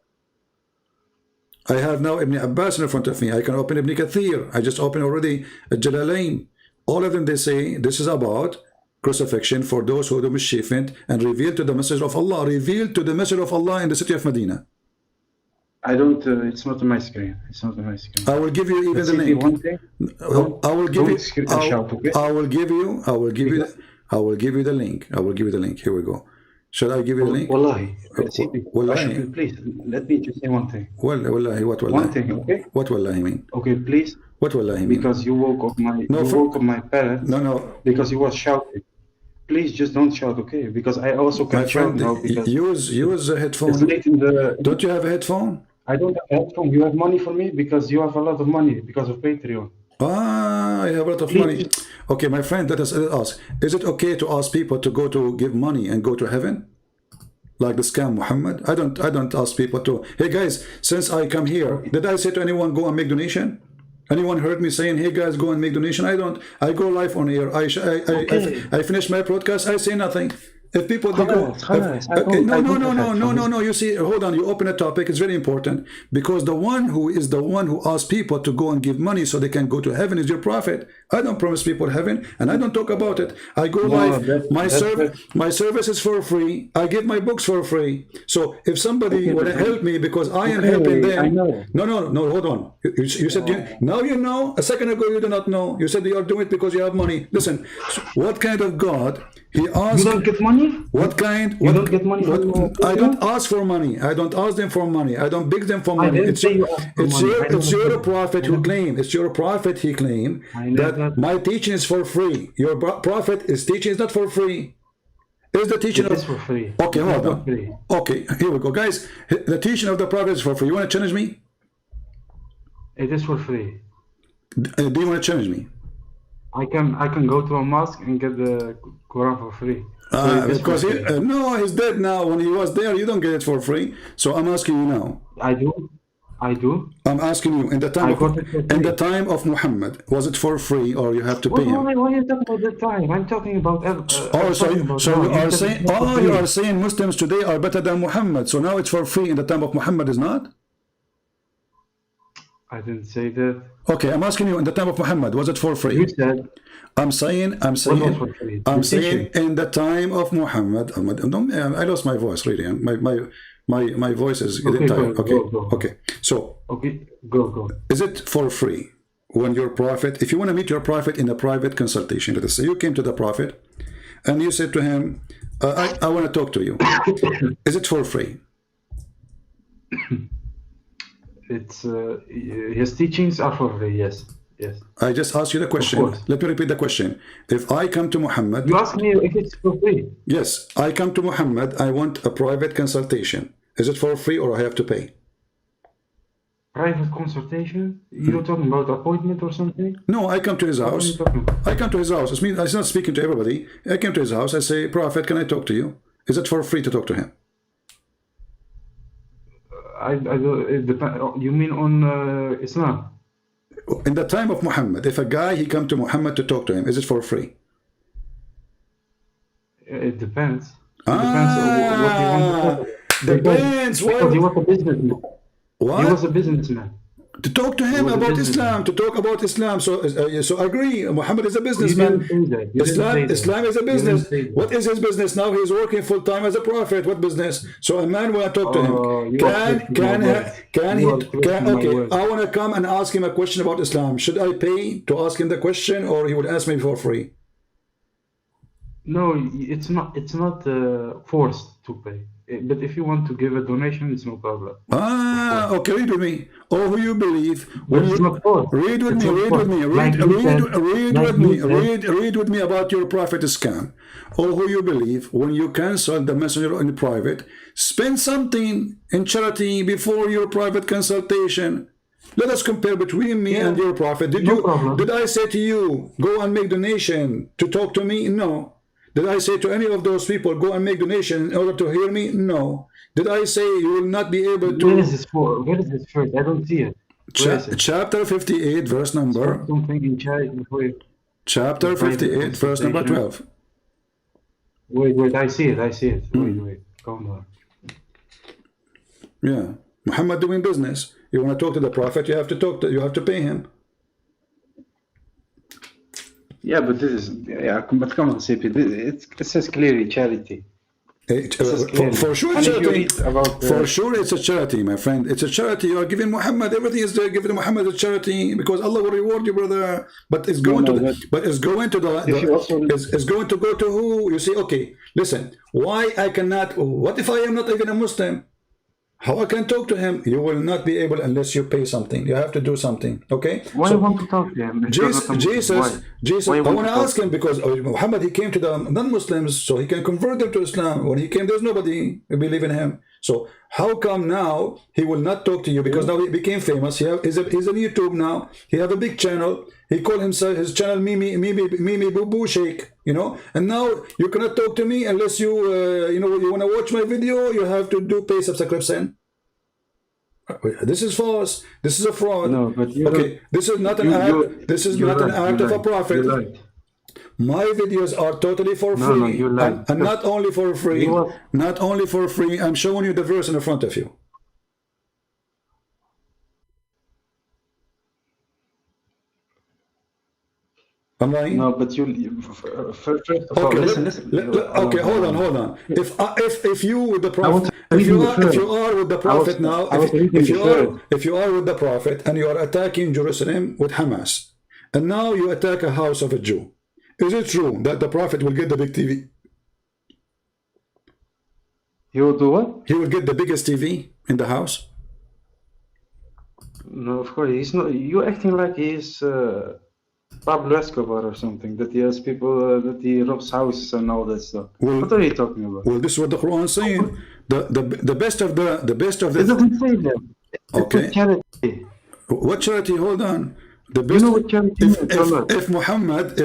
I have now Ibn Abbas in front of me. I can open Ibn Kathir. I just opened already Jalalain. All of them, they say this is about crucifixion for those who do mischievement and revealed to the message of Allah. Revealed to the message of Allah in the city of Medina. I don't. It's not on my screen. It's not on my screen. I will give you even Let's the see, link. one thing. I will give you. Shout, okay? I will give you. I will give you. I will give you the link. I will give you the link. Here we go. Should I give you the link? Wallahi. Wallahi. Please, let me just say one thing. Wallahi, what wallahi? One thing, okay? What wallahi mean? Okay, please. What wallahi mean? Because you woke up my parents. No. Because he was shouting. Please just don't shout, okay? Because I also can shout now. Because use a headphone. it's late in the. Don't you have a headphone? I don't have a headphone. You have money for me because you have a lot of money because of Patreon. I have a lot of money. Okay, my friend, let us ask. Is it okay to ask people to go to give money and go to heaven? Like the scam Muhammad? I don't ask people to, hey guys, since I come here, did I say to anyone go and make donation? Anyone heard me saying, hey guys, go and make donation? I don't. I go live on air. I finish my broadcast, I say nothing. If people they go, okay, no. You see, hold on. You open a topic. It's very important because the one who asks people to go and give money so they can go to heaven is your prophet. I don't promise people heaven, and I don't talk about it. I go live. My service is for free. I give my books for free. So if somebody want to help me because I am helping them, no, hold on. You said now you know. A second ago you do not know. You said you are doing it because you have money. Listen, what kind of God? He asked. You don't get money? What kind? You don't get money? I don't ask for money. I don't ask them for money. I don't beg them for money. It's your prophet who claimed. It's your prophet he claimed that my teaching is for free. Your prophet is teaching is not for free. Is the teaching It is for free. Okay, hold on. Okay, here we go, guys. The teaching of the prophet is for free. You want to challenge me? It is for free. Do you want to challenge me? I can go to a mosque and get the Quran for free. Because he's dead now. When he was there, you don't get it for free. So I'm asking you now. I do. I'm asking you in the time of Muhammad, was it for free or you have to pay him? Why are you talking about that time? I'm talking about. You are saying Muslims today are better than Muhammad. So now it's for free in the time of Muhammad is not? I didn't say that. Okay, I'm asking you in the time of Muhammad, was it for free? You said. I'm saying in the time of Muhammad. I lost my voice really. My voice is getting tired. Okay. So go. Is it for free when your prophet, if you want to meet your prophet in a private consultation, let us say you came to the prophet and you said to him, I want to talk to you. Is it for free? It's his teachings are for free. Yes. I just asked you the question. Let me repeat the question. If I come to Muhammad, you ask me if it's for free. Yes, I come to Muhammad. I want a private consultation. Is it for free or I have to pay? Private consultation? You're talking about appointment or something? No, I come to his house. I come to his house. It means I'm not speaking to everybody. I came to his house. I say, Prophet, can I talk to you? Is it for free to talk to him? It depends. You mean on Islam? In the time of Muhammad, if a guy he come to Muhammad to talk to him, is it for free? It depends. It depends on what you want to talk. Depends. Because he was a businessman. What? He was a businessman. To talk to him about Islam, to talk about Islam. So agree, Muhammad is a businessman. Islam is a business. What is his business now? He's working full time as a prophet. What business? So a man will talk to him. I want to come and ask him a question about Islam. Should I pay to ask him the question, or he would ask me for free? No, it's not forced to pay. But if you want to give a donation, it's no problem. Okay, read with me. Oh, who you believe? Read with me about your prophet scam. Oh, who you believe? When you cancel the messenger in private, spend something in charity before your private consultation. Let us compare between me and your prophet. Did I say to you, go and make donation to talk to me? No. Did I say to any of those people, go and make donation in order to hear me? No. Did I say you will not be able to... Where is this for? Where is this first? I don't see it. Chapter 58, verse number... Something in charity before you... Chapter 58, verse number 12. Wait, I see it. Wait, calm down. Yeah. Muhammad doing business. You want to talk to the Prophet, you have to pay him. Yeah, but this is, but come on, CP. It says clearly charity. For sure, charity. For sure, it's a charity, my friend. It's a charity. You are giving Muhammad, everything is there, giving Muhammad a charity because Allah will reward you, brother. But it's going it's going to it's going to go to who? You see, okay, listen. Why I cannot? What if I am not even a Muslim? How I can talk to him? You will not be able unless you pay something. You have to do something. Okay? Why do you want to talk to him? Jesus, I want to ask him because Muhammad, he came to the non-Muslims so he can convert them to Islam. When he came, there's nobody who believe in him. So how come now he will not talk to you? Because now he became famous. He's on YouTube now. He have a big channel. He called himself his channel Mimi Boo Boo Sheikh. You know, and now you cannot talk to me unless you you want to watch my video. You have to pay subscription. This is false. This is a fraud. No, but okay, this is not an act. This is not an act of a prophet. My videos are totally for free, and not only for free. Not only for free. I'm showing you the verse in front of you. No, but first of all, listen. Okay, hold on. If you with the prophet, if you are with the prophet now, if you are with the prophet and you are attacking Jerusalem with Hamas, and now you attack a house of a Jew, is it true that the prophet will get the big TV? He will do what? He will get the biggest TV in the house. No, of course he's not. You're acting like he's Pablo Escobar or something, that he has people that he robs houses and all that stuff. Well, what are you talking about? Well, this is what the Quran is saying. The best of the It doesn't say that. Okay. It's charity. What charity? Hold on. The best. You know what charity is? If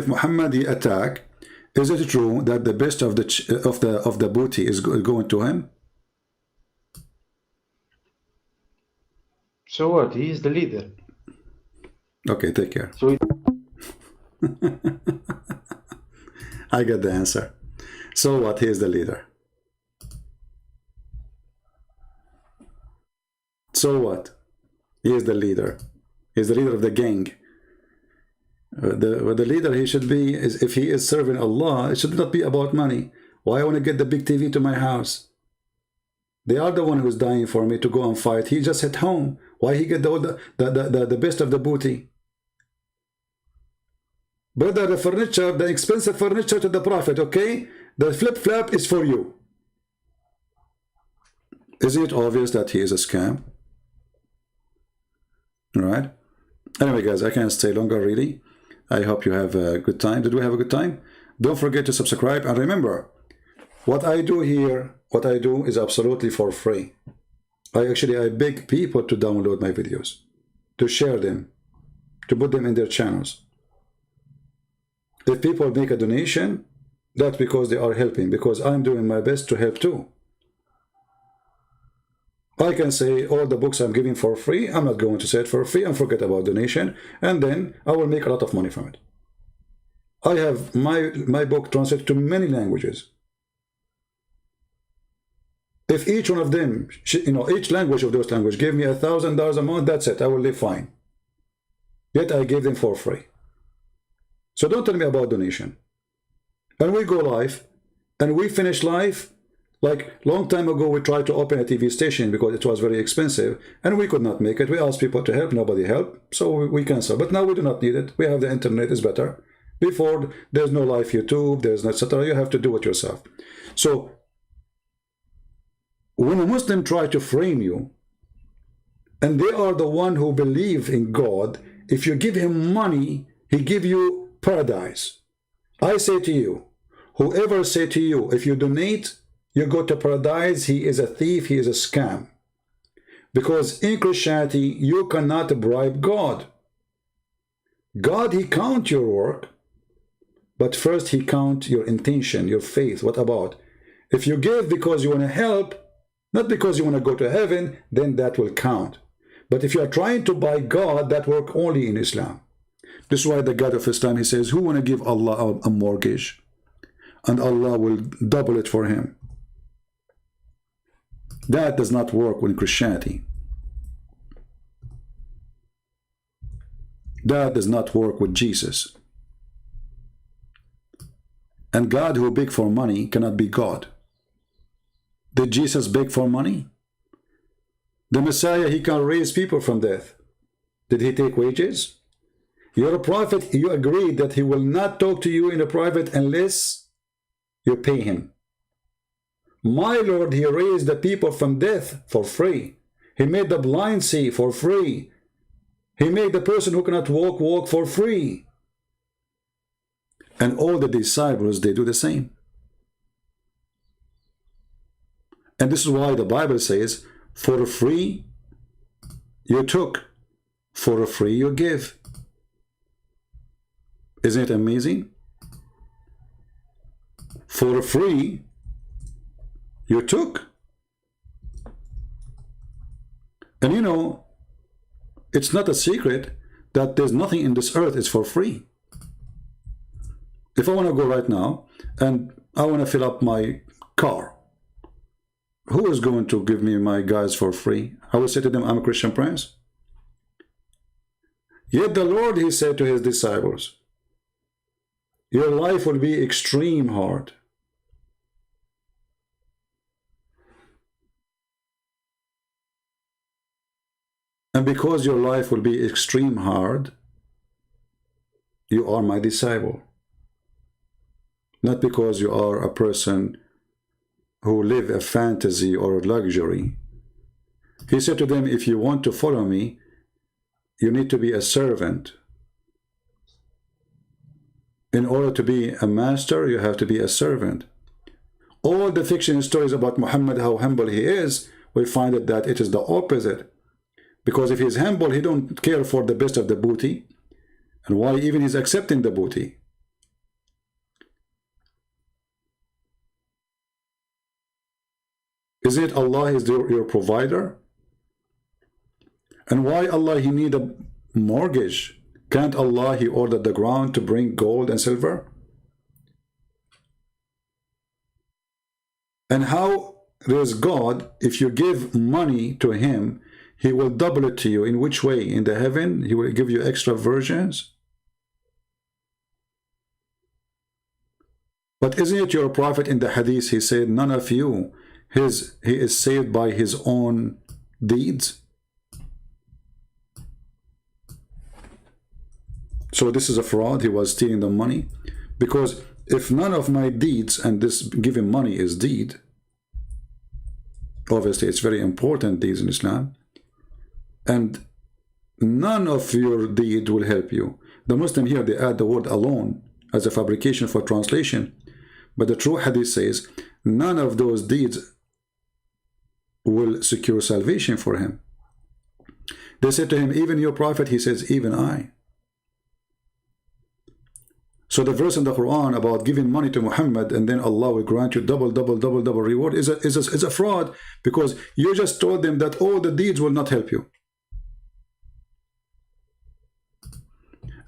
Muhammad he attack, is it true that the best of the booty is going to him? So what? He is the leader. Okay, take care. So I got the answer. So what? He is the leader. So what? He is the leader. He's the leader of the gang. The leader he should be is, if he is serving Allah, it should not be about money. Why I want to get the big TV to my house? They are the one who's dying for me to go and fight. He just at home. Why he get the best of the booty? Brother, the furniture, the expensive furniture to the Prophet, okay? The flip-flap is for you. Isn't it obvious that he is a scam? All right. Anyway, guys, I can't stay longer, really. I hope you have a good time. Did we have a good time? Don't forget to subscribe. And remember, what I do here, what I do is absolutely for free. I beg people to download my videos, to share them, to put them in their channels. If people make a donation, that's because they are helping, because I'm doing my best to help too. I can say all the books I'm giving for free, I'm not going to say it for free and forget about donation, and then I will make a lot of money from it. I have my book translated to many languages. If each one of them, each language of those languages gave me $1,000 a month, that's it, I will live fine. Yet I gave them for free. So don't tell me about donation. And we go live, and we finish live. Like long time ago, we tried to open a TV station because it was very expensive, and we could not make it. We asked people to help, nobody helped, so we canceled. But now we do not need it. We have the internet, it's better. Before, there's no live YouTube, there's no etc. You have to do it yourself. So when a Muslim try to frame you, and they are the one who believe in God, if you give him money, he give you paradise. I say to you, whoever say to you, if you donate, you go to paradise, he is a thief, he is a scam. Because in Christianity, you cannot bribe God. God, he count your work, but first he count your intention, your faith. What about? If you give because you want to help, not because you want to go to heaven, then that will count. But if you are trying to buy God, that work only in Islam. This is why the God of Islam, he says, who want to give Allah a mortgage? And Allah will double it for him. That does not work with Christianity. That does not work with Jesus. And God who beg for money cannot be God. Did Jesus beg for money? The Messiah, he can raise people from death. Did he take wages? You're a prophet, you agreed that he will not talk to you in a private unless you pay him. My Lord, he raised the people from death for free. He made the blind see for free. He made the person who cannot walk for free. And all the disciples, they do the same. And this is why the Bible says, for free you took, for free you give. Isn't it amazing? For free you took. And you know, it's not a secret that there's nothing in this earth is for free. If I want to go right now and I want to fill up my car, who is going to give me my gas for free? I will say to them, I'm a Christian prince. Yet the Lord, he said to his disciples, your life will be extreme hard. And because your life will be extreme hard, you are my disciple. Not because you are a person who live a fantasy or luxury. He said to them, if you want to follow me, you need to be a servant. In order to be a master, you have to be a servant. All the fiction stories about Muhammad, how humble he is, we find that it is the opposite. Because if he is humble, he don't care for the best of the booty. And why even he's accepting the booty? Isn't it Allah is your provider? And why Allah he need a mortgage? Can't Allah he ordered the ground to bring gold and silver? And how there's God, if you give money to him, he will double it to you. In which way? In the heaven, he will give you extra versions. But isn't it your prophet in the hadith, he said, none of you, he is saved by his own deeds? So this is a fraud. He was stealing the money. Because if none of my deeds, and this giving money is deed, obviously it's very important deeds in Islam, and none of your deed will help you. The Muslim here, they add the word alone as a fabrication for translation. But the true hadith says, none of those deeds will secure salvation for him. They said to him, even your prophet? He says, even I. So the verse in the Quran about giving money to Muhammad and then Allah will grant you double reward is a fraud, because you just told them that all the deeds will not help you.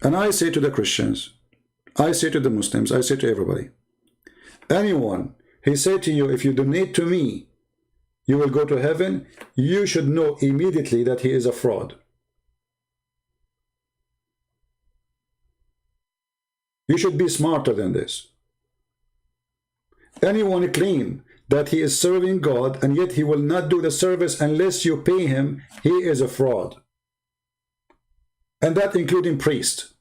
And I say to the Christians, I say to the Muslims, I say to everybody, anyone, he said to you, if you donate to me, you will go to heaven, you should know immediately that he is a fraud. You should be smarter than this. Anyone claim that he is serving God and yet he will not do the service unless you pay him, he is a fraud. And that including priests.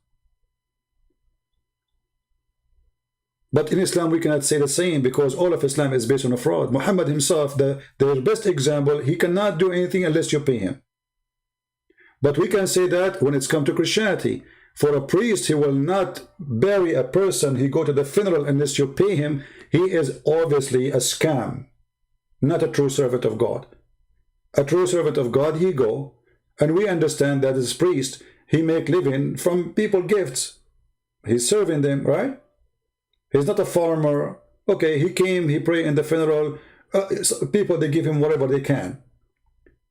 But in Islam we cannot say the same, because all of Islam is based on a fraud. Muhammad himself, their best example, he cannot do anything unless you pay him. But we can say that when it's come to Christianity. For a priest, he will not bury a person, he go to the funeral unless you pay him. He is obviously a scam, not a true servant of God. A true servant of God, he go, and we understand that as priest, he make living from people gifts. He's serving them, right? He's not a farmer. Okay, he came, he prayed in the funeral. People, they give him whatever they can.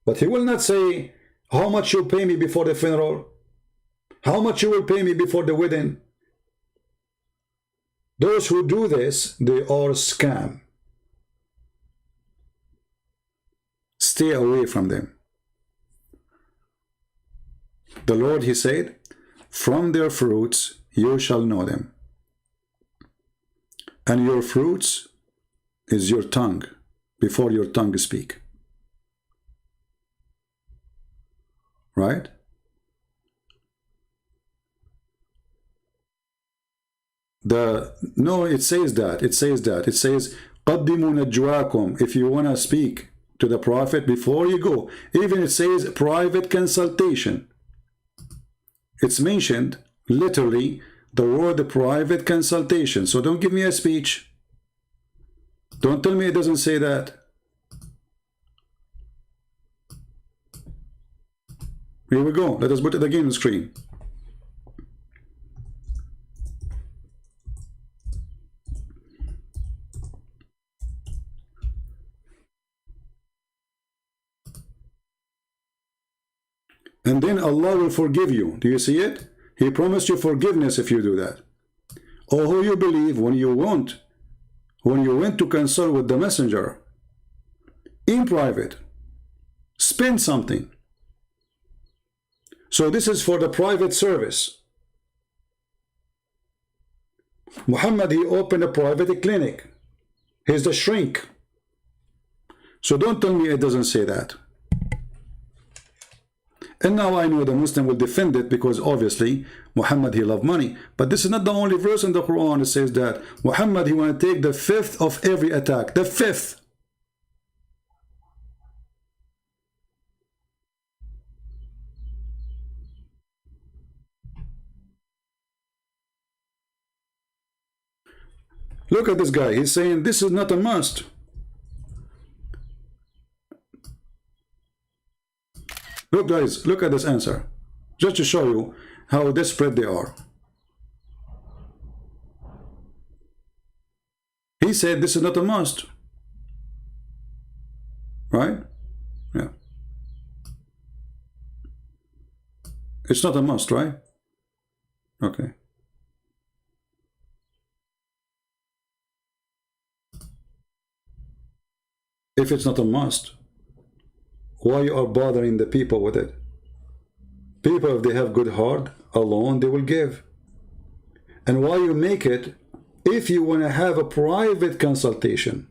But he will not say, how much you pay me before the funeral? How much you will pay me before the wedding? Those who do this, they are scam. Stay away from them. The Lord, he said, from their fruits you shall know them. And your fruits is your tongue, before your tongue speak. Right? No, it says that. It says قَدِّمُوا نَجْوَاكُمْ. If you want to speak to the Prophet before you go. Even it says private consultation. It's mentioned literally the word private consultation. So don't give me a speech. Don't tell me it doesn't say that. Here we go. Let us put it again on the screen. And then Allah will forgive you. Do you see it? He promised you forgiveness if you do that. Or who you believe when you went to consult with the messenger in private, spend something. So this is for the private service. Muhammad, he opened a private clinic. He's the shrink. So don't tell me it doesn't say that. And now I know the Muslim will defend it because obviously Muhammad, he loved money. But this is not the only verse in the Quran that says that. Muhammad, he want to take the fifth of every attack. The fifth. Look at this guy. He's saying this is not a must. Look guys, look at this answer. Just to show you how desperate they are. He said this is not a must. Right? Yeah. It's not a must, right? Okay. If it's not a must, why you are bothering the people with it? People, if they have good heart alone, they will give. And why you make it if you want to have a private consultation?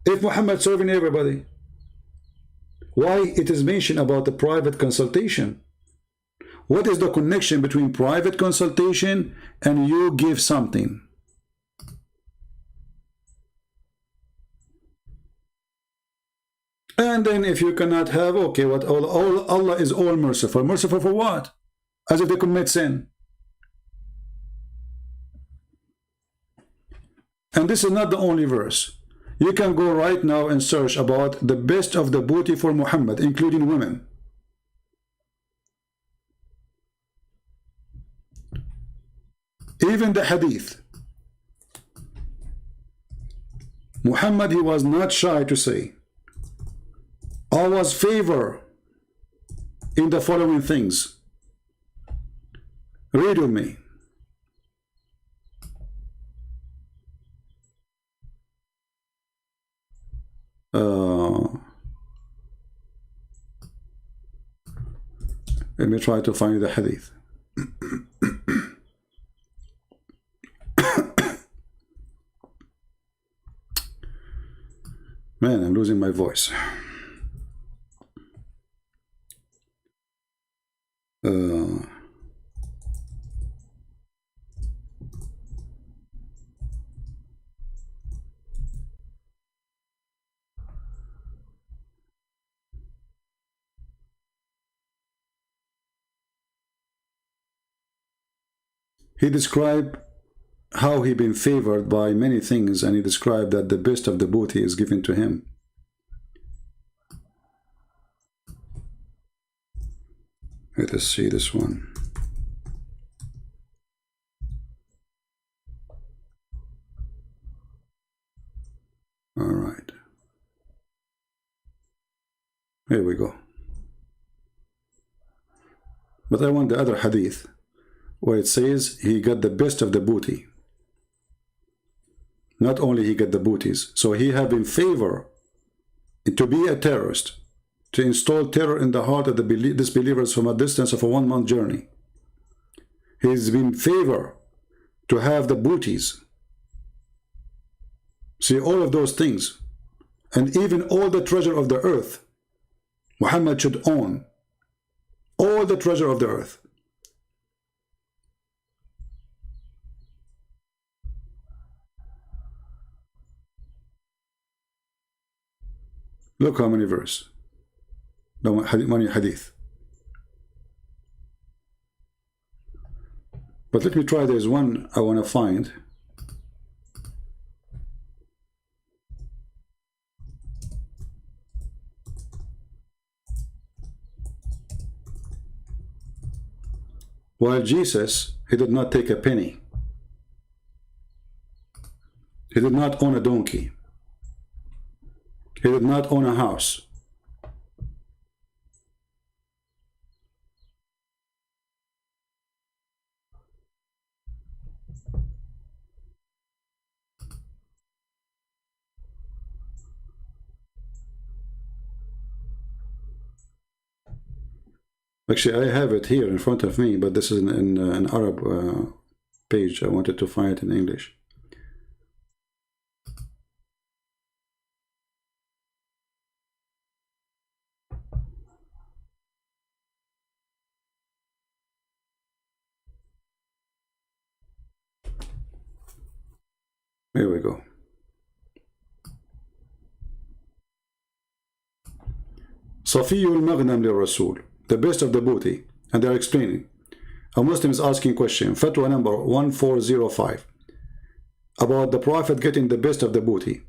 If Muhammad serving everybody, why it is mentioned about the private consultation? What is the connection between private consultation and you give something? And then if you cannot have, okay, what Allah is all merciful. Merciful for what? As if they commit sin. And this is not the only verse. You can go right now and search about the best of the booty for Muhammad, including women. Even the hadith. Muhammad, he was not shy to say, Allah's favor in the following things. Read with me. Let me try to find the hadith. Man, I'm losing my voice. He described how he been favored by many things, and he described that the best of the booty is given to him. Let us see this one. All right. Here we go. But I want the other hadith where it says he got the best of the booty. Not only he got the booties, so he have in favor to be a terrorist, to install terror in the heart of the disbelievers from a distance of a 1 month journey. He's been in favor to have the booties. See, all of those things, and even all the treasure of the earth, Muhammad should own all the treasure of the earth. Look how many verses, many hadith. But let me try, there's one I want to find. While Jesus, he did not take a penny. He did not own a donkey. He did not own a house. Actually, I have it here in front of me, but this is in an Arab page. I wanted to find it in English. Here we go. Safiyul Maghnam lil-Rasul, the best of the booty. And they're explaining. A Muslim is asking question, Fatwa number 1405, about the Prophet getting the best of the booty.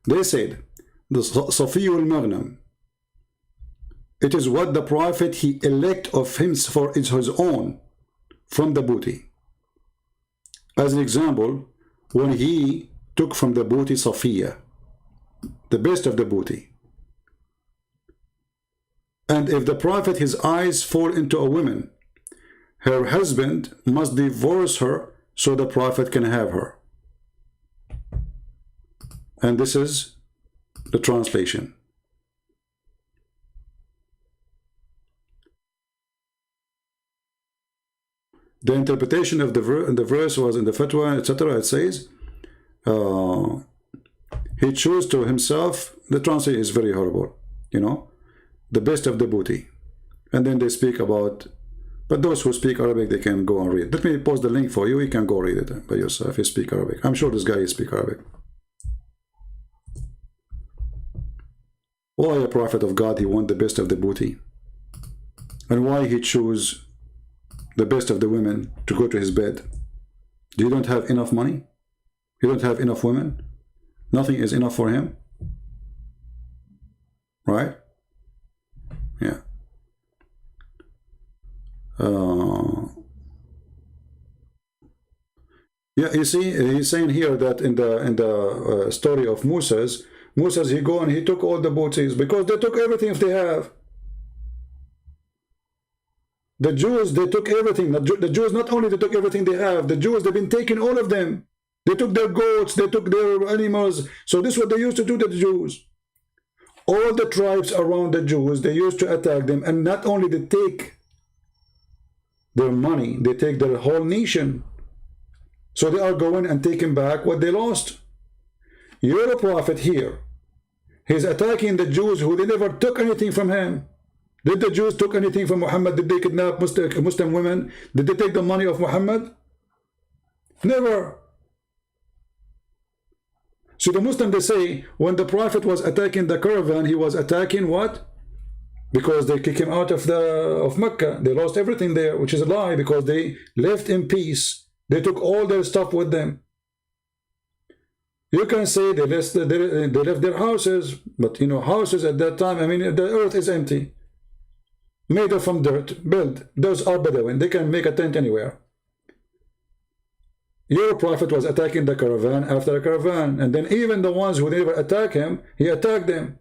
They said, the Safiyul Maghnam, it is what the Prophet he elect of him for his own from the booty. As an example, when he took from the booty Safiya, the best of the booty. And if the Prophet his eyes fall into a woman, her husband must divorce her so the Prophet can have her. And this is the translation. The interpretation of the verse was in the fatwa, etc. It says, he chose to himself, the translation is very horrible, you know, the best of the booty. And then they speak about, but those who speak Arabic, they can go and read. Let me post the link for you. You can go read it by yourself if you speak Arabic. I'm sure this guy speaks Arabic. Why a prophet of God, he want the best of the booty? And why he choose the best of the women to go to his bed? You don't have enough money? You don't have enough women? Nothing is enough for him? Right? Yeah. Yeah, you see, he's saying here that in the story of Moses, he go and he took all the booties because they took everything if they have. The Jews, they took everything. The Jews, not only they took everything they have, the Jews, they've been taking all of them. They took their goats, they took their animals. So this is what they used to do to the Jews. All the tribes around the Jews, they used to attack them. And not only they take their money, they take their whole nation. So they are going and taking back what they lost. You're a prophet here. He's attacking the Jews who they never took anything from him. Did the Jews took anything from Muhammad? Did they kidnap Muslim women? Did they take the money of Muhammad? Never. So the Muslim, they say, when the Prophet was attacking the caravan, he was attacking what? Because they kicked him out of Mecca. They lost everything there, which is a lie, because they left in peace. They took all their stuff with them. You can say they left their houses, but you know, houses at that time, I mean, the earth is empty. Made from dirt, built. Those are Bedouin. They can make a tent anywhere. Your prophet was attacking the caravan after a caravan, and then even the ones who never attack him, he attacked them.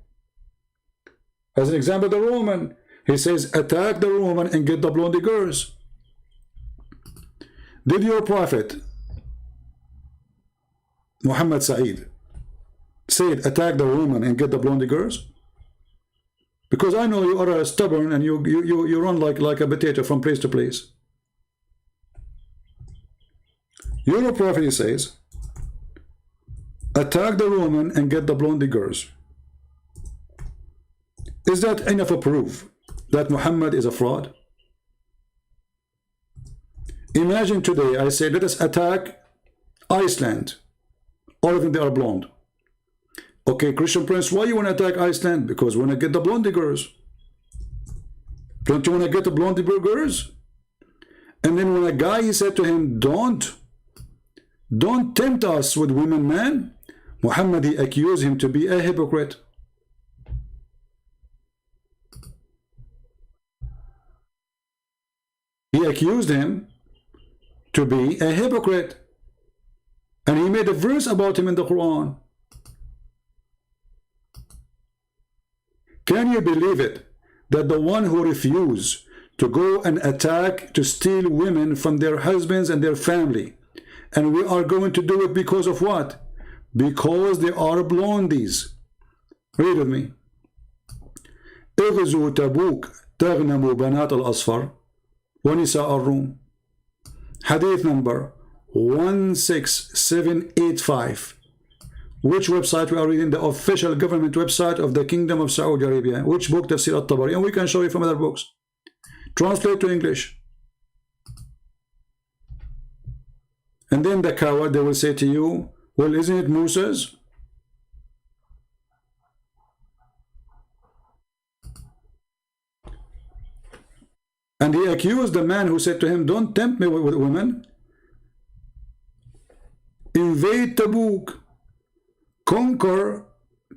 As an example, the Roman, He says, attack the woman and get the blondie girls. Did your prophet Muhammad Saeed said, attack the woman and get the blondie girls? Because I know you are stubborn and you run like a potato from place to place. Your prophet says, attack the woman and get the blondie girls. Is that enough of proof that Muhammad is a fraud? Imagine today I say, let us attack Iceland. All of them, they are blonde. Okay, Christian Prince, why you want to attack Iceland? Because we want to get the blondie girls. Don't you want to get the blondie girls? And then when a guy, he said to him, don't tempt us with women, man. Muhammad, he accused him to be a hypocrite. He accused him to be a hypocrite. And he made a verse about him in the Quran. Can you believe it? That the one who refused to go and attack, to steal women from their husbands and their family, and we are going to do it because of what? Because they are blondies. Read with me. اغزوا تبوك تغنموا بنات الأصفر ونساء الروم. Hadith number 16785. Which website we are reading? The official government website of the Kingdom of Saudi Arabia. Which book? Tafsir al-Tabari. And we can show you from other books. Translate to English. And then the coward, they will say to you, well, isn't it Moses? And he accused the man who said to him, don't tempt me with women. Invade Tabuk.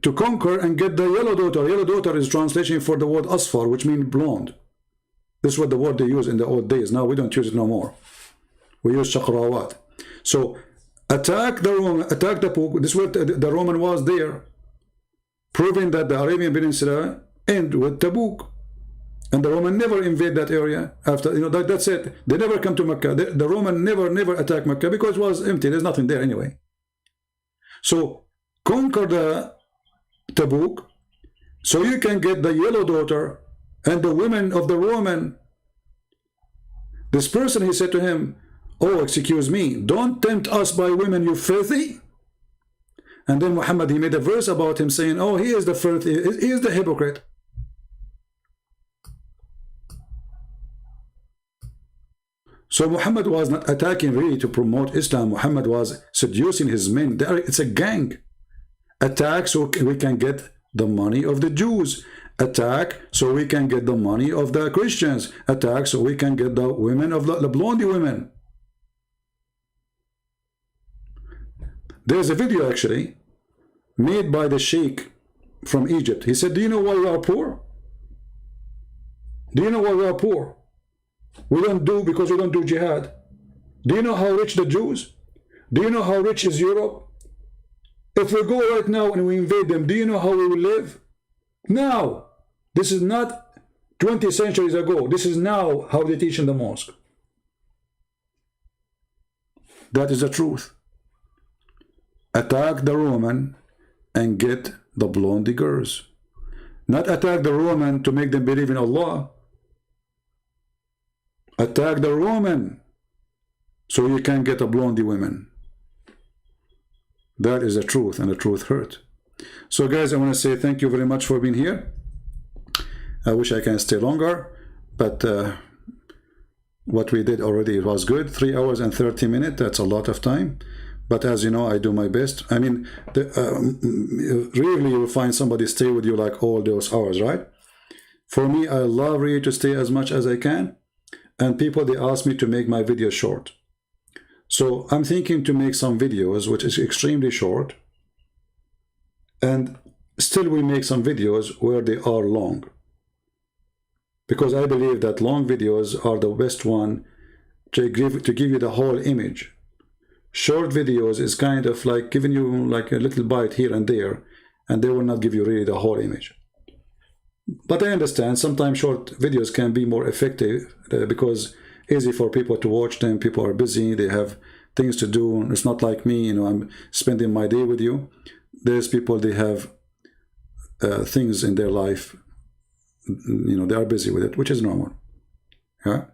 To conquer and get the yellow daughter. Yellow daughter is translation for the word asfar, which means blonde. This is what the word they use in the old days. Now we don't use it no more. We use shaqrawat. So attack the Roman, attack the Tabuk. This is what the Roman was there, proving that the Arabian Peninsula end with Tabuk. And the Roman never invade that area after, that's it. They never come to Mecca. The Roman never attacked Mecca because it was empty. There's nothing there anyway. So conquer the Tabuk so you can get the yellow daughter and the women of the Roman. This person, he said to him, oh, excuse me, don't tempt us by women, you filthy. And then Muhammad, he made a verse about him saying, oh, he is the filthy, he is the hypocrite. So Muhammad was not attacking really to promote Islam. Muhammad was seducing his men. It's a gang. Attack so we can get the money of the Jews. Attack so we can get the money of the Christians. Attack so we can get the women of the blondie women. There's a video actually made by the sheikh from Egypt. He said, do you know why we are poor? Do you know why we are poor? We don't do because we don't do jihad. Do you know how rich the Jews? Do you know how rich is Europe? If we go right now and we invade them, do you know how we will live? Now. This is not 20 centuries ago. This is now how they teach in the mosque. That is the truth. Attack the Roman and get the blondie girls. Not attack the Roman to make them believe in Allah. Attack the Roman so you can get a blondie women. That is the truth, and the truth hurt. So guys, I want to say thank you very much for being here. I wish I can stay longer, but what we did already was good. 3 hours and 30 minutes, that's a lot of time. But as you know, I do my best. I mean, rarely you will find somebody stay with you like all those hours, right? For me, I love really to stay as much as I can. And people, they ask me to make my videos short. So I'm thinking to make some videos which is extremely short, and still we make some videos where they are long, because I believe that long videos are the best one to give you the whole image. Short videos is kind of like giving you like a little bite here and there, and they will not give you really the whole image. But I understand sometimes short videos can be more effective because easy for people to watch them. People are busy, they have things to do. It's not like me, you know, I'm spending my day with you. There's people, they have things in their life, you know, they are busy with it, which is normal. Yeah.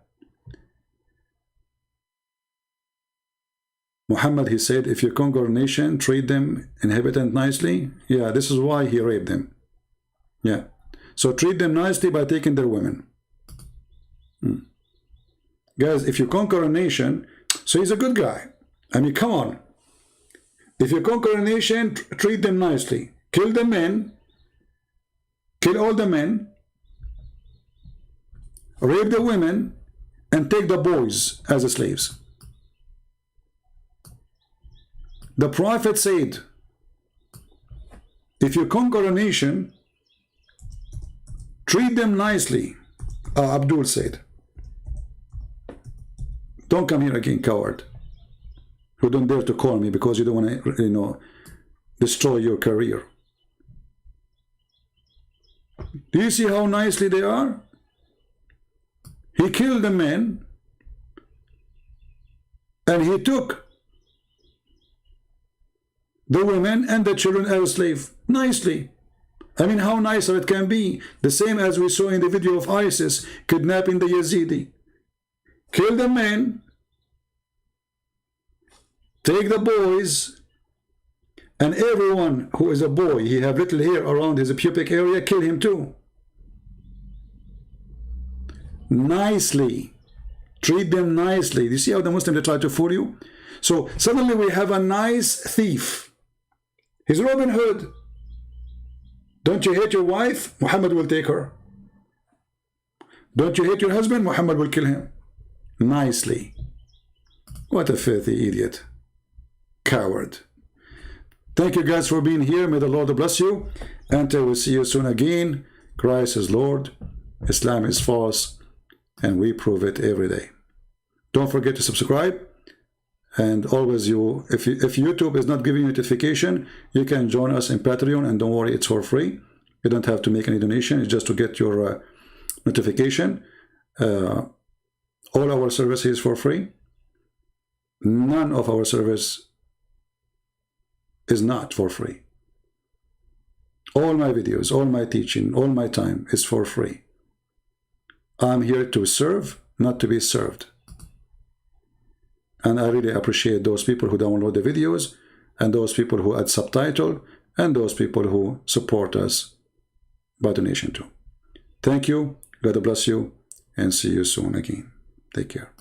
Muhammad, he said, if you conquer a nation, treat them inhabitant nicely. Yeah, this is why he raped them. Yeah. So treat them nicely by taking their women. Guys, if you conquer a nation, so he's a good guy. I mean, come on. If you conquer a nation, treat them nicely. Kill the men. Kill all the men. Rape the women. And take the boys as slaves. The Prophet said, if you conquer a nation, treat them nicely. Abdul said, don't come here again, coward. You don't dare to call me because you don't want to, you know, destroy your career. Do you see how nicely they are? He killed the men and he took the women and the children as slaves nicely. I mean, how nicer it can be. The same as we saw in the video of ISIS kidnapping the Yazidi. Kill the men, take the boys, and everyone who is a boy, he have little hair around his pubic area, kill him too. Nicely. Treat them nicely. You see how the Muslims, they try to fool you? So suddenly we have a nice thief. He's Robin Hood. Don't you hate your wife? Muhammad will take her. Don't you hate your husband? Muhammad will kill him. Nicely. What a filthy idiot. Coward. Thank you guys for being here. May the Lord bless you. Until we see you soon again. Christ is Lord. Islam is false. And we prove it every day. Don't forget to subscribe. And always, if YouTube is not giving you notification, you can join us in Patreon, and don't worry, it's for free. You don't have to make any donation. It's just to get your notification. All our service is for free. None of our service is not for free. All my videos, all my teaching, all my time is for free. I'm here to serve, not to be served. And I really appreciate those people who download the videos, and those people who add subtitle, and those people who support us by donation too. Thank you, God bless you, and see you soon again. Take care.